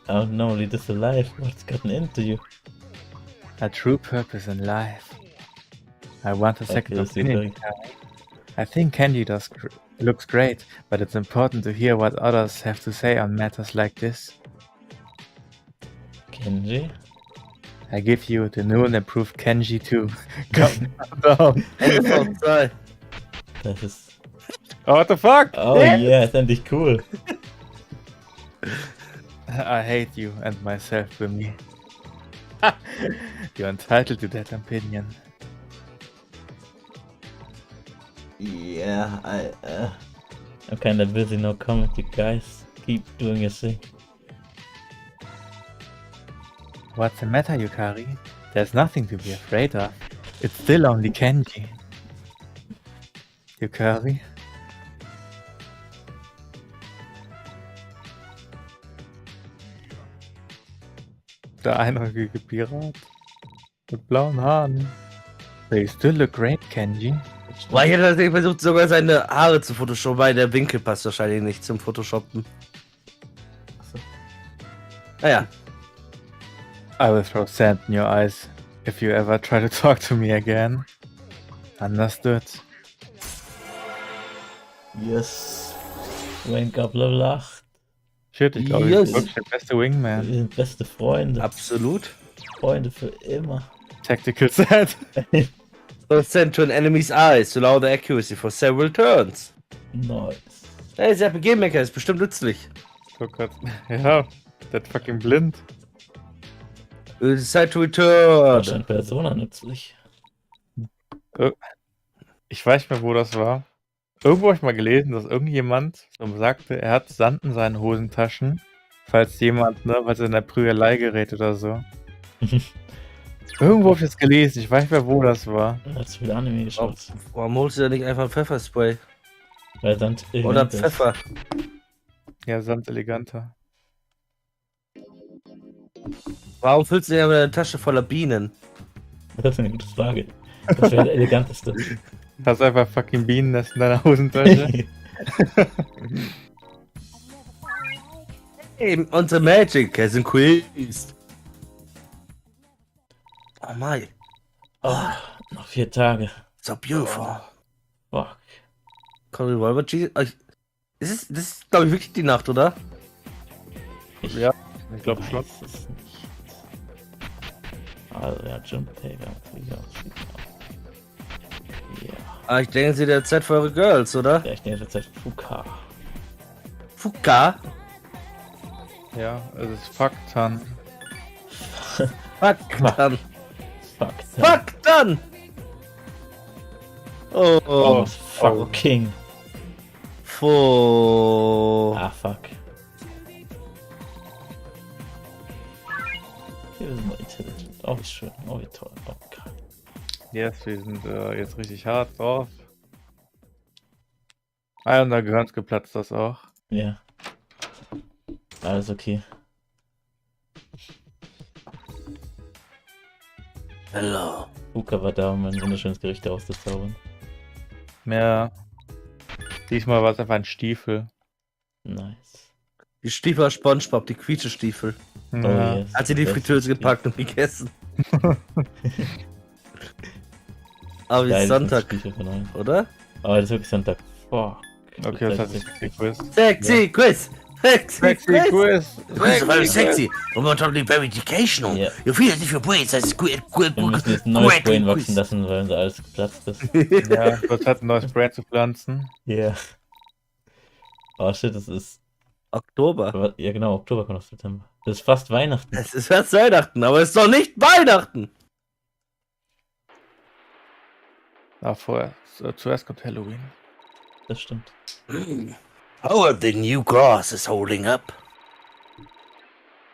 B: I don't know, lead us alive. What's gotten into you?
C: A true purpose in life. I want a second
B: yes,
C: opinion.
B: Yukari.
C: I think Kenji looks great, but it's important to hear what others have to say on matters like this.
B: Kenji?
C: I give you the new and improved Kenji 2. Come down.
A: NV2.
B: Das ist...
C: Oh, what the fuck?
B: Oh yeah, ist endlich cool.
C: I hate you and myself with me. You're entitled to that opinion.
A: Yeah,
B: I'm kinda busy, no comment, you guys. Keep doing your thing.
C: What's the matter, Yukari? There's nothing to be afraid of. It's still only Kenji. Yukari? Der einäugige Pirat. Mit blauen Haaren. They still look great, Kenji.
A: Weil ich hätte tatsächlich versucht, sogar seine Haare zu photoshoppen, weil der Winkel passt wahrscheinlich nicht zum Photoshoppen. Naja.
C: I will throw sand in your eyes if you ever try to talk to me again. Understood?
B: Yes. Rank up Level 8.
C: Shit, ich glaube,
A: Yes.
C: ich bin wirklich der beste
B: Wir
C: Wingman.
B: sind beste Freunde.
A: Absolut.
B: Freunde für immer.
C: Tactical Sand.
A: So send to an enemy's eyes to allow the accuracy for several turns.
B: Nice.
A: Hey, ist RPG-Maker, ist bestimmt nützlich.
C: Oh Gott. Ja, der ist fucking blind.
A: It's time to return.
B: Wahrscheinlich Persona nützlich.
C: Ich weiß nicht mehr, wo das war. Irgendwo habe ich mal gelesen, dass irgendjemand so sagte, er hat Sand in seinen Hosentaschen, falls jemand, ne, falls er in der Prügelei gerät oder so. Irgendwo habe ich das gelesen, ich weiß nicht mehr, wo das war.
B: Hast du wieder Anime geschaut?
A: Warum holst du da nicht einfach Pfefferspray?
B: Weil Sand
A: Oder
B: elegant ist.
A: Pfeffer?
C: Ja, Sand eleganter.
A: Warum füllst du dir eine Tasche voller Bienen?
B: Das ist eine gute Frage. Das wäre der eleganteste.
C: Hast einfach fucking Bienennest in deiner Hosentasche.
A: Hey, unsere Magic has increased. Oh my,
B: Oh, noch 4 Tage.
A: so beautiful.
B: Fuck.
A: Komm, Revolver Jesus. Das ist glaube ich, wirklich die Nacht, oder?
C: Ja, ich glaube schon.
B: Weiß es nicht. Also, ja, Junpei, Flieger. Ja.
A: Ah, ich denke, sie der Zeit für eure Girls, oder?
B: Ja, ich denke, das ist Fuka.
A: Fuka?
C: Ja, es ist Faktan.
A: Fuck dann.
B: Fuck.
A: Fuck dann! Oh,
B: Oh, fuck, King. Ah, fuck. Hier sind wir intelligent. Oh, wie schön. Oh, wie toll. Oh, geil.
C: Yes, wir sind jetzt richtig hart drauf. Ah, und da gehört geplatzt das auch.
B: Ja. Alles okay.
A: Hello.
B: Fuka war da, um ein wunderschönes Gericht auszuzaubern.
C: Ja. Diesmal war es einfach ein Stiefel.
B: Nice.
A: Die Stiefel aus SpongeBob, die Quietschestiefel.
B: Oh,
C: Ja.
B: yes.
A: Hat sie die
B: Das
A: Fritteuse
B: ist
A: gepackt und gegessen. Aber
B: geil,
A: es ist Sonntag,
B: Stiefel von allen.
A: oder?
B: Aber das ist wirklich Sonntag. Fuck.
C: Okay, das hat sich Quiz.
A: Sexy Quiz! Sexy Quiz!
C: Quiz!
A: Very sexy, but not only very educational.
B: Yeah.
A: You feel as if your brain says
B: Wir müssen jetzt ein neues Brain wachsen lassen, weil unser alles geplatzt ist.
C: Ja, kurz hat ein neues Brand zu pflanzen.
B: Ja. Yeah. Oh shit, das ist.
A: Oktober.
B: Ja, genau, Oktober kommt auf September. Das ist fast Weihnachten.
A: Es ist erst Weihnachten, aber es ist doch nicht Weihnachten!
C: Ah, vorher. Zuerst kommt Halloween.
B: Das stimmt.
A: How are the new glasses holding up?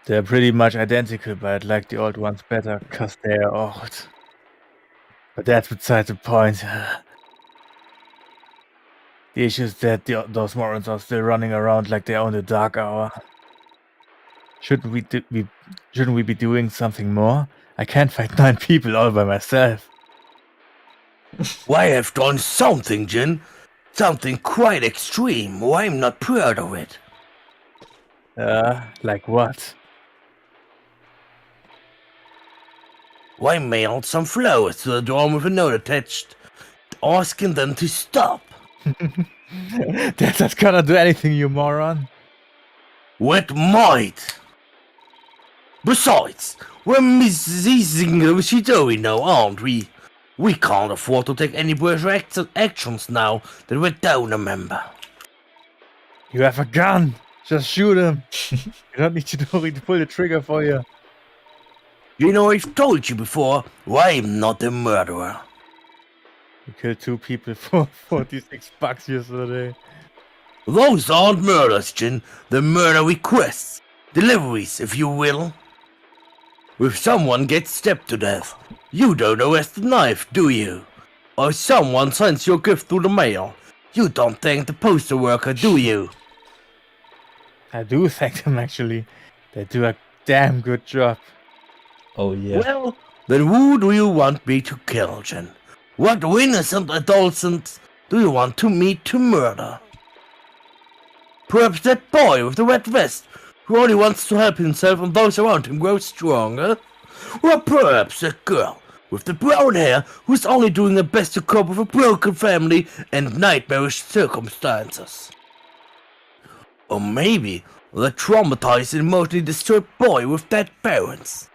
C: They're pretty much identical, but I'd like the old ones better, cause they're old. But that's beside the point. The issue is that those morons are still running around like they own the dark hour. Shouldn't we be doing something more? I can't fight 9 people all by myself.
A: Why have done something, Jin? Something quite extreme. Why I'm not proud of it.
C: Like what?
A: Why mailed some flowers to the dorm with a note attached, asking them to stop.
C: That's not gonna do anything, you moron.
A: With might. Besides, we're missing Shidori now, aren't we? We can't afford to take any brash actions now that we're down a member.
C: You have a gun. Just shoot him. You don't need Chidori to pull the trigger for you.
A: You know, I've told you before, I'm not a murderer.
C: You killed 2 people for 46 bucks yesterday.
A: Those aren't murders, Jin. They're murder requests. Deliveries, if you will. If someone gets stabbed to death, you don't arrest the knife, do you? Or someone sends your gift through the mail, you don't thank the postal worker, do you?
C: I do thank them, actually. They do a damn good job.
B: Oh yeah.
A: Well, then who do you want me to kill, Jin? What innocent adolescent do you want to meet to murder? Perhaps that boy with the red vest, who only wants to help himself and those around him grow stronger? Or perhaps that girl with the brown hair who's only doing her best to cope with a broken family and nightmarish circumstances? Or maybe the traumatized and emotionally disturbed boy with dead parents?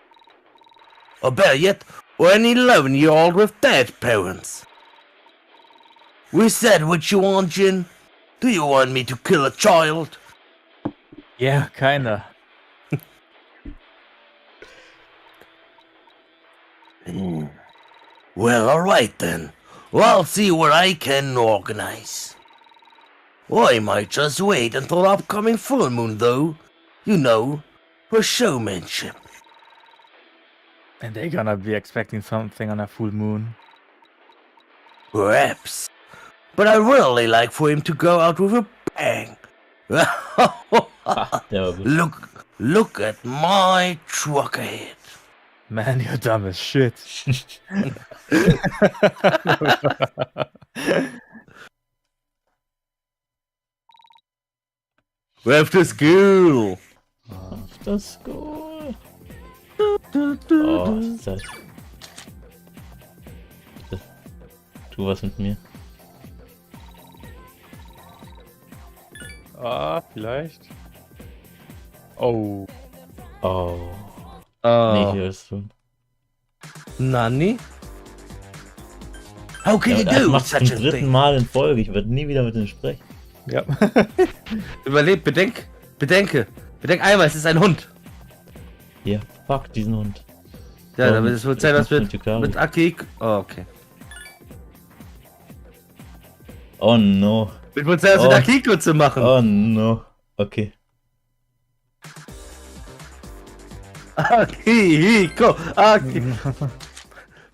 A: Or better yet, or an 11-year-old with dead parents? Is that what you want, Jin? Do you want me to kill a child?
C: Yeah, kinda.
A: Well, alright then. Well, I'll see what I can organize. I might just wait until the upcoming full moon, though. You know, for showmanship.
C: And they're gonna be expecting something on a full moon.
A: Perhaps. But I really like for him to go out with a bang.
B: Terrible.
A: Look at my trucker head.
C: Man, you're dumb as shit.
A: After school.
B: After school. Oh, ist das. Tu was mit mir.
C: Ah, vielleicht. Oh.
B: Oh. Nee, ich will es tun.
A: Nani? How can you
B: Das
A: do
B: macht
A: such
B: zum
A: a
B: 3.
A: thing?
B: Mal in Folge. Ich werde nie wieder mit ihm sprechen.
C: Ja.
A: Bedenke einmal, es ist ein Hund.
B: Ja, fuck diesen Hund.
A: Ja,
B: Oh,
A: damit es wird sein, was
B: mit Yukari.
A: mit Akik. Oh, okay.
B: Oh no.
A: Mit uns selbst mit Akiko zu machen.
B: Oh no. Okay.
A: Akiko.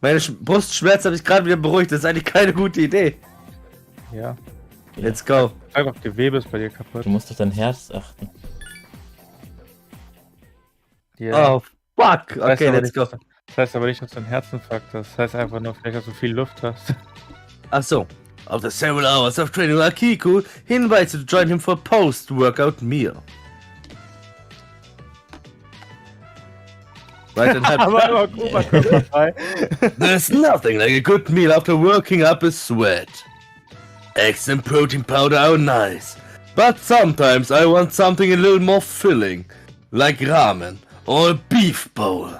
A: Meine Brustschmerzen habe ich gerade wieder beruhigt. Das ist eigentlich keine gute Idee.
C: Ja.
A: Let's go.
C: Einfach Gewebe ist bei dir kaputt.
B: Du musst auf dein Herz achten.
C: Ja.
A: Oh, fuck. Okay,
C: aber
A: let's go.
C: Das heißt aber nicht, dass du einen Herzinfarkt hast. Das heißt einfach nur, vielleicht, dass du viel Luft hast.
A: Ach so. After several hours of training with Akiko, he invites you to join him for a post-workout meal. Right, and
C: Aber guck mal, komm dabei.
A: there's nothing like a good meal after working up a sweat. Eggs and protein powder are nice, but sometimes I want something a little more filling, like ramen or a beef bowl.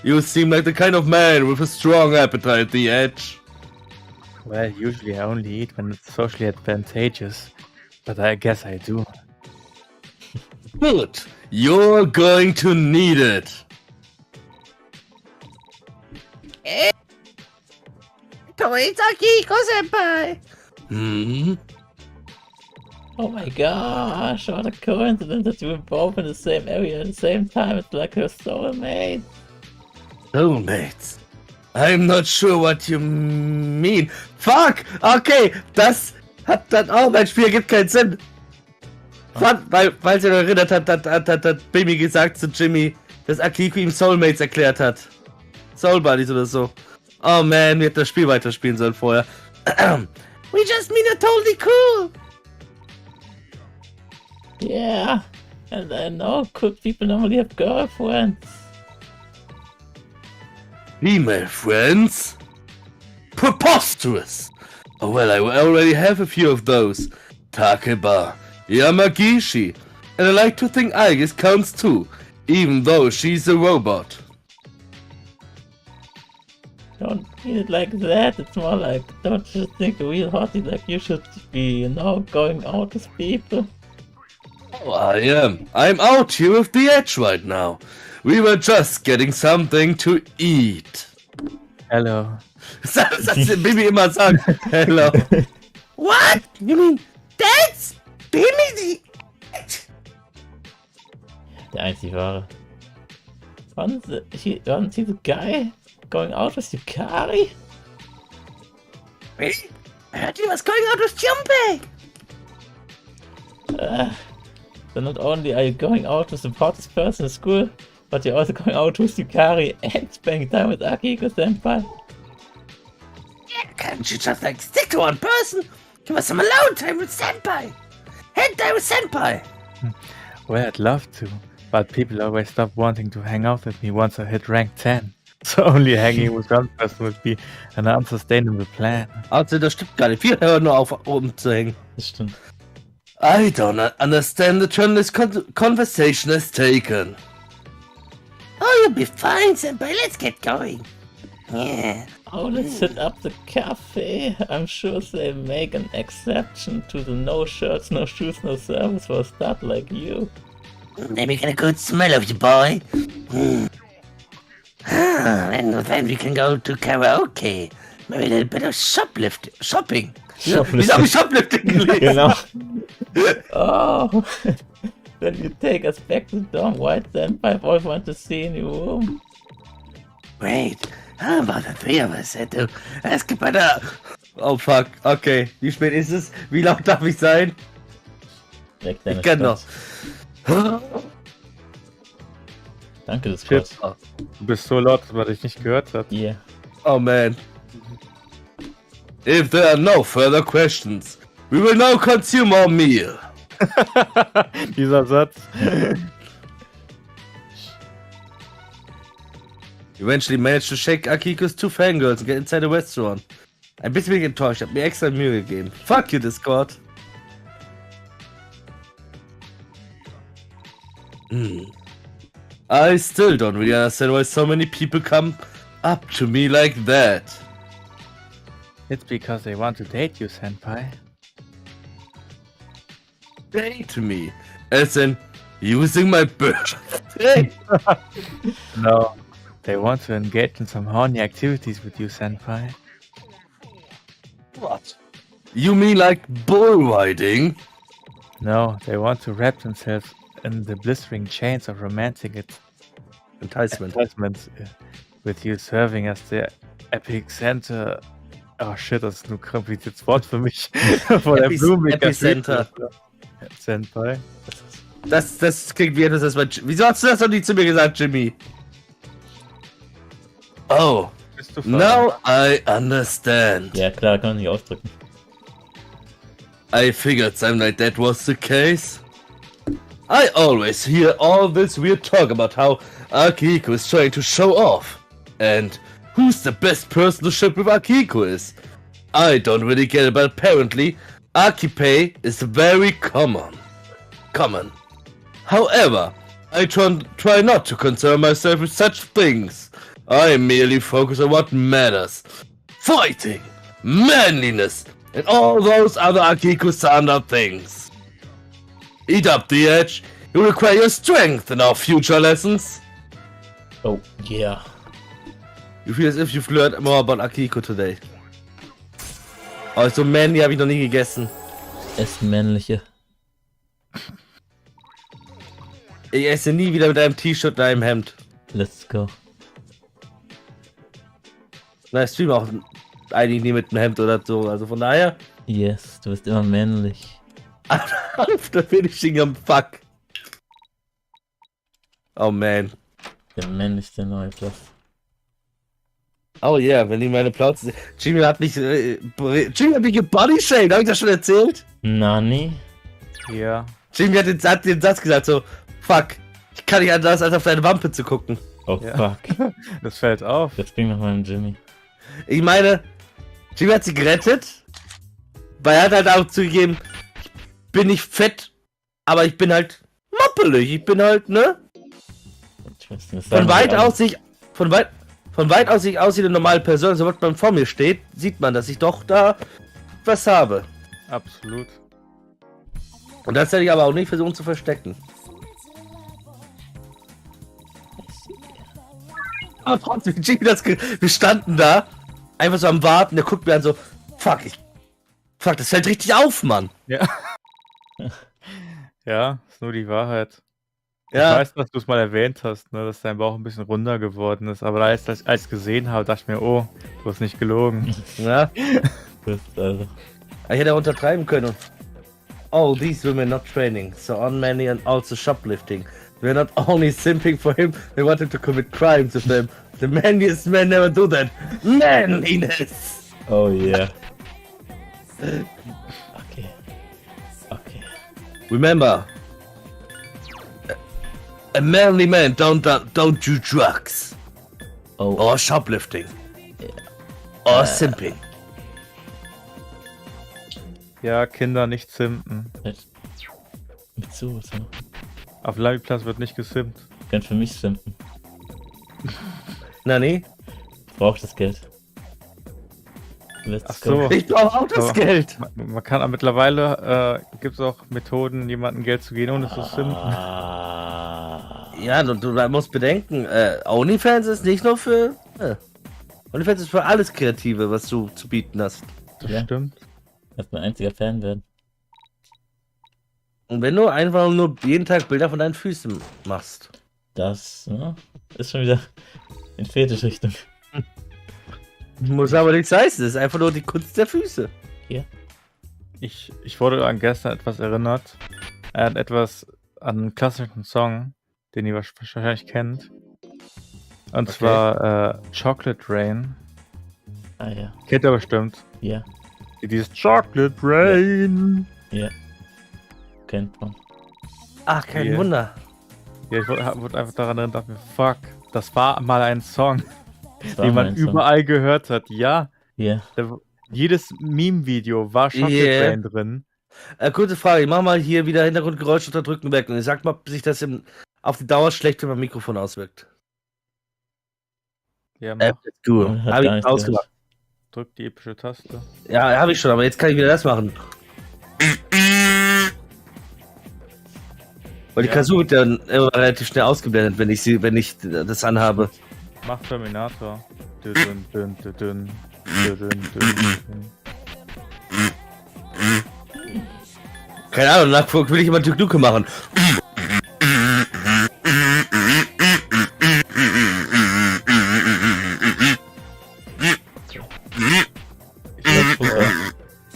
A: You seem like the kind of man with a strong appetite, The Edge.
C: Well, usually I only eat when it's socially advantageous. But I guess I do.
A: Good. You're going to need it. Akiko-senpai.
B: Oh my gosh, what a coincidence that we were both in the same area at the same time. It's like your soulmate.
A: Soulmates. I'm not sure what you mean. Fuck! Okay, das hat dann auch, mein Spiel gibt keinen Sinn. Weil sie noch erinnert hat Bimi gesagt zu Jimmy, dass Akiko ihm Soulmates erklärt hat. Soul Buddies oder so. Oh man, wir hätten das Spiel weiterspielen sollen vorher. We just mean it totally cool.
B: Yeah, and I know cool people normally have girlfriends.
A: Female friends? Preposterous! Oh well, I already have a few of those. Takeba, Yamagishi, and I like to think Aigis counts too, even though she's a robot.
B: Don't mean it like that, it's more like, don't you think a real hottie like you should be, you know, going out with people?
A: Oh, I am. I'm out here with The Edge right now. We were just getting something to eat.
C: Hello.
A: Das Baby immer sagt. Hello. What? You mean that's Baby?
B: Der einzig wahre. Wasn't he the guy going out with Yukari?
A: Really? I heard he was going out with Junpei.
B: So not only are you going out with the hottest person in school, but you're also going out with Yukari and spending time with Akiko-senpai.
A: Yeah, can't you just like stick to one person? Give us some alone time with Senpai. Head time with Senpai.
C: Well, I'd love to, but people always stop wanting to hang out with me once I hit rank 10. So only hanging with one person would be an unsustainable plan.
A: Also, das stimmt gar nicht. Wir hören nur auf, rumzuhängen.
B: Das stimmt.
A: I don't understand the turn this conversation has taken. Oh, you'll be fine, Senpai. Let's get going. Yeah.
B: Oh, let's hit up the cafe. I'm sure they make an exception to the no shirts, no shoes, no service for a stud like you.
A: They make a good smell of you, boy. And then we can go to karaoke. Maybe a little bit of shopping. Wie habe ich Shoplifting gelesen?
B: Genau. Oh, then you take us back to Dom White Senpai. I want to see in your room.
A: Great. How about the three of us? Es gibt eine... Oh fuck, okay. Wie spät ist es? Wie laut darf ich sein?
B: Weg deine
A: Ich kann noch.
B: Danke, das
C: Shit.
B: war's.
C: Du bist so laut, dass man dich nicht gehört hat.
B: Yeah.
A: Oh man. If there are no further questions, we will now consume our meal.
C: Dieser Satz.
A: Eventually managed to shake Akiko's two fangirls and get inside the restaurant. Ein bisschen bin ich enttäuscht, hab mir extra Mühe gegeben. Fuck you, Discord. I still don't really understand why so many people come up to me like that.
C: It's because they want to date you, Senpai.
A: Date me. As in, using my birthday.
C: No. They want to engage in some horny activities with you, Senpai.
A: What? You mean like bull riding?
C: No, they want to wrap themselves in the blistering chains of romantic
A: Enticement.
C: attachments with you serving as the epic center. Oh shit, das ist nur ein kompliziertes Wort für mich. Von der Blumenbeker
A: Epicenter.
C: Senpai.
A: Das klingt wie etwas, das man... Wieso hast du das noch nie zu mir gesagt, Jimmy? Oh,
C: Bist du
A: now I understand.
B: Ja, klar, kann man nicht ausdrücken.
A: I figured something like that was the case. I always hear all this weird talk about how Akiko is trying to show off. And who's the best person to ship with Akiko is. I don't really get it, but apparently Akipe is very common. However, I try not to concern myself with such things. I merely focus on what matters. Fighting, manliness, and all those other Akiko-standard things. Eat up the edge. You require your strength in our future lessons.
B: Oh, yeah.
A: You feel as if you've learned more about Akiko today. Also Manly habe ich noch nie gegessen.
B: Essen männliche.
A: Ich esse nie wieder mit einem T-Shirt und einem Hemd.
B: Let's go.
A: Na, ich stream auch eigentlich nie mit einem Hemd oder so. Also von daher.
B: Yes, du bist immer männlich.
A: Da bin ich schon am Fuck. Oh man.
B: Der männlichste Lammyplas.
A: Oh yeah, wenn ich meine Plauze sehe. Jimmy hat mich gebodyshamed, hab ich das schon erzählt?
B: Nani?
C: Ja.
A: Jimmy hat den Satz gesagt so, fuck, ich kann nicht anders als auf deine Wampe zu gucken.
B: Oh
C: Ja.
B: fuck.
C: Das fällt auf.
B: Jetzt bring noch mal einen Jimmy.
A: Ich meine, Jimmy hat sie gerettet, weil er hat halt auch zugegeben, ich bin nicht fett, aber ich bin halt moppelig, ich bin halt, ne?
B: Ich weiß nicht,
A: Von weit aus sehe ich aus wie eine normale Person, sobald man vor mir steht, sieht man, dass ich doch da was habe.
C: Absolut.
A: Und das hätte ich aber auch nicht versucht zu verstecken. Aber trotzdem, Jimmy, wir standen da, einfach so am Warten, der guckt mir an so, fuck, das fällt richtig auf, Mann.
C: Ja. Ja, ist nur die Wahrheit.
A: Ja.
C: Ich weiß, dass du es mal erwähnt hast, ne, dass dein Bauch ein bisschen runder geworden ist. Aber als ich es gesehen habe, dachte ich mir, oh, du hast nicht gelogen.
A: Ja.
B: Das, also,
A: Ich hätte auch untertreiben können. Oh, these women not training, so unmanly and also shoplifting. They're not only simping for him, they wanted to commit crimes with them. The manliest men never do that. Manliness!
B: oh yeah. Okay.
A: Remember, a manly man don't do drugs.
B: Oh.
A: Or shoplifting. Or simping.
C: Ja, Kinder nicht simpen.
B: Mit so.
C: Auf Lammyplas wird nicht gesimpt.
B: Kann für mich simpen.
A: Nani?
B: Ich brauch das Geld. Let's
C: Ach so.
A: Ich brauche auch das
C: So.
A: Geld.
C: Man kann aber mittlerweile, gibt es auch Methoden, jemandem Geld zu geben, ohne zu simpen.
A: Ja, du musst bedenken, OnlyFans ist nicht nur für... OnlyFans ist für alles Kreative, was du zu bieten hast.
C: Das
B: Ja.
C: stimmt.
B: Lass mein einziger Fan werden.
A: Und wenn du einfach nur jeden Tag Bilder von deinen Füßen machst.
B: Das ist schon wieder in Fetischrichtung.
A: Muss aber nichts heißen, das ist einfach nur die Kunst der Füße.
C: Ich wurde an gestern etwas erinnert. An einen klassischen Song, den ihr wahrscheinlich kennt. Und
A: Okay.
C: zwar Chocolate Rain.
B: Ah ja.
C: Kennt ihr bestimmt.
B: Ja.
C: Dieses Chocolate Rain.
B: Ja. Kennt man.
A: Ach, kein
C: Yeah.
A: Wunder.
C: Ja, ich wurde einfach daran erinnert, dachte mir, fuck, das war mal ein Song,
B: Das war
C: den man
B: mein Song.
C: überall gehört hat. Ja,
B: Ja.
C: jedes Meme-Video war Chocolate
A: Yeah.
C: Rain drin.
A: Kurze Frage, ich mach mal hier wieder Hintergrundgeräusche unterdrücken weg und ich sag mal, ob sich das auf die Dauer schlecht für mein Mikrofon auswirkt.
C: Ja, mach,
A: Gut.
B: Man hat
A: Hab
B: gar
A: ich
B: nichts
A: ausgemacht.
C: drück die epische Taste.
A: Ja, habe ich schon, aber jetzt kann ich wieder das machen. Weil die
C: Ja.
A: Kazoo wird dann immer relativ schnell ausgeblendet, wenn ich das anhabe.
C: Mach Terminator. Dün, dün, dün, dün, dün, dün, dün, dün.
A: Keine Ahnung, danach will ich immer Duke Nukem machen.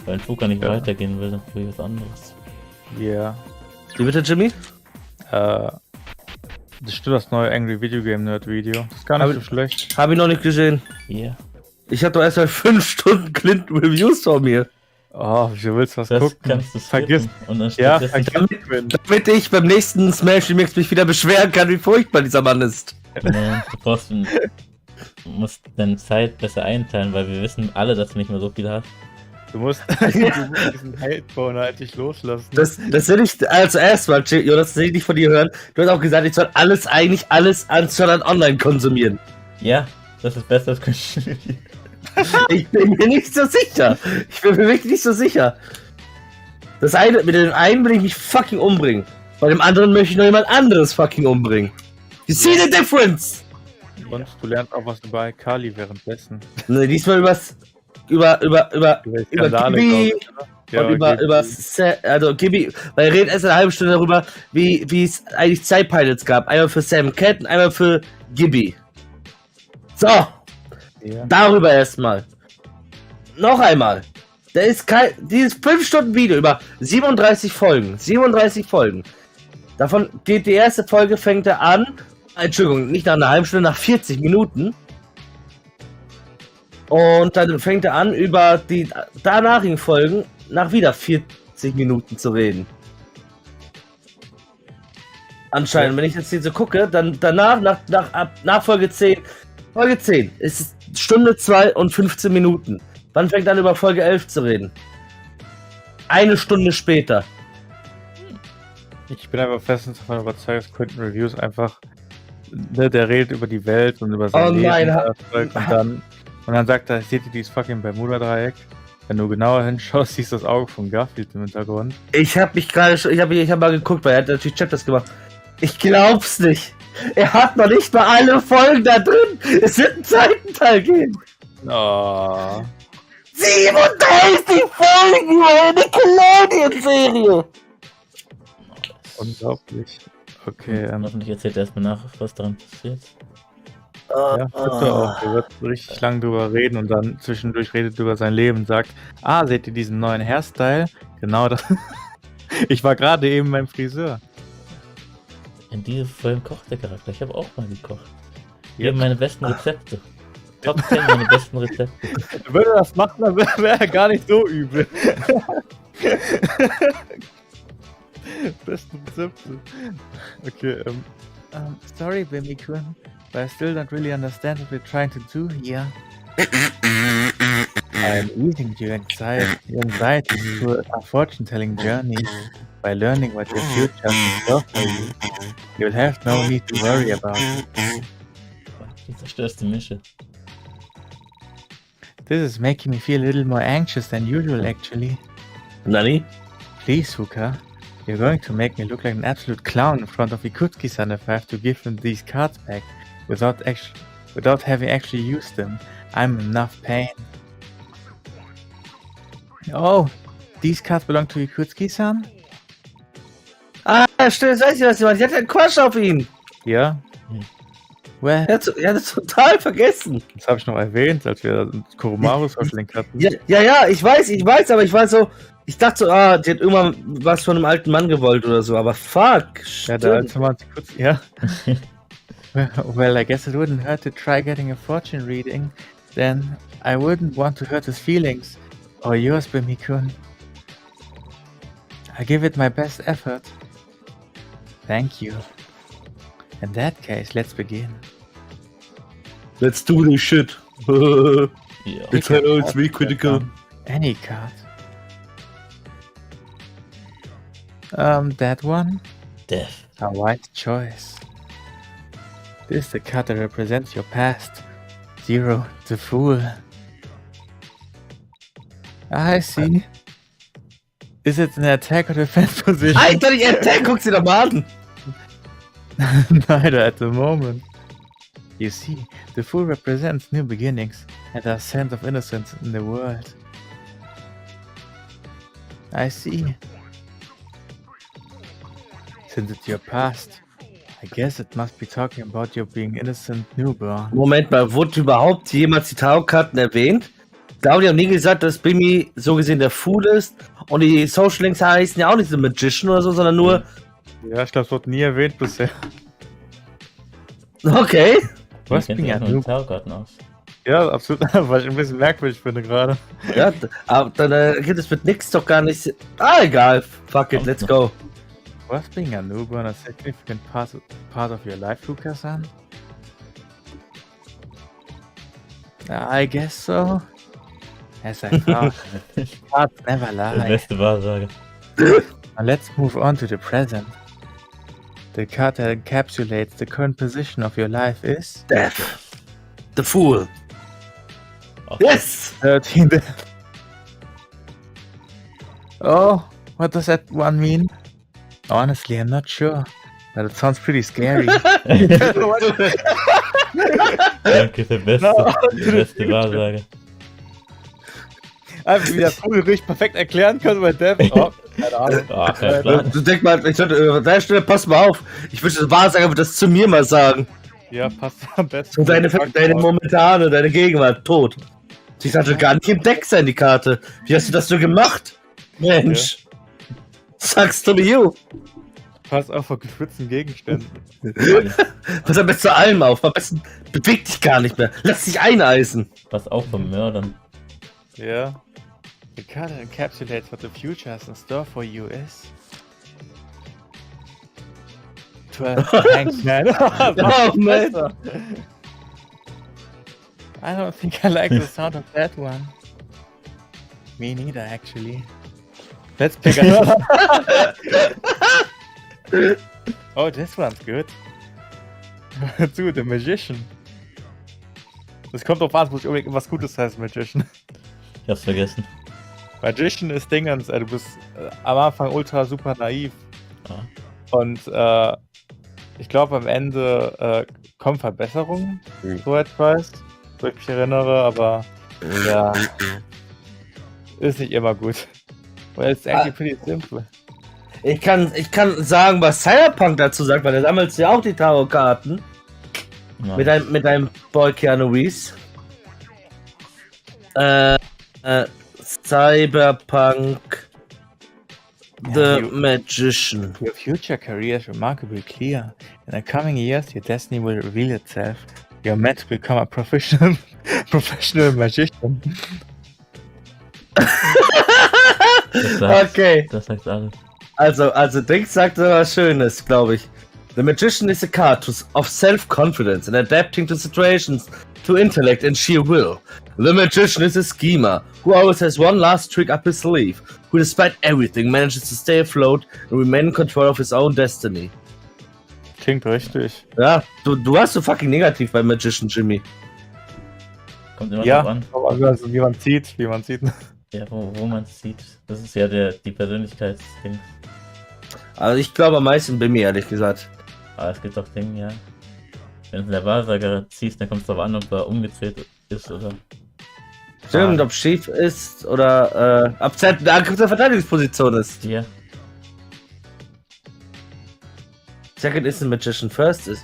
B: Weil ein Fuka nicht weitergehen will, dann will ich was anderes.
C: Ja.
A: Wie bitte, Jimmy?
C: Das stimmt, das neue Angry Video Game Nerd Video. Das ist gar nicht
A: Aber-
C: so schlecht.
A: Habe ich noch nicht gesehen.
B: Ja.
A: Ich habe doch erst mal 5 Stunden Clinton Reviews vor mir.
C: Oh, wieso willst du was
B: Das
C: gucken?
B: kannst du
C: Vergiss.
B: skippen. Und dann
C: Ja,
B: steht das
C: vergiss.
A: Damit ich beim nächsten Smash Remix mich wieder beschweren kann, wie furchtbar dieser Mann ist.
B: Nee, du musst deine Zeit besser einteilen, weil wir wissen alle, dass du nicht mehr so viel hast.
C: Du musst diesen Hate-Boner halt nicht loslassen.
A: Das will ich also erstmal, Jonas, das will ich nicht von dir hören. Du hast auch gesagt, ich soll alles an Sondern online konsumieren.
B: Ja, das ist besser als Community.
A: Ich bin mir nicht so sicher. Ich bin mir wirklich nicht so sicher. Das eine, mit dem einen will ich mich fucking umbringen. Bei dem anderen möchte ich noch jemand anderes fucking umbringen. You see the difference?
C: Und du lernst auch was über Kali währenddessen.
A: Ne, diesmal über
C: Skandale,
A: Gibi
C: glaub ich, oder? Ja,
A: und über also Gibi, weil er redet erst eine halbe Stunde darüber, wie es eigentlich 2 Pilots gab. Einmal für Sam Cat und einmal für Gibi. So,
C: Ja.
A: darüber erstmal. Noch einmal. Da ist dieses 5 Stunden Video über 37 Folgen. 37 Folgen. Davon geht die erste Folge, fängt er an. Entschuldigung, nicht nach einer halben Stunde, nach 40 Minuten. Und dann fängt er an, über die danach Folgen nach wieder 40 Minuten zu reden. Anscheinend, wenn ich jetzt hier so gucke, dann danach, nach Folge 10. Folge 10 ist Stunde 2 und 15 Minuten. Wann fängt er an, über Folge 11 zu reden? Eine Stunde später.
C: Ich bin einfach fest davon überzeugt, dass Quentin Reviews einfach, ne, der redet über die Welt und über sein
A: Oh nein,
C: Leben und dann sagt er, seht ihr dieses fucking Bermuda-Dreieck? Wenn du genauer hinschaust, siehst du das Auge von Garfield im Hintergrund.
A: Ich habe mal geguckt, weil er hat natürlich Chapters gemacht. Ich glaub's nicht. Er hat noch nicht mal alle Folgen da drin. Es wird einen zweiten Teil geben.
C: Oh.
A: 37 Folgen über eine Nickelodeon-Serie.
C: Unglaublich. Okay,
B: Hoffentlich erzählt er erstmal nach, was daran passiert.
C: ja, bitte auch. Er wird richtig lang drüber reden und dann zwischendurch redet über sein Leben und sagt, seht ihr diesen neuen Hairstyle? Genau das. Ich war gerade eben beim Friseur.
B: In diesem Film kocht der Charakter. Ich habe auch mal gekocht. Hier meine besten Rezepte. Top 10 meine besten Rezepte.
C: Würde er das machen, dann wäre er gar nicht so übel. Besten Rezepte. Okay, sorry, Bimmy-kun, but I still don't really understand what we're trying to do here. I'm easing your anxiety through a fortune-telling journey. By learning what your future has in store for you, you'll have no need to worry about it.
B: Du zerstörst die Mische.
C: This is making me feel a little more anxious than usual, actually.
A: Nani?
C: Please, Huka, you're going to make me look like an absolute clown in front of Ikutski-san if I have to give him these cards back without having actually used them. I'm in enough pain. Oh, these cards belong to Ikutski-san?
A: Stimmt, jetzt weiß ich, was sie meint. Ich hatte einen Quatsch auf ihn.
C: Ja. Well,
A: Er hat das total vergessen.
C: das habe ich noch erwähnt, als wir Kurumarus verlinkt hatten.
A: Ja, ich weiß, aber ich war so, ich dachte so, die hat irgendwann was von einem alten Mann gewollt oder so, aber fuck.
C: Ja, der alte Mann, kurz, ja. Well, I guess it wouldn't hurt to try getting a fortune reading. Then I wouldn't want to hurt his feelings. Or yours, Bimmy-kun. I give it my best effort. Thank you. In that case, let's begin.
A: Let's do this shit.
B: Ja.
A: It's me critical.
C: Any card. That one?
B: Death.
C: A wise choice. This is the card that represents your past. 0, the Fool. I see. Is it an attack or defense position?
A: Alter, die Attack, guck sie doch mal an.
C: Neither at the moment. You see, the Fool represents new beginnings and a sense of innocence in the world. I see. Since it's your past, I guess it must be talking about your being innocent newborn.
A: Moment mal, wurde überhaupt jemals die Tarotkarten erwähnt? Ich glaube, die haben nie gesagt, dass Bimmy so gesehen der Fool ist. Und die Social Links heißen ja auch nicht so Magician oder so, sondern nur...
C: Ja, ich glaube, es wurde nie erwähnt bisher.
A: Okay.
C: Was
B: Kennt
C: bin
B: ihr
C: ja
B: auch nur
C: nur?
B: Tarotkarten aus?
C: Ja, absolut, weil ich ein bisschen merkwürdig finde gerade.
A: Ja, aber dann geht es mit nix doch gar nicht... egal. Fuck it, let's go.
C: Was being a newborn a significant part of your life, Luca-san? I guess so. As I thought, cards never
B: Die
C: lie.
B: beste Wahrsage.
C: Now let's move on to the present. The card that encapsulates the current position of your life is
A: Death. The Fool.
B: Okay.
A: Yes!
C: 13. Oh, what does that one mean? Honestly, I'm not sure, but it sounds pretty scary.
B: Danke, die beste Wahrsage.
C: Einfach wie der Vogel richtig perfekt erklären können bei Dev. Oh, keine Ahnung.
B: Ah, kein Plan.
A: Du denk mal, ich sollte, an der Stelle, pass mal auf. Ich wünsche, der Wahrsager wird das zu mir mal sagen.
C: Ja, passt am besten.
A: Und deine momentane, deine Gegenwart, tot. Sie sollte gar nicht im Deck sein, die Karte. Wie hast du das so gemacht? Mensch. Sagst du mir.
C: Pass auf vor geschützten Gegenständen.
A: Pass am besten zu allem auf. Am besten beweg dich gar nicht mehr. Lass dich eineisen.
B: Pass auf vom Mördern.
C: Ja. The card that encapsulates what the future has in store for you is 12 Hanged Man.
A: Oh, man.
C: I don't think I like the sound of that one. Me neither, actually. Let's pick another. Oh, this one's good. Dude, the Magician. Das kommt drauf an, es muss unbedingt was Gutes heißen, Magician.
B: Ich hab's vergessen.
C: Magician ist Dingens, du bist am Anfang ultra super naiv.
B: Ah.
C: Und Ich glaube, am Ende kommen Verbesserungen, soweit ich weiß, so ich mich erinnere, aber ja, ist nicht immer gut. Well, it's actually pretty simple.
A: Ich kann sagen, was Cyberpunk dazu sagt, weil da sammelst du ja auch die Tarotkarten.
B: Ja.
A: Mit deinem Boy Keanu Reeves. Cyberpunk The Magician.
C: Your future career is remarkably clear. In the coming years, your destiny will reveal itself. You're meant to become a professional magician.
A: Okay.
B: Das sagt alles.
A: Also Dings sagte was Schönes, glaube ich. The magician is a card of self-confidence and adapting to situations, to intellect and sheer will. The magician is a schemer who always has one last trick up his sleeve, who despite everything manages to stay afloat and remain in control of his own destiny.
C: Klingt richtig.
A: Ja, du warst so fucking negativ beim Magician, Jimmy.
B: Kommt immer
C: Ja,
B: drauf an.
C: also wie man sieht.
B: Ja, wo man es sieht. Das ist ja die Persönlichkeitsding.
A: Also ich glaube am meisten bei mir, ehrlich gesagt.
B: Aber es gibt auch Dinge, ja. Wenn du in der Wahrsager ziehst, dann kommt es darauf an, ob er umgedreht ist oder.
A: Stimmt, ob schief ist oder ab der Verteidigungsposition ist.
B: Ja.
A: Second is the Magician, first ist.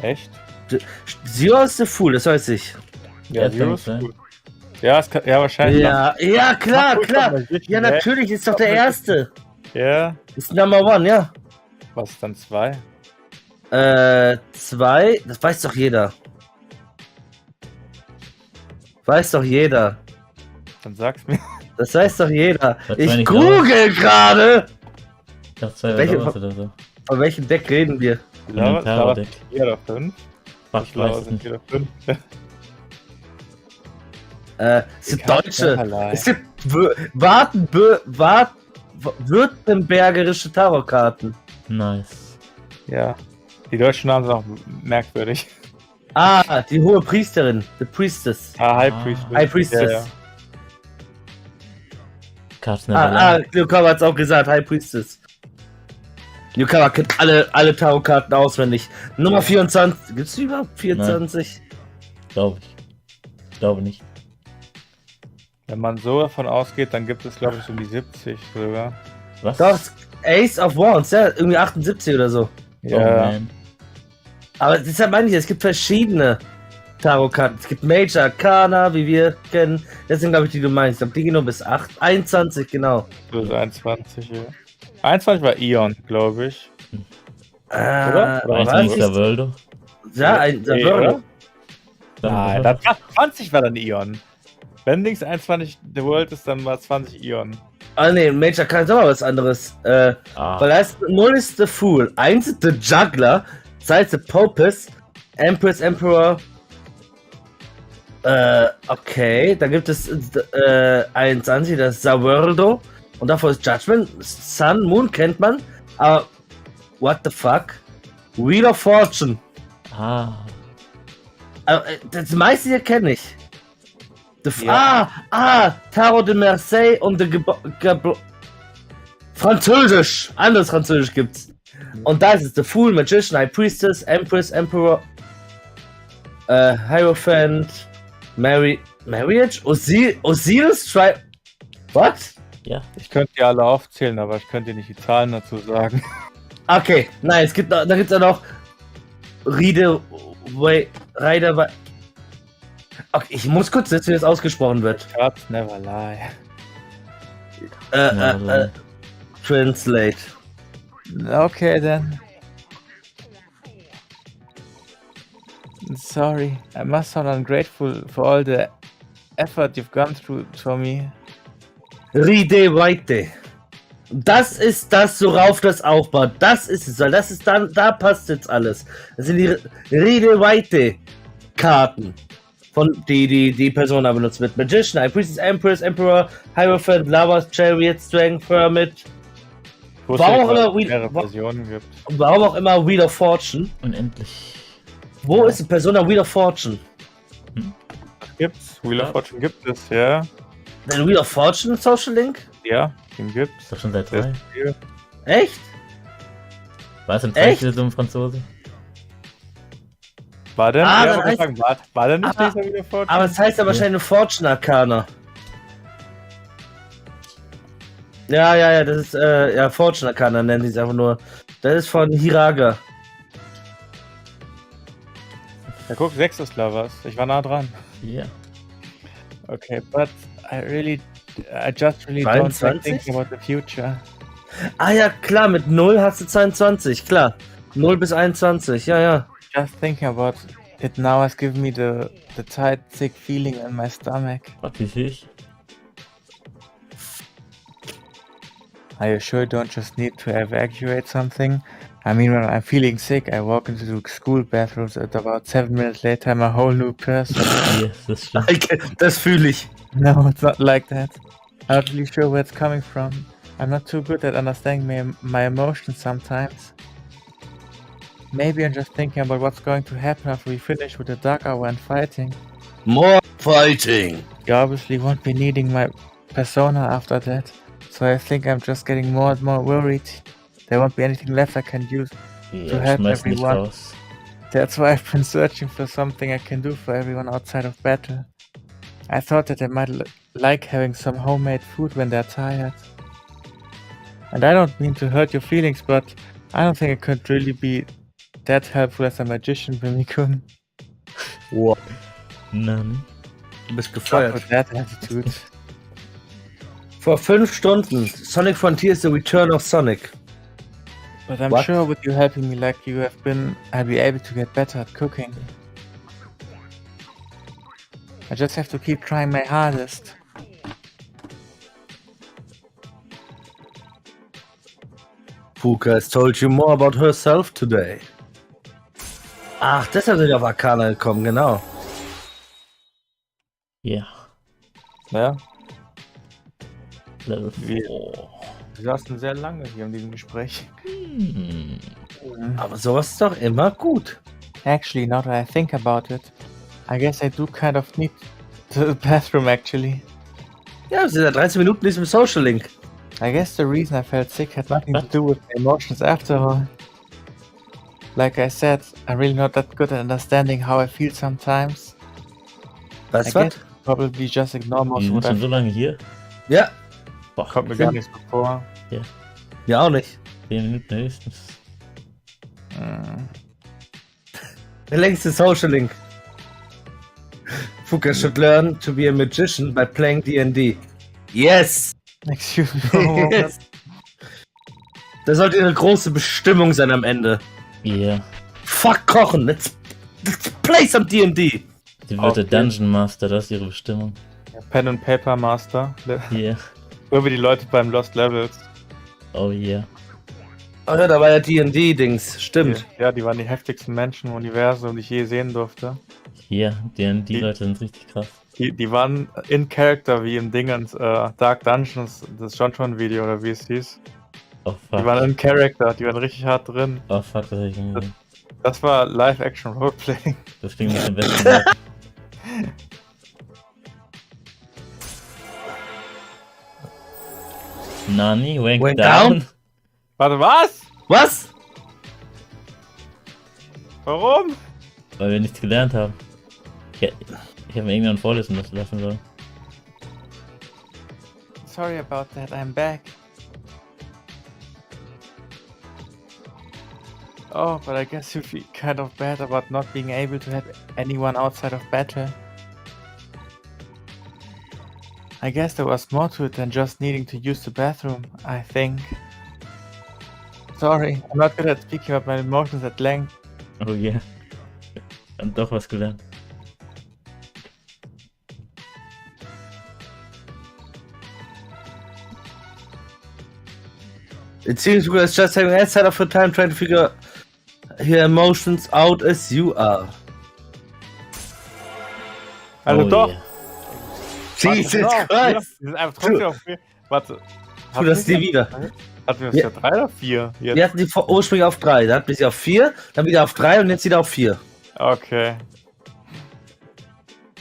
C: Echt?
A: Zero ist the Fool, das weiß ich.
B: Ja,
C: Zero
B: kann
C: ist
B: sein.
C: gut. Ja, wahrscheinlich.
A: Ja, klar. Ja, natürlich ist doch der erste.
C: Ja.
A: Ist Number One, ja.
C: Was ist dann 2?
A: 2, das weiß doch jeder.
C: Dann sag's mir.
A: Das weiß doch jeder.
B: Das war
A: Ich
B: nicht
A: google gerade.
B: Ich dachte, 2
A: Welche-
B: Welche oder so.
A: Von welchem Deck reden wir?
C: Lava
B: Tarot-Deck.
C: 4 oder 5?
B: Ach, ich weiß es
C: sind
B: nicht.
C: 4 oder 5.
A: Es sind Deutsche.
C: Keinerlei.
A: Es gibt württembergerische Tarotkarten.
B: Nice.
C: Ja. Die deutschen Namen sind auch merkwürdig.
A: Ah, die hohe Priesterin. The Priestess.
C: High
B: Ah.
C: Priestess.
A: High Priestess.
C: Ja.
B: Karten
A: Lukawa hat's auch gesagt, High Priestess. Lukawa kennt alle Tarotkarten auswendig. Nummer 24. Gibt's die überhaupt 24?
B: Glaube ich. Ich glaube nicht.
C: Wenn man so davon ausgeht, dann gibt es, glaube ich, um die 70 sogar.
B: Was?
A: Doch, Ace of Wands, ja, irgendwie 78 oder so.
B: Oh, man.
A: Aber deshalb meine ich, es gibt verschiedene Tarotkarten. Es gibt Major Arcana, wie wir kennen. Das sind, glaube ich, die du meinst. Ich glaube, die gehen nur bis 21, genau.
C: Plus 21, ja. 21 war Ion, glaube ich. Oder?
A: Oder
B: Eins
A: was?
B: ist der World.
A: Ja, ein
C: Nee,
A: World.
C: oder? Nein, dann 20 war dann Ion. Wenn links 21 The World ist, dann war 20 Ion.
A: Ah, nee, Major Arcana ist aber was anderes. Weil da ist 0 ist The Fool, 1 ist The Juggler, 2 ist The Popus, Empress, Emperor. Okay, da gibt es 21, das ist Zawordo. Und davor ist Judgment, Sun, Moon kennt man. Aber, what the fuck? Wheel of Fortune. Das meiste hier kenne ich. Tarot de Marseille und Französisch. Anderes Französisch gibt's. Und da ist es The Fool, Magician, High Priestess, Empress, Emperor, Hierophant, Marriage, Osiris, What?
B: Ja.
C: Ich könnte die alle aufzählen, aber ich könnte dir nicht die Zahlen dazu sagen.
A: Okay, nein, da gibt's auch noch Rider. Okay, ich muss kurz wissen, wie das ausgesprochen wird.
C: Cards never lie.
A: Translate.
C: Okay, then. Sorry, I must sound ungrateful for all the effort you've gone through for me.
A: Ride weite. Das ist das, worauf das aufbaut. Das ist es, weil das ist dann, da passt jetzt alles. Das sind die Ride weite Karten, von die Persona benutzt wird. Magician, High Priestess, Empress, Emperor, Hierophant, Lava, Chariot, Strength, Hermit. Warum auch immer Wheel of Fortune.
B: Unendlich.
A: Wo ist die Persona Wheel of Fortune?
C: Gibt's. Wheel of Fortune gibt es, ja.
A: Den Wheel of Fortune Social Link?
C: Ja, den gibt's.
B: Ist doch schon seit 3.
A: Echt?
B: War es ein
A: Echt?
B: Teil so ein Franzose?
C: War denn?
A: Ah,
C: Ja,
A: dann
C: wollte ich
A: heißt-
C: sagen, war denn nicht
A: Aber-
C: dieser wieder fort?
A: Aber es heißt ja wahrscheinlich Fortune Arcana. Ja, das ist, ja, Fortune Arcana nennen die es einfach nur. Das ist von Hiraga.
C: Ja, guck, 6 ist klar was. Ich war nah dran.
B: Ja.
C: Okay, but I just really don't like
A: 23?
C: thinking about the future.
A: Ah ja, klar, mit 0 hast du 22, klar. 0 bis 21, ja.
C: Just thinking about it now has given me the tight, sick feeling in my stomach.
B: Was, wie viel?
C: Are you sure you don't just need to evacuate something? I mean, when I'm feeling sick, I walk into the school bathrooms and about 7 minutes later I'm a whole new person.
B: Ja, das stimmt.
A: Das fühle ich.
C: No, it's not like that. I'm not really sure where it's coming from. I'm not too good at understanding my emotions sometimes. Maybe I'm just thinking about what's going to happen after we finish with the dark hour and fighting.
A: More fighting.
C: You obviously won't be needing my persona after that, so I think I'm just getting more and more worried. There won't be anything left I can use.
B: Ja,
C: help
B: schmeiß nicht
C: everyone.
B: raus.
C: That's why I've been searching for something I can do for everyone outside of battle. I thought that they might like having some homemade food when they're tired. And I don't mean to hurt your feelings, but I don't think I could really be that helpful as a magician, Bimikun.
A: Wow.
B: Nani?
A: Du bist
C: Not
A: gefeuert.
C: with that attitude.
A: Vor 5 Stunden. Sonic Frontiers, The Return of Sonic.
C: But I'm
A: What?
C: sure with you helping me like you have been, I'll be able to get better at cooking. I just have to keep trying my hardest.
A: Fuka has told you more about herself today. Ach, deshalb sind wir auf Arcana gekommen, genau.
B: Ja.
C: Ja,
B: Level
C: Wie-
B: 4.
C: wir saßen sehr lange hier in diesem Gespräch.
A: Aber sowas ist doch immer gut.
C: Actually, now that I think about it, I guess I do kind of need the bathroom actually.
A: Ja, wir sind ja 13 Minuten in diesem Social Link.
C: I guess the reason I felt sick had nothing to do with my emotions after all. Like I said, I'm really not that good at understanding how I feel sometimes.
A: Weißt
C: I
A: du was?
C: guess probably just ignore most
B: Die
C: of
B: sind
C: what
B: schon
C: I
B: so lange hier.
A: Ja,
B: Boah,
C: kommt mir gar nichts vor.
A: ja auch nicht.
B: 10 Minuten höchstens.
A: Der längste Social Link. Fuka should learn to be a magician by playing D&D. Yes!
C: Excuse me.
A: Yes! Das sollte ihre große Bestimmung sein am Ende.
B: Ja.
A: Fuck kochen, let's play some D&D.
B: Die wird der
C: Okay.
B: Dungeon Master, das ist ihre Bestimmung.
C: Pen and Paper Master.
B: Ja.
C: So wie die Leute beim Lost Levels.
B: Oh ja.
A: Oh ja, da war ja D&D-Dings, stimmt.
C: Ja, die waren die heftigsten Menschen im Universum, die ich je sehen durfte.
B: Ja, die
C: Die-
B: Leute sind richtig krass.
C: Die waren in Character wie im Dingens Dark Dungeons, das schon Video oder wie es hieß.
B: Oh
C: Die
B: fuck.
C: waren in Character, die waren richtig hart drin.
B: Oh fuck, das hab ich nicht gesehen.
C: Das war Live-Action Roleplaying.
B: Das klingt nicht am besten. Nani, wank
A: Wank
B: down?
A: down?
C: Warte, was?
A: Was?
C: Warum?
B: Weil wir nichts gelernt haben. Ich habe mir irgendwann vorlesen lassen sollen.
C: Sorry about that, I'm back. Oh, but I guess you feel kind of bad about not being able to have anyone outside of battle. I guess there was more to it than just needing to use the bathroom, I think. Sorry, I'm not good at speaking about my emotions at length.
B: Oh yeah. Dann doch was gelernt.
A: It seems we are just having a set of a time trying to figure your emotions out as you are.
C: Also
B: oh
C: doch!
B: yeah.
A: Jesus
C: Warte,
A: Christ!
C: Wir sind einfach trotzdem auf 4. Warte.
A: Tu das nie wieder.
C: Hatten wir es
A: Ja.
C: ja 3 oder 4? Jetzt?
A: Wir hatten die ursprünglich auf 3, dann hatten wir sie auf 4, dann wieder auf 3 und jetzt wieder auf 4.
C: Okay.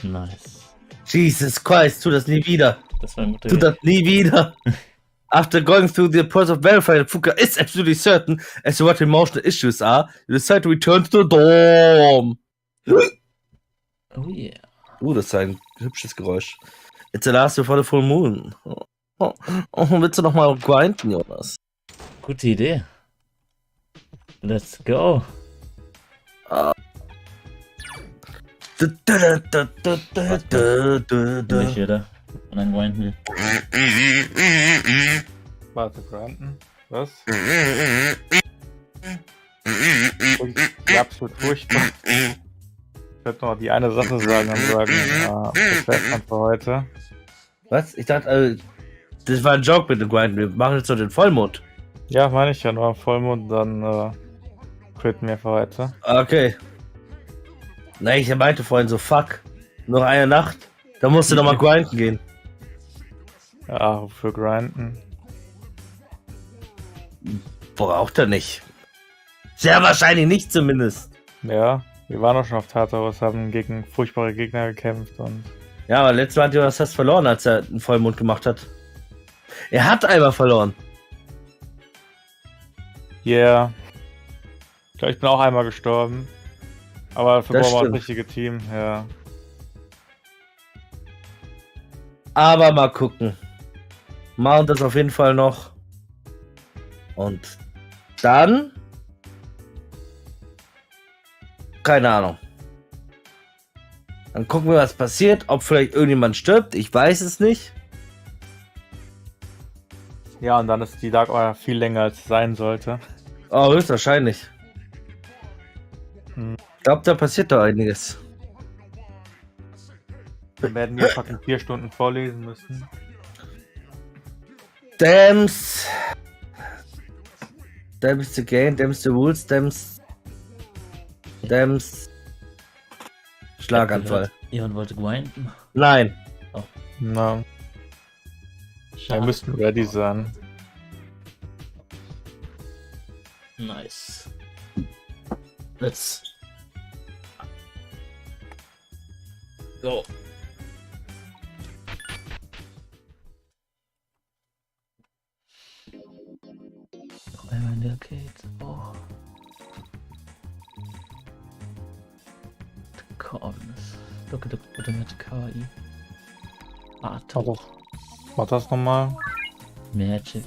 B: Nice.
A: Jesus Christ, tu das nie wieder.
B: Das war ein guter
A: Tu
B: Weg.
A: das nie wieder. After going through the process of verifying that Fuka is absolutely certain as to what emotional issues are, you decide to return to the dorm.
B: Oh yeah.
A: Das ist ein hübsches Geräusch. It's the last before the full moon. Oh, willst du noch mal grinden, Jonas?
B: Gute Idee. Let's go. Nicht jeder. Und dann grinden wir.
C: Warte, grinden. Was? Ja, absolut furchtbar. Ich würde noch die eine Sache sagen und sagen, das wär's dann für heute.
A: Was? Ich dachte, das war ein Joke mit dem Grinden. Wir machen jetzt noch den Vollmond.
C: Ja, meine ich ja, nur am Vollmond, dann quitten wir für heute.
A: Okay. Nein, ich meinte vorhin so, fuck. Noch eine Nacht. Da musst du noch mal grinden gehen.
C: Ja, für grinden.
A: Braucht er nicht. Sehr wahrscheinlich nicht zumindest.
C: Ja, wir waren auch schon auf Tartarus, haben gegen furchtbare Gegner gekämpft und...
A: Ja, aber letztes Mal hat Jonas fast verloren, als er einen Vollmond gemacht hat. Er hat einmal verloren.
C: Yeah. Ich glaube, ich bin auch einmal gestorben. Aber dafür
A: Das
C: brauchen wir auch
A: stimmt.
C: das richtige Team, ja.
A: Aber mal gucken. Machen das auf jeden Fall noch. Und dann... Keine Ahnung. Dann gucken wir, was passiert. Ob vielleicht irgendjemand stirbt. Ich weiß es nicht.
C: Ja, und dann ist die Dark Hour viel länger, als es sein sollte.
A: Oh, höchstwahrscheinlich.
C: Hm.
A: Ich glaube, da passiert doch einiges.
C: Dann werden wir fucking 4 Stunden vorlesen müssen.
A: Damns the game, damns the rules, damns Schlaganfall.
B: Jemand wollte grinden.
A: Nein.
C: Na, wir
B: Schade.
C: müssten ready sein.
B: Nice. Let's go. Noch einmal in der Arcade. Oh. The Corners. Look at the KI.
C: Mach das nochmal.
B: Magic.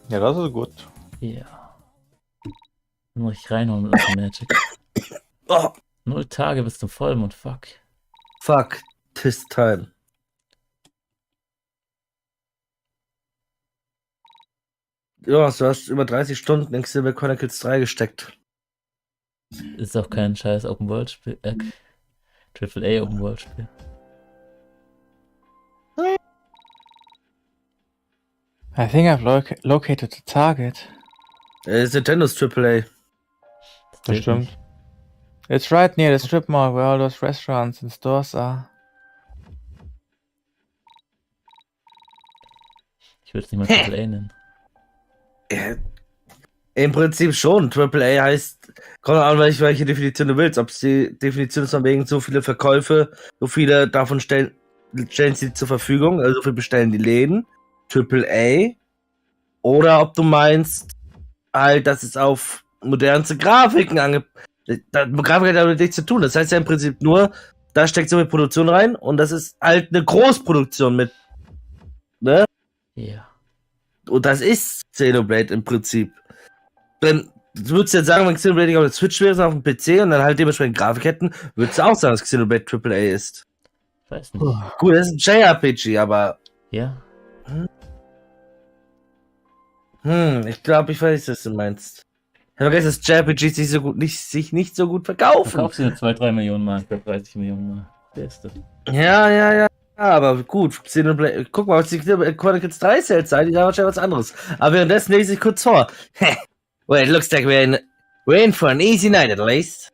C: Ja, das ist gut.
B: Ja. Dann muss ich reinhauen mit unserem Magic.
A: Oh,
B: 0 Tage bis zum Vollmond, fuck.
A: fuck. Tis time. Jonas, du hast über 30 Stunden in Silver Chronicles 3 gesteckt.
B: Ist auch kein scheiß Open World Spiel. AAA Open World Spiel.
C: I think I've located the target.
A: Ist Nintendo's AAA.
C: Das stimmt. It's right near the strip mall where all those restaurants and stores are.
B: Ich würde es nicht mal AAA nennen.
A: Im Prinzip schon. AAA heißt, kommt an, welche Definition du willst. Ob es die Definition ist, von wegen so viele Verkäufe, so viele davon stellen sie zur Verfügung, also so viel bestellen die Läden. AAA. Oder ob du meinst, halt, dass es auf modernste Grafiken Grafik hat damit nichts zu tun. Das heißt ja im Prinzip nur, da steckt so viel Produktion rein und das ist halt eine Großproduktion mit. Ne?
B: Ja.
A: Und das ist Xenoblade im Prinzip. Wenn du würdest jetzt sagen, wenn Xenoblade nicht auf der Switch wäre, sondern auf dem PC und dann halt dementsprechend Grafik hätten, würdest du auch sagen, dass Xenoblade AAA ist.
B: Ich weiß nicht.
A: Gut, das ist ein JRPG, aber
B: Ja.
A: ich glaube, ich weiß, was du meinst. Ich habe vergessen, dass JRPGs sich nicht so gut verkaufen.
B: Verkauf sie nur 2-3 Millionen Mal für 30 Millionen Mal. Beste.
A: Ja, aber gut. Xenoblade, guck mal, was die Chronicles 3 Sales sein, die sagen wahrscheinlich was anderes. Aber währenddessen lese ich kurz vor. Well, it looks like we're in for an easy night at least.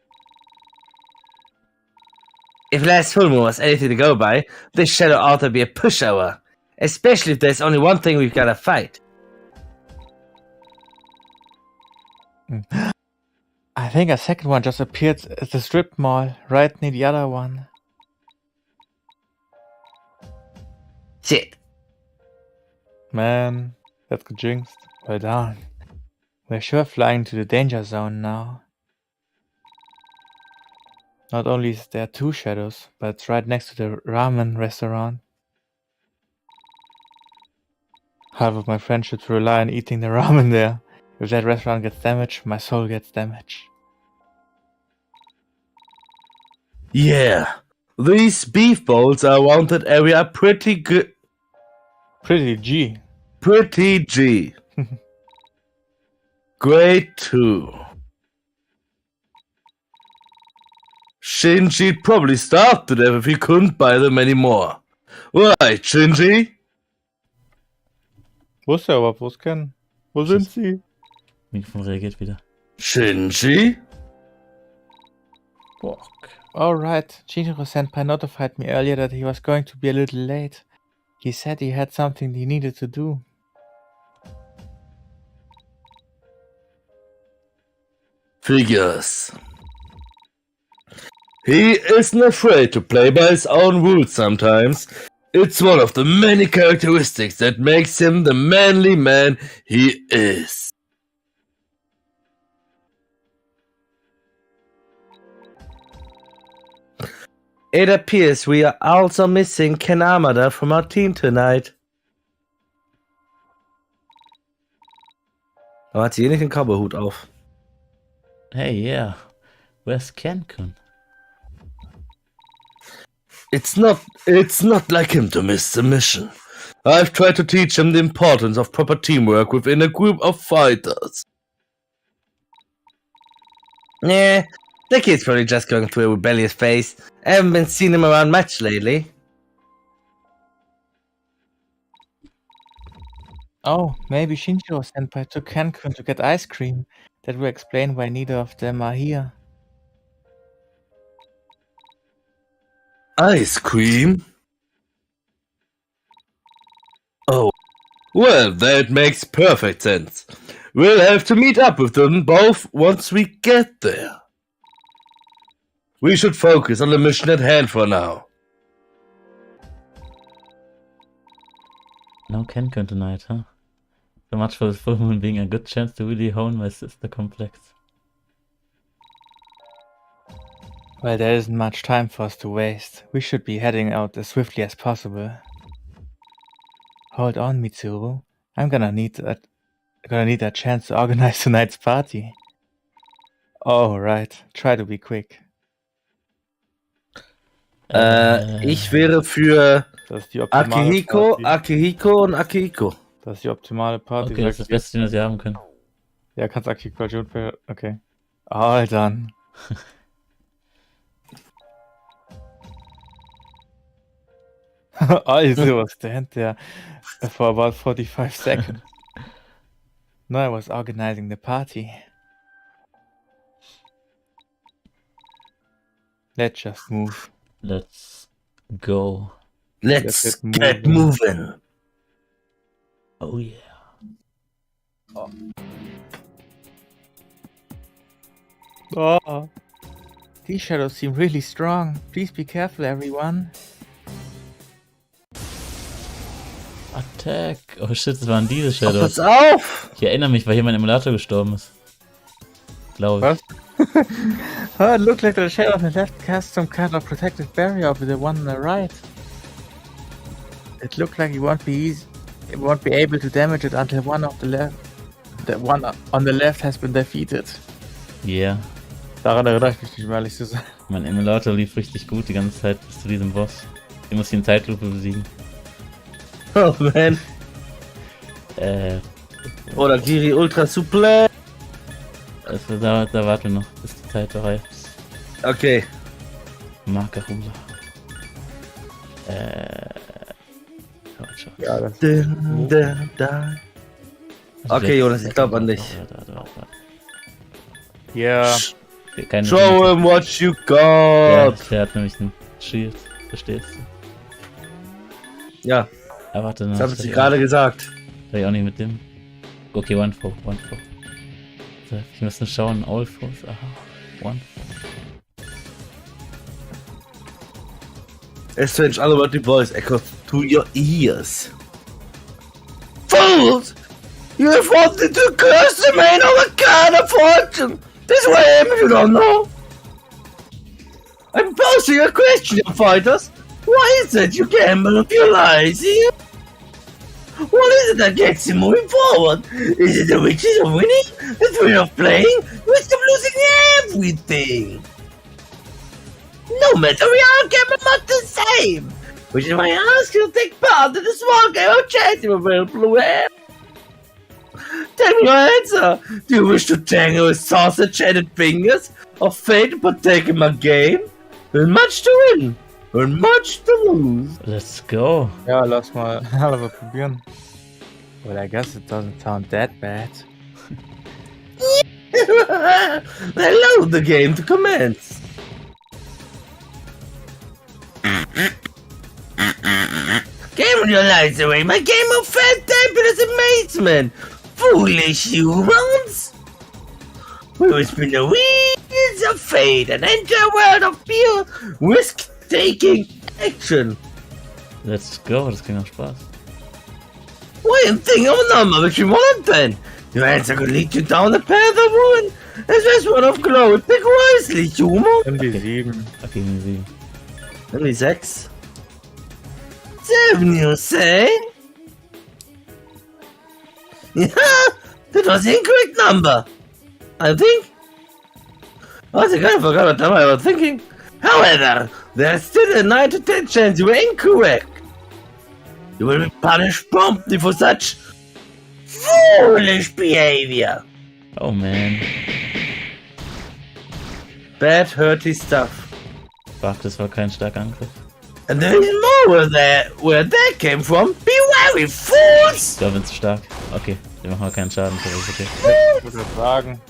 A: If last full moon was anything to go by, this shadow ought to be a pushover. Especially if there's only one thing we've gotta fight.
C: I think a second one just appeared at the strip mall, right near the other one.
A: Shit.
C: Man, that got jinxed. Well done. We're sure flying to the danger zone now. Not only is there 2 shadows, but it's right next to the ramen restaurant. Half of my friendships rely on eating the ramen there. If that restaurant gets damaged, my soul gets damaged.
A: Yeah, these beef bowls around that area are pretty good.
C: Pretty G.
A: Pretty G. Great too. Shinji'd probably starve to death if he couldn't buy them anymore. Right, Shinji?
C: Wo ist der überhaupt? Wo ist Ken? Wo sind sie?
B: Mikrofon reagiert wieder.
A: Shinji?
B: Fuck.
C: Alright, Shinjiro-senpai notified me earlier that he was going to be a little late. He said he had something he needed to do.
A: Figures. He isn't afraid to play by his own rules sometimes. It's one of the many characteristics that makes him the manly man he is. It appears we are also missing Ken Amada from our team tonight. Aber hat sie hier nicht den Cowboyhut auf?
B: Hey, yeah. Where's Ken-kun?
A: It's not like him to miss the mission. I've tried to teach him the importance of proper teamwork within a group of fighters. Yeah, the kid's probably just going through a rebellious phase. I haven't been seeing him around much lately.
C: Oh, maybe Shinjiro-senpai took Ken-kun to get ice cream. That will explain why neither of them are here.
A: Ice cream? Oh, well, that makes perfect sense. We'll have to meet up with them both once we get there. We should focus on the mission at hand for now.
B: No Ken-kun tonight, huh? So much for this full moon being a good chance to really hone my sister complex.
C: Well, there isn't much time for us to waste. We should be heading out as swiftly as possible. Hold on, Mitsuru. I'm gonna need a chance to organize tonight's party. Oh, right. Try to be quick.
A: Ich wäre für
C: Das ist die optimale Party.
A: Akihiko und Akihiko.
C: Das ist die optimale Party.
B: Okay, das ist das Beste, was wir haben können.
C: Ja, kannst Akihiko Junpei. Okay. All done. Also was stand there for about 45 seconds. No, I was organizing the party. Let's just move.
B: Let's go.
A: Let's get moving.
B: Oh yeah.
C: Oh, these shadows seem really strong. Please be careful, everyone.
B: Attack. Oh shit, das waren diese
A: Oh,
B: Shadows.
A: pass auf!
B: Ich erinnere mich, weil hier mein Emulator gestorben ist. Glaube ich.
C: Was? Oh, it looked like the shadow on the left cast some kind of protective barrier over the one on the right. It looked like it won't be able to damage it until one on the left has been defeated.
B: Yeah.
C: Daran erinnere ich mich nicht mehr, ehrlich zu sein.
B: Mein Emulator lief richtig gut die ganze Zeit bis zu diesem Boss. Ich muss ihn in Zeitlupe besiegen.
A: Oh man. Oder Giri Ultra Suplex.
B: Also da warten wir noch, bis die Zeit bereit ist.
A: Okay.
B: Makarula.
C: Ja, das
A: Okay, Jonas, ich glaube an dich.
B: Warte.
C: Ja.
B: Keine
A: Show him what you
B: Ja,
A: got.
B: der hat nämlich ein Shield. Verstehst du?
A: Ja,
B: Ah, warte,
A: das habe ich gerade gesagt.
B: Soll ich auch nicht mit dem? Okay, One Four. So, ich muss nur schauen, All Fours. Aha, One Four.
A: A strange all about the voice echoes to your ears. fools! You have wanted to curse the man of a card of fortune! This way I am if you don't know! I'm posing a question, fighters! Why is it you gamble with your lives here? What is it that gets you moving forward? Is it the riches of winning? The thrill of playing? Risk of losing everything? No matter, we all gamble much the same! Which is why I ask you to take part in the small game of chance you available where? Tell me your answer! Do you wish to tangle with sausage-headed fingers? Or fate to partake in my game? There's much to win, and much to lose.
B: Let's go.
C: Ja, lass mal probieren. Well, I guess it doesn't sound that bad.
A: Allow the game to commence. Game your lives away, my game of fantabulous amazement! Foolish humans! We will spin the wheels of fate and enter a world of pure risk-taking action.
B: Let's go, das klingt nach Spaß.
A: Why and think of a number which you want then? Your answer could lead you down the path of ruin, as well as one of glory. Pick wisely, human.
C: MB7.
B: Okay, mir 7.
A: Only 6. 7, you say? Yeah, that was the incorrect number. I think. I think I forgot what time I was thinking. However, there's still a 9 to 10 chance you were incorrect. You will be punished promptly for such foolish behavior.
B: Oh man.
A: Bad, hurty stuff.
B: Fuck, das war kein starker Angriff.
A: And there is more where that came from. Be wary, fools!
B: Ich glaube, es ist stark. Okay, wir machen mal keinen Schaden. Das ist okay.
C: Ich würde sagen,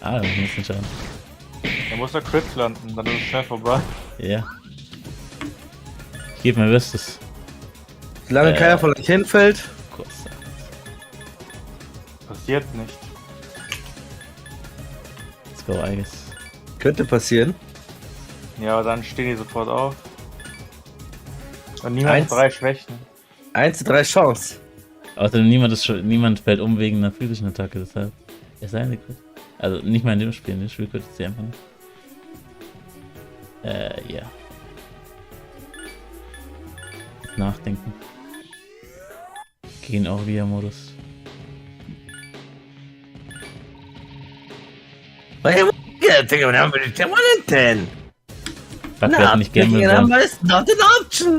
B: Ah, wir machen ein bisschen Schaden.
C: er muss der Crit landen, dann ist es schnell vorbei.
B: Ja. Ich gebe mein Bestes.
A: Solange keiner von euch hinfällt.
B: Kurz.
C: Passiert nicht.
B: Let's go, I guess.
A: Könnte passieren.
C: Ja, dann stehen die sofort auf. Und niemand hat 3 Schwächen.
A: 1 zu 3 Chance.
B: Außerdem niemand fällt um wegen einer physischen Attacke, deshalb. Es sei denn, also nicht mal in dem Spiel könnte sie einfach nicht. Ja. Nachdenken. Gehen auch via Modus.
A: Well, you can't think of a number to 1 and 10.
B: Fuck, wir hatten nicht gamblen sollen.
A: Number is not an option.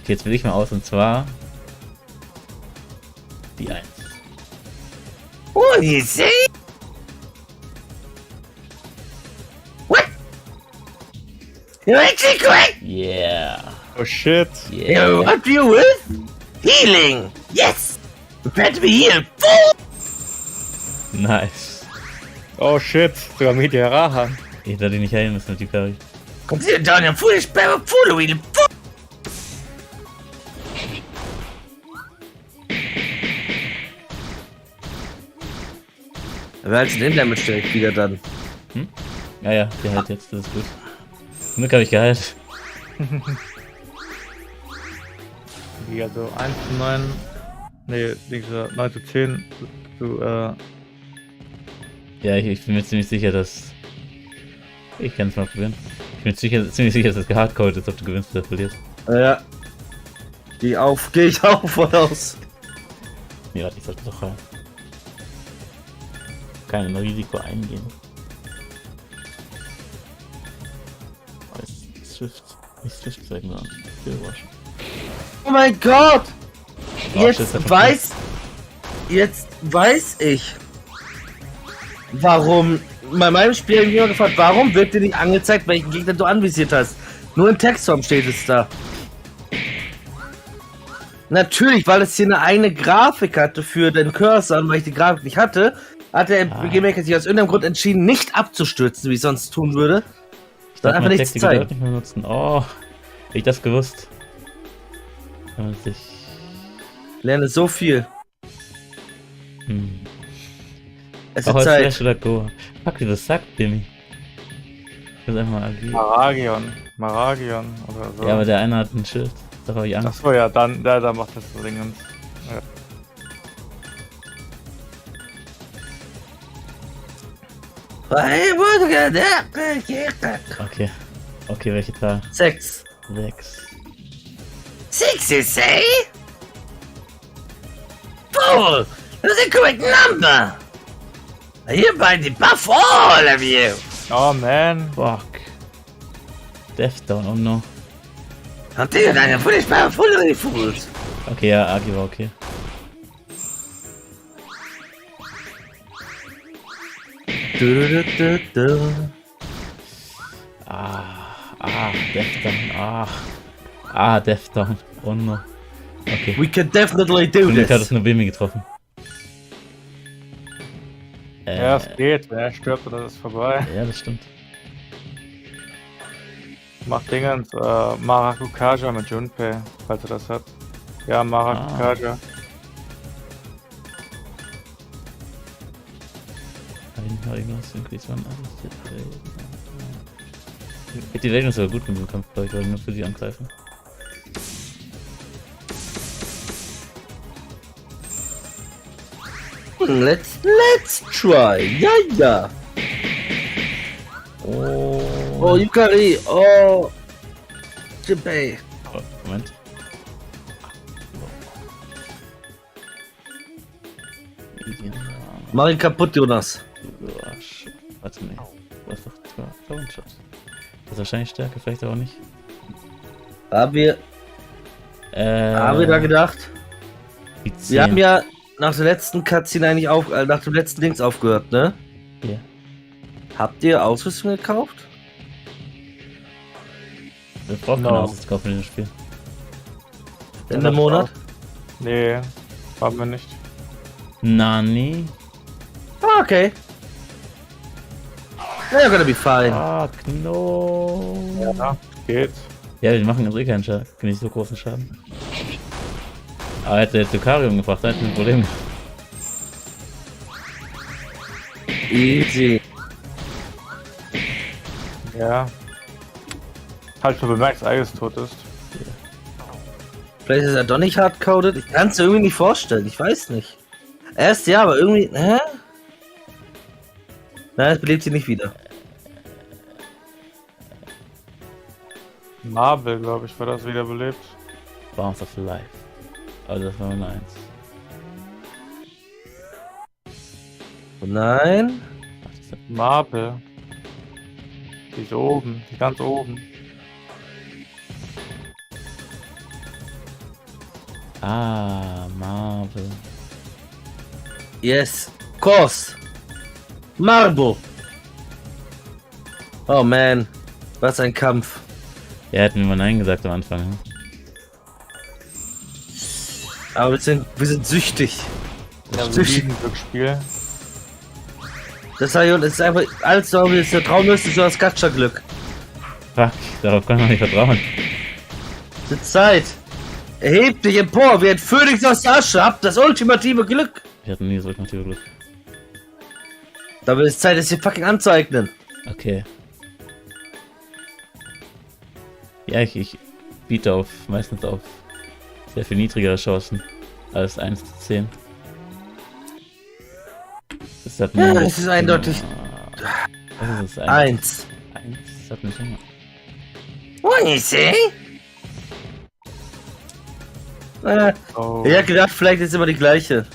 B: Okay, jetzt will ich mal aus und zwar die 1.
A: What do you say? What? You're actually correct.
B: Yeah.
C: Oh shit.
B: Yeah.
A: What do you with? Healing. Yes. Prepare to be healed. Fool.
B: Nice.
C: Oh shit, sogar Media Rahan.
B: Ich hätte die nicht heilen müssen mit die Parry.
A: Consider down your foolish pair of foolery. Fool. Wer hat den Damage direkt wieder dann?
B: Hm? Ja, geheilt jetzt, das ist gut. Zum Glück habe ich geheilt.
C: Ja, so 1 zu 9. Ne, 9 zu 10.
B: Ja, ich bin mir ziemlich sicher, dass... Ich kann es mal probieren. Ich bin ziemlich sicher, dass es gehardcoded ist, ob du gewinnst oder verlierst.
A: Ja. Geh ich auch voll aus.
B: Ja, ich sollte doch rein. Kein Risiko eingehen. Aber es Swift. Nicht Swift zeigen, sondern Skillwash.
A: Oh mein Gott!
B: Wash ist ja
A: Jetzt weiß ich, warum bei meinem Spiel habe ich mich immer gefragt, warum wird dir nicht angezeigt, welchen Gegner du anvisiert hast? Nur in Textform steht es da. Natürlich, weil es hier eine eigene Grafik hatte für den Cursor und weil ich die Grafik nicht hatte, hat der Game Maker sich aus irgendeinem Grund entschieden, nicht abzustürzen, wie ich sonst tun würde.
B: Ich darf
A: einfach
B: meine
A: nichts
B: Taktik
A: zeigen.
B: nicht mehr nutzen. Oh, hätte ich das gewusst. Wenn man sich...
A: Lerne so viel. Es ist
B: Auch als
A: Zeit.
B: Flash oder Go. Fuck, wie das sagt, Demi. Ich muss einfach mal agieren.
C: Maragion oder so.
B: Ja, aber der eine hat ein Schild. Da habe ich Angst.
C: Achso, ja, dann, da macht das so Dingens. Ja.
B: Okay. Okay, welche Zahl?
A: 6.
B: 6.
D: 6, you say? Fool! That's a correct number! I hereby debuff all of you!
C: Oh man.
B: Fuck. Death Down, oh no.
D: Until deine furchtbaren Foolery fools!
B: Okay, ja, Agi war okay. Death Down, Death Down, oh no. Okay.
A: We can definitely do
B: Und ich hat
A: this.
B: es nur Bimi getroffen.
C: Ja, es geht. Wenn er stirbt, dann ist es vorbei.
B: Ja, das stimmt.
C: Macht Dingens, Maracukaja mit Junpei, falls er das hat. Ja, Maracukaja.
B: Die Legend ist aber gut mit dem Kampf, glaube ich, weil nur für sie angreifen.
A: Let's try. Ja, ja. Oh, Yukari. Oh. Jinpei.
B: Oh, Moment.
A: Mach ihn kaputt, Jonas.
B: Warte, nee. Du hast doch One-Shot. Das ist wahrscheinlich stärker, vielleicht aber nicht.
A: Haben wir da gedacht?
B: Die
A: Wir haben
B: 10.
A: ja nach der letzten Cutscene eigentlich nach dem letzten Dings aufgehört, ne?
B: Ja.
A: Habt ihr Ausrüstung gekauft?
B: Wir brauchen keine Ausrüstung kaufen in dem Spiel.
A: In dem Monat?
C: Nee, haben wir nicht.
B: Nani?
A: Ah, okay. They're gonna be fine.
B: Fuck, no.
C: Ja, geht.
B: Ja, die machen eh keinen Schaden. Nicht so großen Schaden. Aber hätte jetzt Lucario umgebracht, dann hätte ich ein Problem.
A: Easy.
C: Ja. Halt schon bemerkt, dass Eiges tot ist.
A: Vielleicht ist er doch nicht hardcoded. Ich kann es irgendwie nicht vorstellen. Ich weiß nicht. Erst ja, aber irgendwie. Hä? Nein, es belebt sie nicht wieder.
C: Marvel, glaube ich, war das wiederbelebt.
B: Bounce of Life. Also das war Nummer 1.
A: Nein.
C: Marvel. Die ist oben, die ganz oben.
B: Ah, Marvel.
A: Yes. Course. Marble. Oh man. Was ein Kampf.
B: Ja, hätten wir mal Nein gesagt am Anfang. Hm?
A: Aber wir sind süchtig.
C: Ja, so
A: Süchtig.
C: ein Glücksspiel.
A: Das ist einfach alles so, wie es der Traum ist so das Gacha-Glück.
B: Fuck, darauf kann man nicht vertrauen.
A: Es ist Zeit. Erheb dich empor wie ein Phönix aus der Asche. Habt das ultimative Glück.
B: Wir hatten nie so ultimative Glück.
A: Da wird es Zeit, es dir fucking anzueignen.
B: Okay. Ja, ich biete meistens auf sehr viel niedrigere Chancen als 1 zu 10. Das hat
A: Ja, es ist eindeutig.
B: Was ist es?
A: 1.
B: 1 hat nicht immer.
D: What you say?
C: Oh.
A: Ich hab gedacht, vielleicht ist immer die gleiche.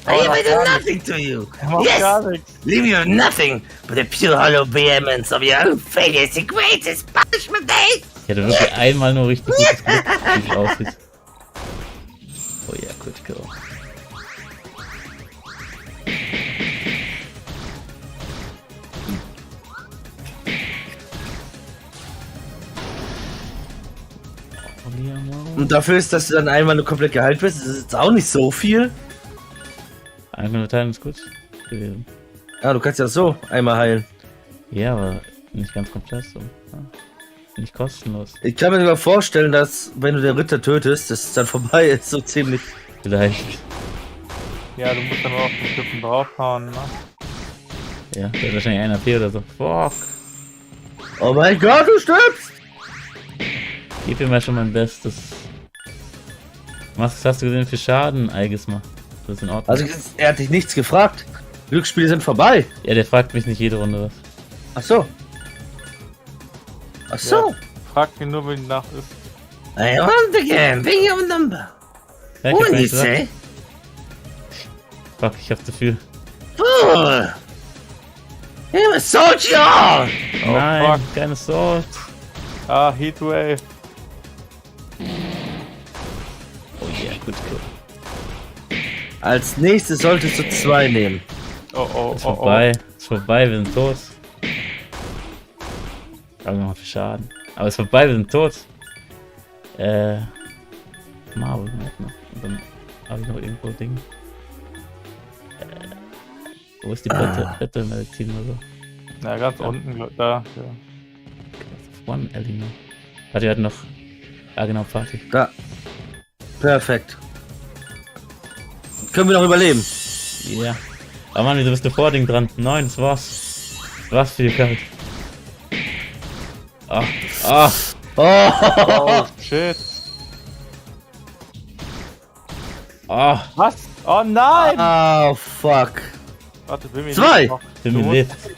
D: I even do nothing to you.
C: Er macht
D: Yes.
C: gar nichts.
D: Leave you nothing but the pure hollow vehemence of your own failure is the greatest punishment there is.
B: Ich hatte wirklich einmal nur richtig gutes Glück, wie es aussieht. Oh ja, gut, go.
A: Und dafür ist, dass du dann einmal nur komplett geheilt bist, das ist jetzt auch nicht so viel.
B: Einmal teilen ist gut gewesen.
A: Ja, du kannst ja so einmal heilen.
B: Ja, aber nicht ganz komplett so. Ja. Nicht kostenlos.
A: Ich kann mir sogar vorstellen, dass wenn du den Ritter tötest, dass es dann vorbei ist, so ziemlich.
B: Vielleicht.
C: Ja, du musst dann nur auf den Typen draufhauen, ne?
B: Ja, der hat wahrscheinlich 1 AP oder so. Fuck.
A: Oh mein Gott, du stirbst!
B: Gib mir mal schon mein Bestes. Was hast du gesehen für Schaden, Eiges Das ist in Ordnung.
A: Also er hat dich nichts gefragt. Glücksspiele sind vorbei.
B: Ja, der fragt mich nicht jede Runde was.
A: Ach so. Ach so.
C: Fragt mich nur, wenn die Nacht ist.
D: I want again. Bring your number.
B: Ja,
D: What
B: gib mir
D: you
B: nicht was.
D: say?
B: Fuck, ich hab's zu viel.
D: Fool. You a soldier.
C: Oh,
B: Nein,
C: fuck.
B: keine Sword.
C: Ah, Heatwave.
B: Oh yeah, gut.
A: Als nächstes solltest du 2 nehmen.
C: Oh,
B: Ist vorbei. Ist vorbei, wir sind tot. Sagen wir mal für Schaden. Aber ist vorbei, wir sind tot. Marvel halt noch. Und dann habe ich noch irgendwo Ding. Wo ist die Blättermedizin oder so?
C: Na, ganz unten, da. Ja.
B: One Element. Warte, wir hatten noch. Ja, genau, Party.
A: Da. Perfekt. Können wir noch überleben?
B: Ja. Aber Mann, wieso bist du vor Ding dran? Nein, das war's. Das war's für die Karte. Ah.
C: Oh, shit.
B: Ah.
C: Was? Oh nein!
A: Oh, fuck.
C: Warte, Bimmy
A: 2.
C: lebt noch.
B: Für
C: Du
B: mich
C: musst-
B: lebt.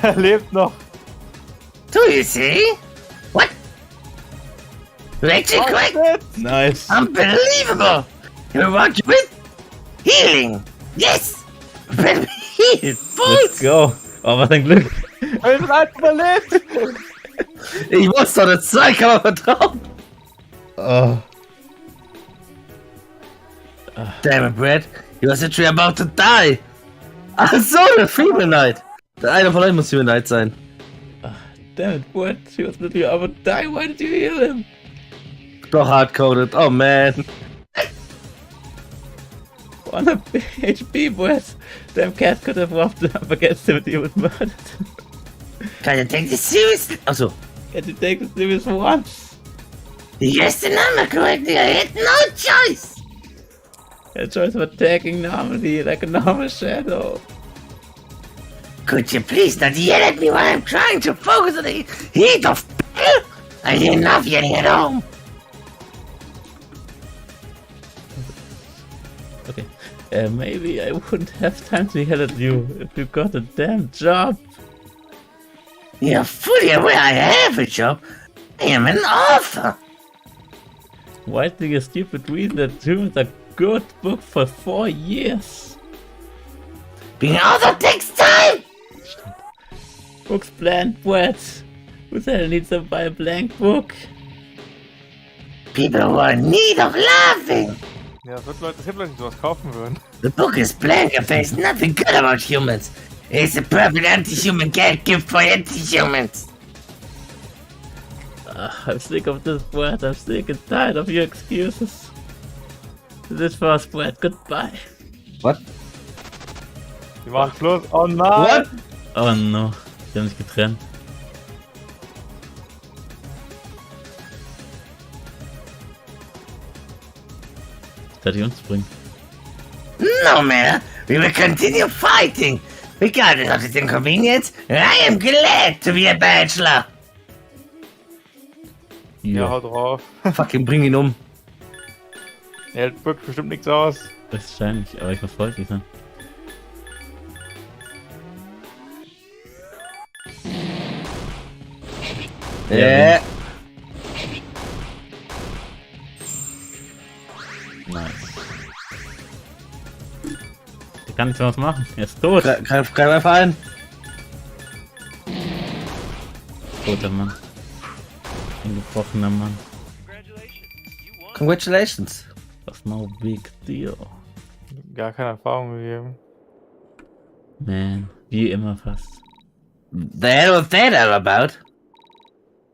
C: Er lebt noch.
D: Do you see? What? Electric quick.
C: Shit.
B: Nice.
D: Unbelievable. You want to win? Healing. Yes. Been healed.
B: Let's
D: Boys.
B: go. Oh, was ein Glück.
C: Wir sind einfach überlebt.
A: Ich muss doch eine 2, kann man vertrauen.
B: Oh.
A: Damn it, Brad. You was literally about to die. Ach so, der Female Knight. Einer von euch muss Female Knight sein.
B: Damn it, what? He was literally about to die. Why did you heal him?
A: Doch hardcoded. Oh man.
B: On a HP, boys. Damn cat could have robbed up against him and he was murdered.
D: Can you take this seriously?
A: Achso.
B: Can you take the serious once?
D: You guessed the number correctly. I had no choice.
B: A choice of attacking normally, like a normal shadow.
D: Could you please not yell at me while I'm trying to focus on the heat of battle? I hear enough yelling at home.
B: Okay. Maybe I wouldn't have time to yell at you if you got a damn job.
D: You're fully aware I have a job. I am an author.
B: Writing a stupid reason that humans are good book for 4 years.
D: Being an author takes time.
B: Books blank words. Who the hell needs to buy a blank book?
D: People who are in need of laughing.
C: Ja, es gibt Leute, die sowas kaufen würden.
D: The book is blank and there's nothing good about humans. It's a perfect anti-human gift for anti-humans.
B: I'm sick of this, Brad. I'm sick and tired of your excuses. This was Brad. Goodbye.
A: What?
C: Die machen Schluss. Oh nein!
A: What?
B: Oh no. Die haben sich getrennt. Ich dachte, die uns bringen.
D: No matter. We will continue fighting. Regardless of this inconvenience, I am glad to be a bachelor.
C: Ja, haut drauf.
A: Fucking bring ihn um.
C: Er hält wirklich bestimmt nichts aus.
B: Wahrscheinlich, aber ich muss freundlich sein.
A: Ja.
B: Nice. Der kann nichts mehr was machen. Er ist tot.
A: Greif einfach ein.
B: Toter Mann. Ein gebrochener Mann.
A: Congratulations.
B: Das ist no big deal.
C: Gar keine Erfahrung gegeben.
B: Man, wie immer fast.
D: The hell was that all about?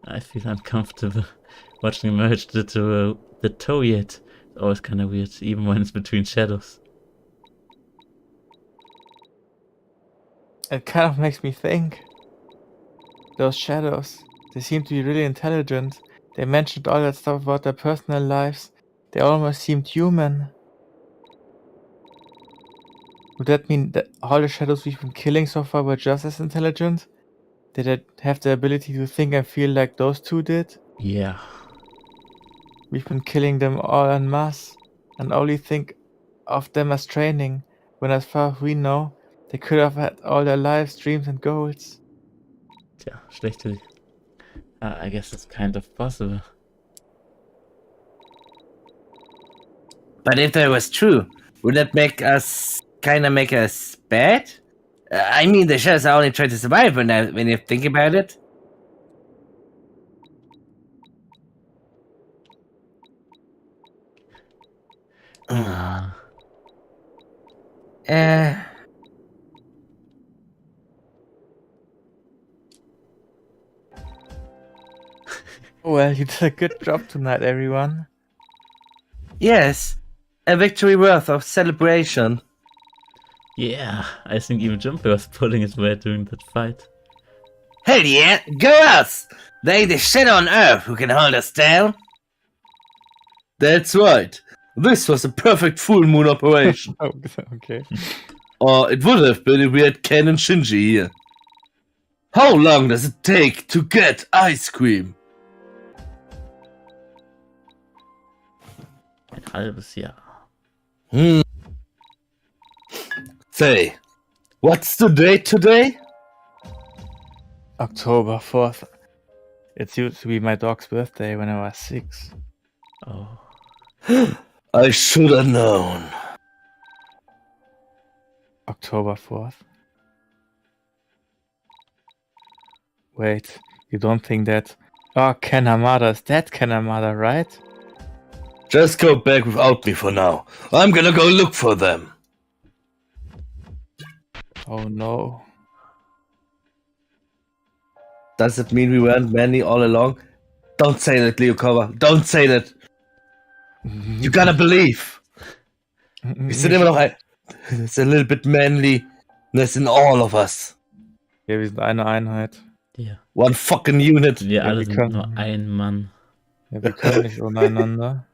B: I feel uncomfortable watching him merge the toe yet. It's always kind of weird, even when it's between shadows.
C: It kind of makes me think. Those shadows, they seem to be really intelligent. They mentioned all that stuff about their personal lives. They almost seemed human. Would that mean that all the shadows we've been killing so far were just as intelligent? Did they have the ability to think and feel like those two did?
B: Yeah.
C: We've been killing them all en masse. and only think of them as training, when as far as we know, they could have had all their lives, dreams and goals.
B: Tja, schlechte. I guess it's kind of possible.
A: But if that was true, would that make us bad? I mean, the shells are only trying to survive when you think about it.
C: Well, you did a good job tonight, everyone.
A: Yes, a victory worth of celebration.
B: Yeah, I think even Jumper was pulling his weight during that fight.
A: Hell yeah, go us! There ain't a shit on earth who can hold us down. That's right. This was a perfect full moon operation.
C: Oh, okay.
A: Or it would have been if we had Ken and Shinji here. How long does it take to get ice cream?
B: Ein halbes Jahr.
A: Say, what's the date today?
C: October 4th. It used to be my dog's birthday when I was 6.
B: Oh.
A: I should have known.
C: October 4th. Wait, you don't think that... Oh, Ken Hamada is dead, Ken Hamada, right?
A: Just go back without me for now. I'm gonna go look for them.
C: Oh no.
A: Does it mean we weren't many all along? Don't say that, Leokova. Don't say that. You gotta believe. Wir sind immer noch There's a little bit manliness in all of us.
C: Ja, wir sind eine Einheit.
B: Ja.
A: One fucking unit.
B: Wir alle
C: wir
B: sind
C: können-
B: nur ein Mann.
C: Ja, wir können nicht untereinander.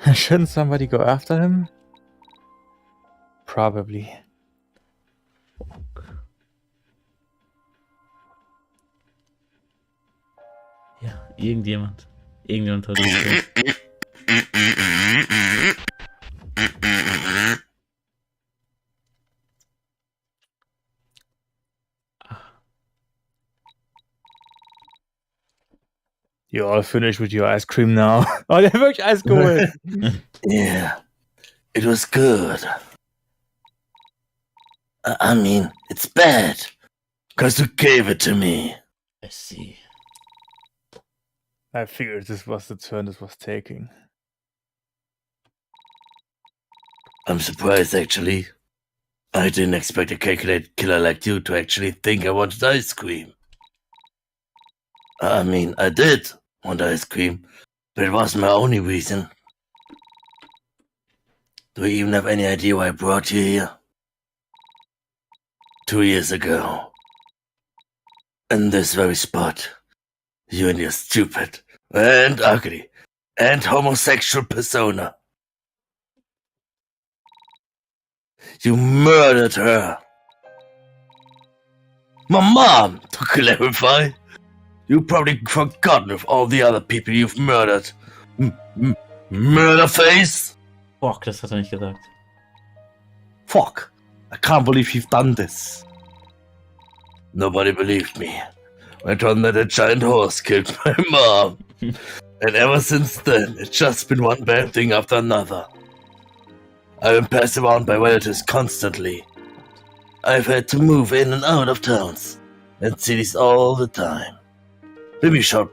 C: Shouldn't somebody go after him? Probably.
B: Ja, irgendjemand. Irgendjemand hat es.
C: You all finished with your ice cream now. Oh, der hat wirklich Eis geholt.
A: Yeah, it was good. I mean, it's bad. Because you gave it to me.
B: I see.
C: I figured this was the turn this was taking.
A: I'm surprised, actually. I didn't expect a calculated killer like you to actually think I wanted ice cream. I mean, I did want ice cream, but it wasn't my only reason. Do you even have any idea why I brought you here? 2 years ago. In this very spot. You and your stupid, and ugly, and homosexual persona. You murdered her. My mom, to clarify. You've probably forgotten of all the other people you've murdered. Murderface?
B: Fuck, das hat er nicht gesagt.
A: Fuck. I can't believe you've done this. Nobody believed me. I told that a giant horse killed my mom. And ever since then, it's just been one bad thing after another. I've been passed around by relatives constantly. I've had to move in and out of towns and cities all the time. Maybe showed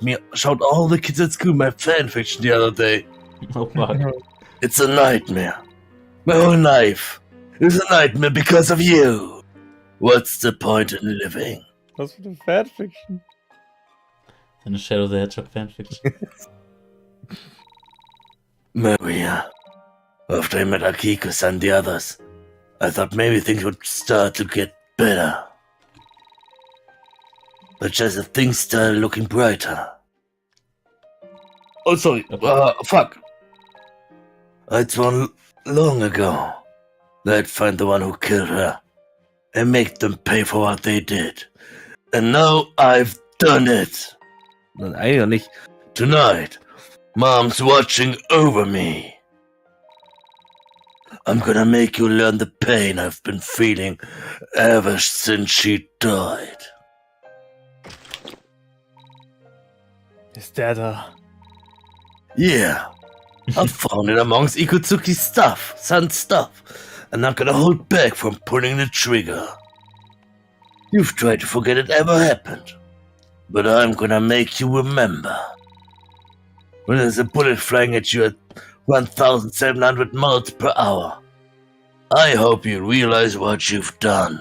A: all the kids at school my fanfiction the other day.
B: Oh fuck.
A: It's a nightmare. My whole life is a nightmare because of you. What's the point in living?
C: Was für eine Fanfiction?
B: Eine Shadow the Hedgehog Fanfiction.
A: Maria, after I met Akiko and the others, I thought maybe things would start to get better. But just as things started looking brighter. Oh, sorry. Fuck. I'd sworn long ago that I'd find the one who killed her and make them pay for what they did. And now I've done it. Eigentlich nicht. Tonight, Mom's watching over me.
D: I'm gonna make you learn the pain I've been feeling ever since she died.
C: Is that
D: Yeah. I found it amongst Ikutsuki's son's stuff, and I'm gonna hold back from pulling the trigger. You've tried to forget it ever happened, but I'm gonna make you remember. When there's a bullet flying at you at 1,700 miles per hour, I hope you realize what you've done.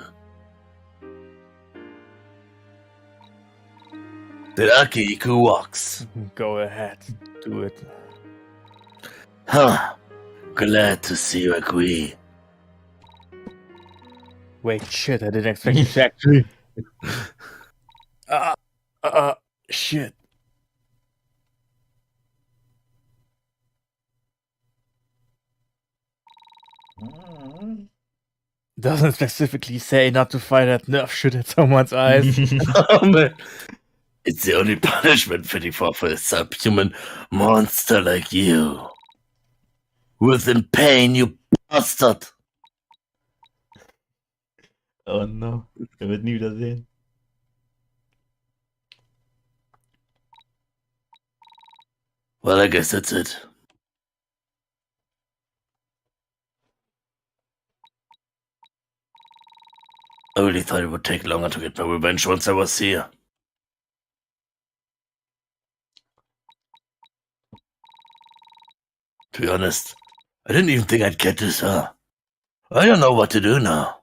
D: The Akihiko walks.
C: Go ahead, do it.
D: Huh. Glad to see you agree.
C: Wait, shit, I didn't expect you to actually. Shit. Doesn't specifically say not to fire that nerf shit at someone's eyes.
D: Oh man. It's the only punishment fitting for a subhuman monster like you. Within pain, you bastard!
B: Oh no, er wird nie wieder sehen.
D: Well, I guess that's it. I really thought it would take longer to get my revenge once I was here. To be honest, I didn't even think I'd get this far. I don't know what to do now.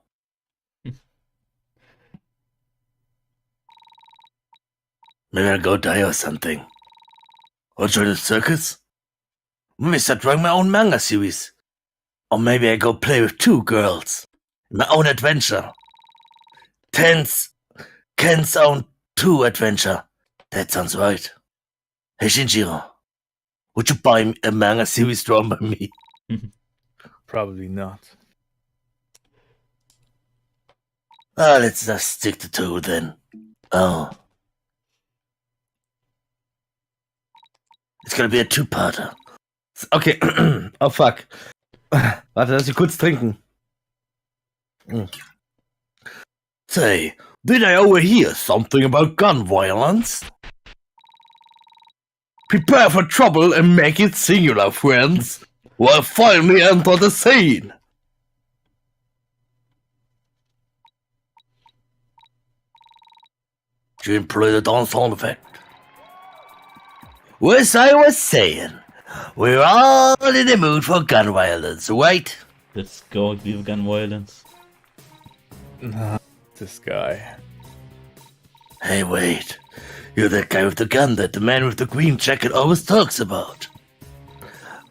D: Maybe I'll go die or something. Or join the circus? Maybe start drawing my own manga series. Or maybe I go play with 2 girls. In my own adventure. Ken's own 2 adventure. That sounds right. Hey Shinjiro, would you buy a manga series drawn by me?
C: Probably not.
D: Let's just stick to 2 then. Oh. It's gonna be a 2-parter.
A: Okay. Oh fuck. Warte, lass mich kurz trinken.
D: Say, did I overhear something about gun violence? Prepare for trouble and make it singular, friends. We'll finally enter the scene. Do you employ the dance sound effect? As I was saying, we're all in the mood for gun violence, right?
B: Let's go with gun violence.
C: This guy.
D: Hey, wait. You're that guy with the gun that the man with the green jacket always talks about.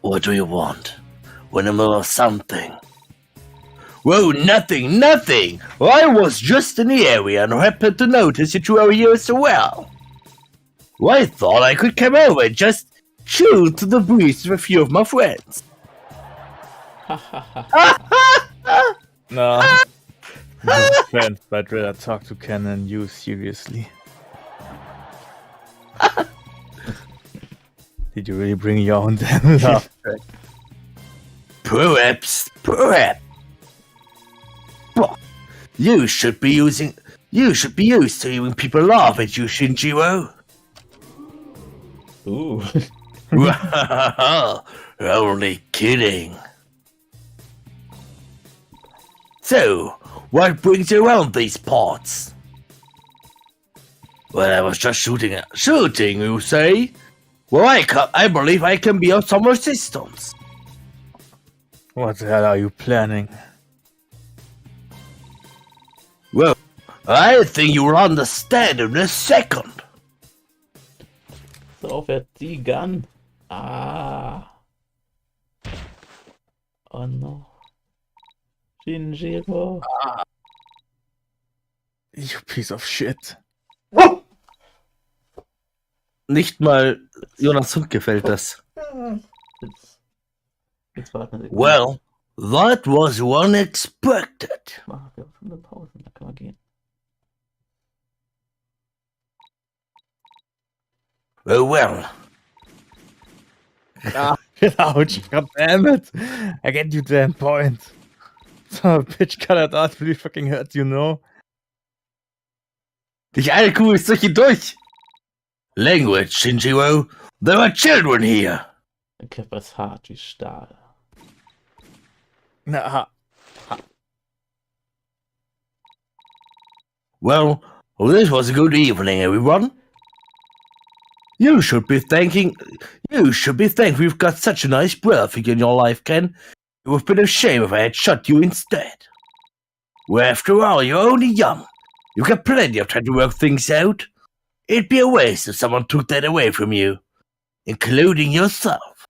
D: What do you want? When I'm of something? Whoa, nothing! I was just in the area and happened to notice that you were here as well. I thought I could come over and just chill to the breeze with a few of my friends.
C: No. No offense, but I'd rather talk to Ken than you, seriously. Did you really bring your own damn laugh track?
D: Perhaps. But you should be used to hearing people laugh at you, Shinjiro.
B: Ooh.
D: Only kidding. So, what brings you around these parts? Well, I was just shooting, you say? Well, I believe I can be of some assistance.
C: What the hell are you planning?
D: Well, I think you will understand in a second.
B: So, wer die Gun? Ah. Oh no. Shinjiro.
C: You piece of shit.
A: Nicht mal Jonas Hund gefällt das.
B: Jetzt warten wir.
D: Well, that was unexpected.
B: Machen wir schon eine Pause, da kann man gehen.
D: Oh well.
C: Ouch, god damn it. I get you 10 points. So bitch colored art really fucking hurt, you know?
D: Die eine Kuh ist durch und durch. Language, Shinjiro. There are children here.
B: Der Körper ist hart wie Stahl.
C: Na,
D: Well, this was a good evening, everyone. You should be thankful you've got such a nice brother figure in your life, Ken. It would have been a shame if I had shot you instead. Well, after all, you're only young. You've got plenty of time to work things out. It'd be a waste if someone took that away from you, including yourself.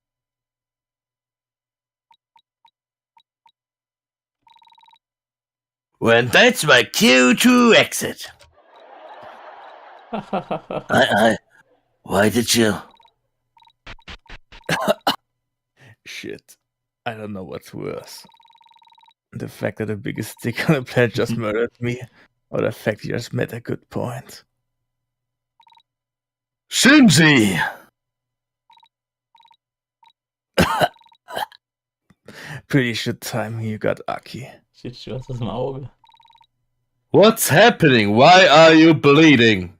D: Well, that's my cue to exit. Why did you?
C: shit. I don't know what's worse. The fact that the biggest stick on the planet just murdered me, or the fact he just made a good point.
D: Shinji!
C: Pretty shit timing you got, Aki.
B: Shit, ich was aus dem Auge.
D: What's happening? Why are you bleeding?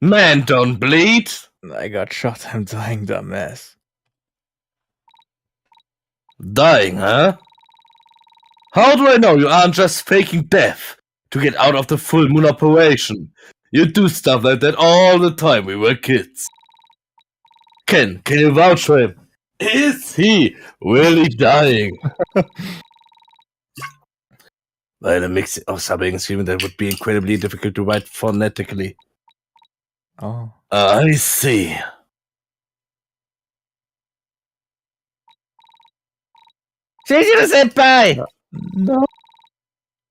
D: Man, don't bleed!
C: I got shot, I'm dying, dumbass.
D: Dying, huh? How do I know you aren't just faking death to get out of the full moon operation? You do stuff like that all the time when we were kids. Ken, can you vouch for him? Is he really dying? By the mix of subbing and screaming, that would be incredibly difficult to write phonetically.
C: Oh.
D: I see. Senpai!
C: No.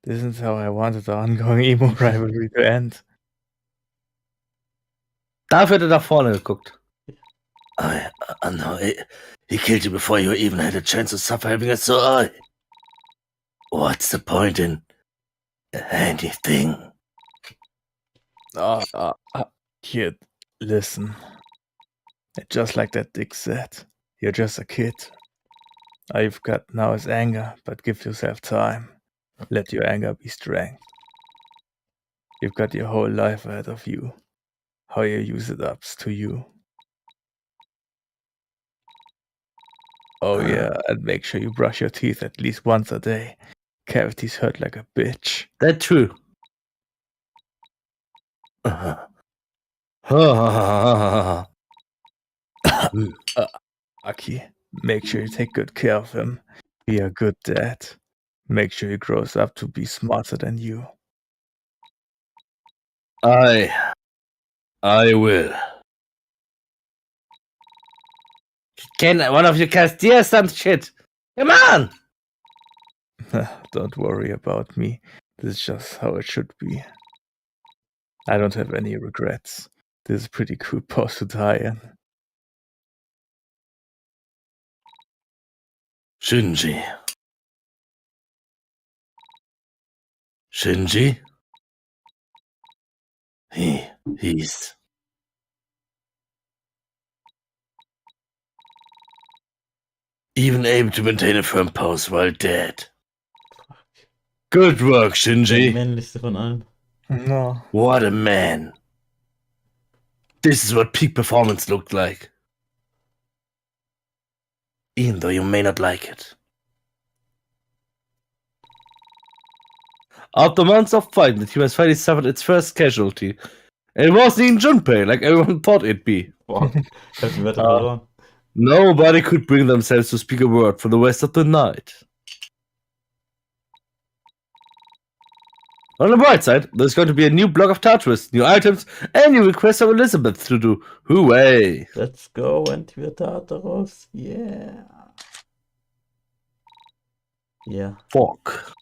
C: This is how I wanted the ongoing emo rivalry to end.
A: Dafür hat er nach vorne geguckt.
D: No, he killed you before you even had a chance to suffer having a sore eye. What's the point in anything?
C: Kid, listen. Just like that dick said, you're just a kid. All you've got now is anger, but give yourself time. Let your anger be strength. You've got your whole life ahead of you. How you use it up's to you. Oh yeah, and make sure you brush your teeth at least once a day. Cavities hurt like a bitch.
A: That's true.
C: Aki, make sure you take good care of him. Be a good dad. Make sure he grows up to be smarter than you.
D: I will.
A: Ken, one of you cast dear some shit. Come on!
C: Don't worry about me. This is just how it should be. I don't have any regrets. This is a pretty cool pose to die in.
D: Shinji. Shinji? He's... even able to maintain a firm pose while dead. Good work,
B: Der
D: Shinji.
B: männlichste von allen.
C: No.
D: What a man. This is what peak performance looked like. Even though you may not like it.
A: After months of fighting, the team has finally suffered its first casualty. And it wasn't even Junpei, like everyone thought it'd be.
B: Boah, ich hab die Wette verloren.
A: Nobody could bring themselves to speak a word for the rest of the night. On the bright side, there's going to be a new block of Tartarus, new items, and new requests of Elizabeth to do. Hooray!
B: Let's go, Entweder Tartarus. Yeah. Ja,
A: Fuck.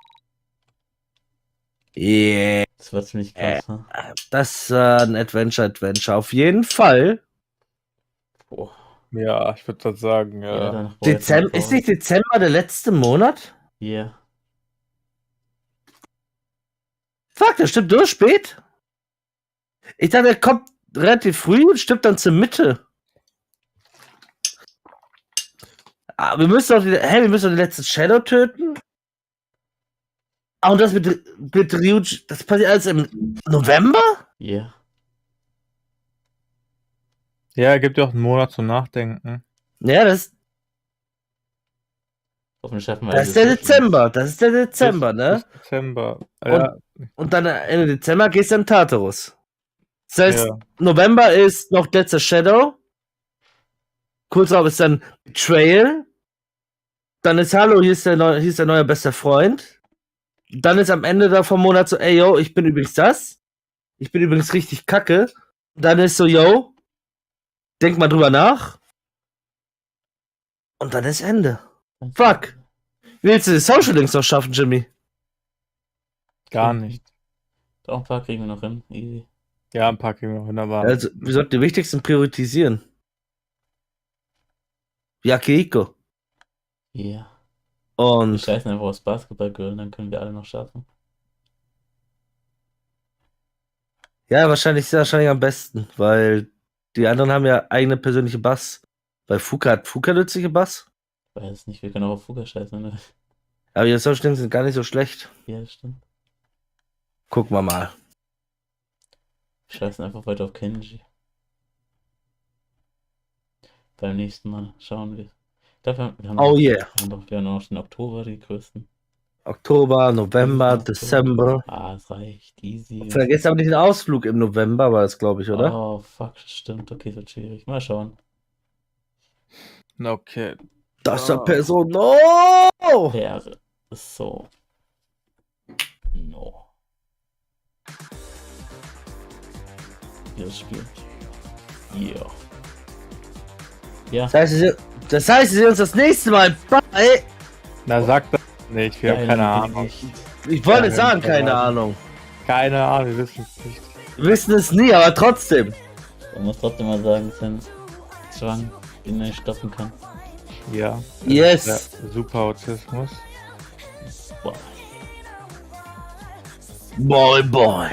A: Yeah.
B: das war ziemlich krass, ne?
A: Das ist ein Adventure auf jeden Fall.
B: Boah.
C: Ja, ich würde das sagen,
B: Ja, danach brauche ich jetzt
A: Dezember,
B: eine
A: ist nicht Dezember der letzte Monat?
B: Ja.
A: Fuck, der stimmt so spät? Ich dachte, er kommt relativ früh und stimmt dann zur Mitte. Ah, wir müssen doch den letzten Shadow töten. Ah, und das mit Ryuji, das passiert alles im November?
B: Ja.
C: Ja, gibt ja auch einen Monat zum Nachdenken.
A: Ja,
B: Hoffentlich schaffen wir
A: das ist der
B: alles.
A: Dezember. Das ist der Dezember, ne?
C: Bis Dezember. Ja,
A: Und dann Ende Dezember gehst du in Tartarus. Das heißt,
C: ja.
A: November ist noch letzter Shadow. Kurz darauf ist dann Betrayal. Dann ist Hallo, hier ist der neue beste Freund. Dann ist am Ende vom Monat so, ey, yo, ich bin übrigens das. Ich bin übrigens richtig kacke. Und dann ist so, yo, denk mal drüber nach. Und dann ist Ende. Fuck. Willst du die Social Links noch schaffen, Jimmy?
C: Gar nicht.
B: Doch, ein paar kriegen wir noch hin. Easy.
C: Ja, ein paar kriegen wir noch hin, aber
A: Also, wir sollten die wichtigsten priorisieren. Yakihiko.
B: Ja. Wir
A: Und
B: scheißen einfach aufs Basketball-Girl, dann können wir alle noch schaffen.
A: ja, wahrscheinlich am besten, weil die anderen haben ja eigene persönliche Bass. Weil hat Fuka nützliche Bass.
B: Ich weiß es nicht, wir können auch auf Fuga scheißen. Ne?
A: Aber die Social Links sind gar nicht so schlecht.
B: Ja, das stimmt.
A: Gucken wir mal.
B: Wir scheißen einfach weiter auf Kenji. Beim nächsten Mal schauen wir. Ich glaube, wir haben
A: Oh yeah.
B: wir haben noch den Oktober, die größten.
A: Oktober, November, Dezember.
B: Ah, es reicht. Easy.
A: Vergesst aber nicht den Ausflug im November, war das, glaube ich, oder?
B: Oh, fuck, das stimmt. Okay, es wird schwierig. Mal schauen.
C: okay.
A: Das ist der Persono!
B: Wäre so. No. Das Spiel. Yeah. Ja.
A: Das heißt, wir sehen uns das nächste Mal bei.
C: Na, sag das nicht, wir haben keine Ahnung.
A: Ich wollte
C: Ja,
A: sagen, keine
C: keine
A: Ahnung.
C: Keine Ahnung, wir wissen es nicht.
A: Wir wissen es nie, aber trotzdem.
B: Man muss trotzdem mal sagen, es ist ein Zwang, den man nicht stoppen kann.
C: Ja.
A: Yes.
C: Ja, super Autismus.
B: Boah.
A: Boy.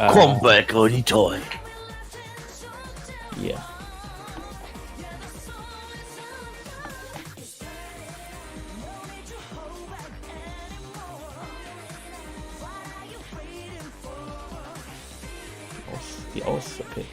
A: Come back on toy.
B: Yeah. Die aus, okay.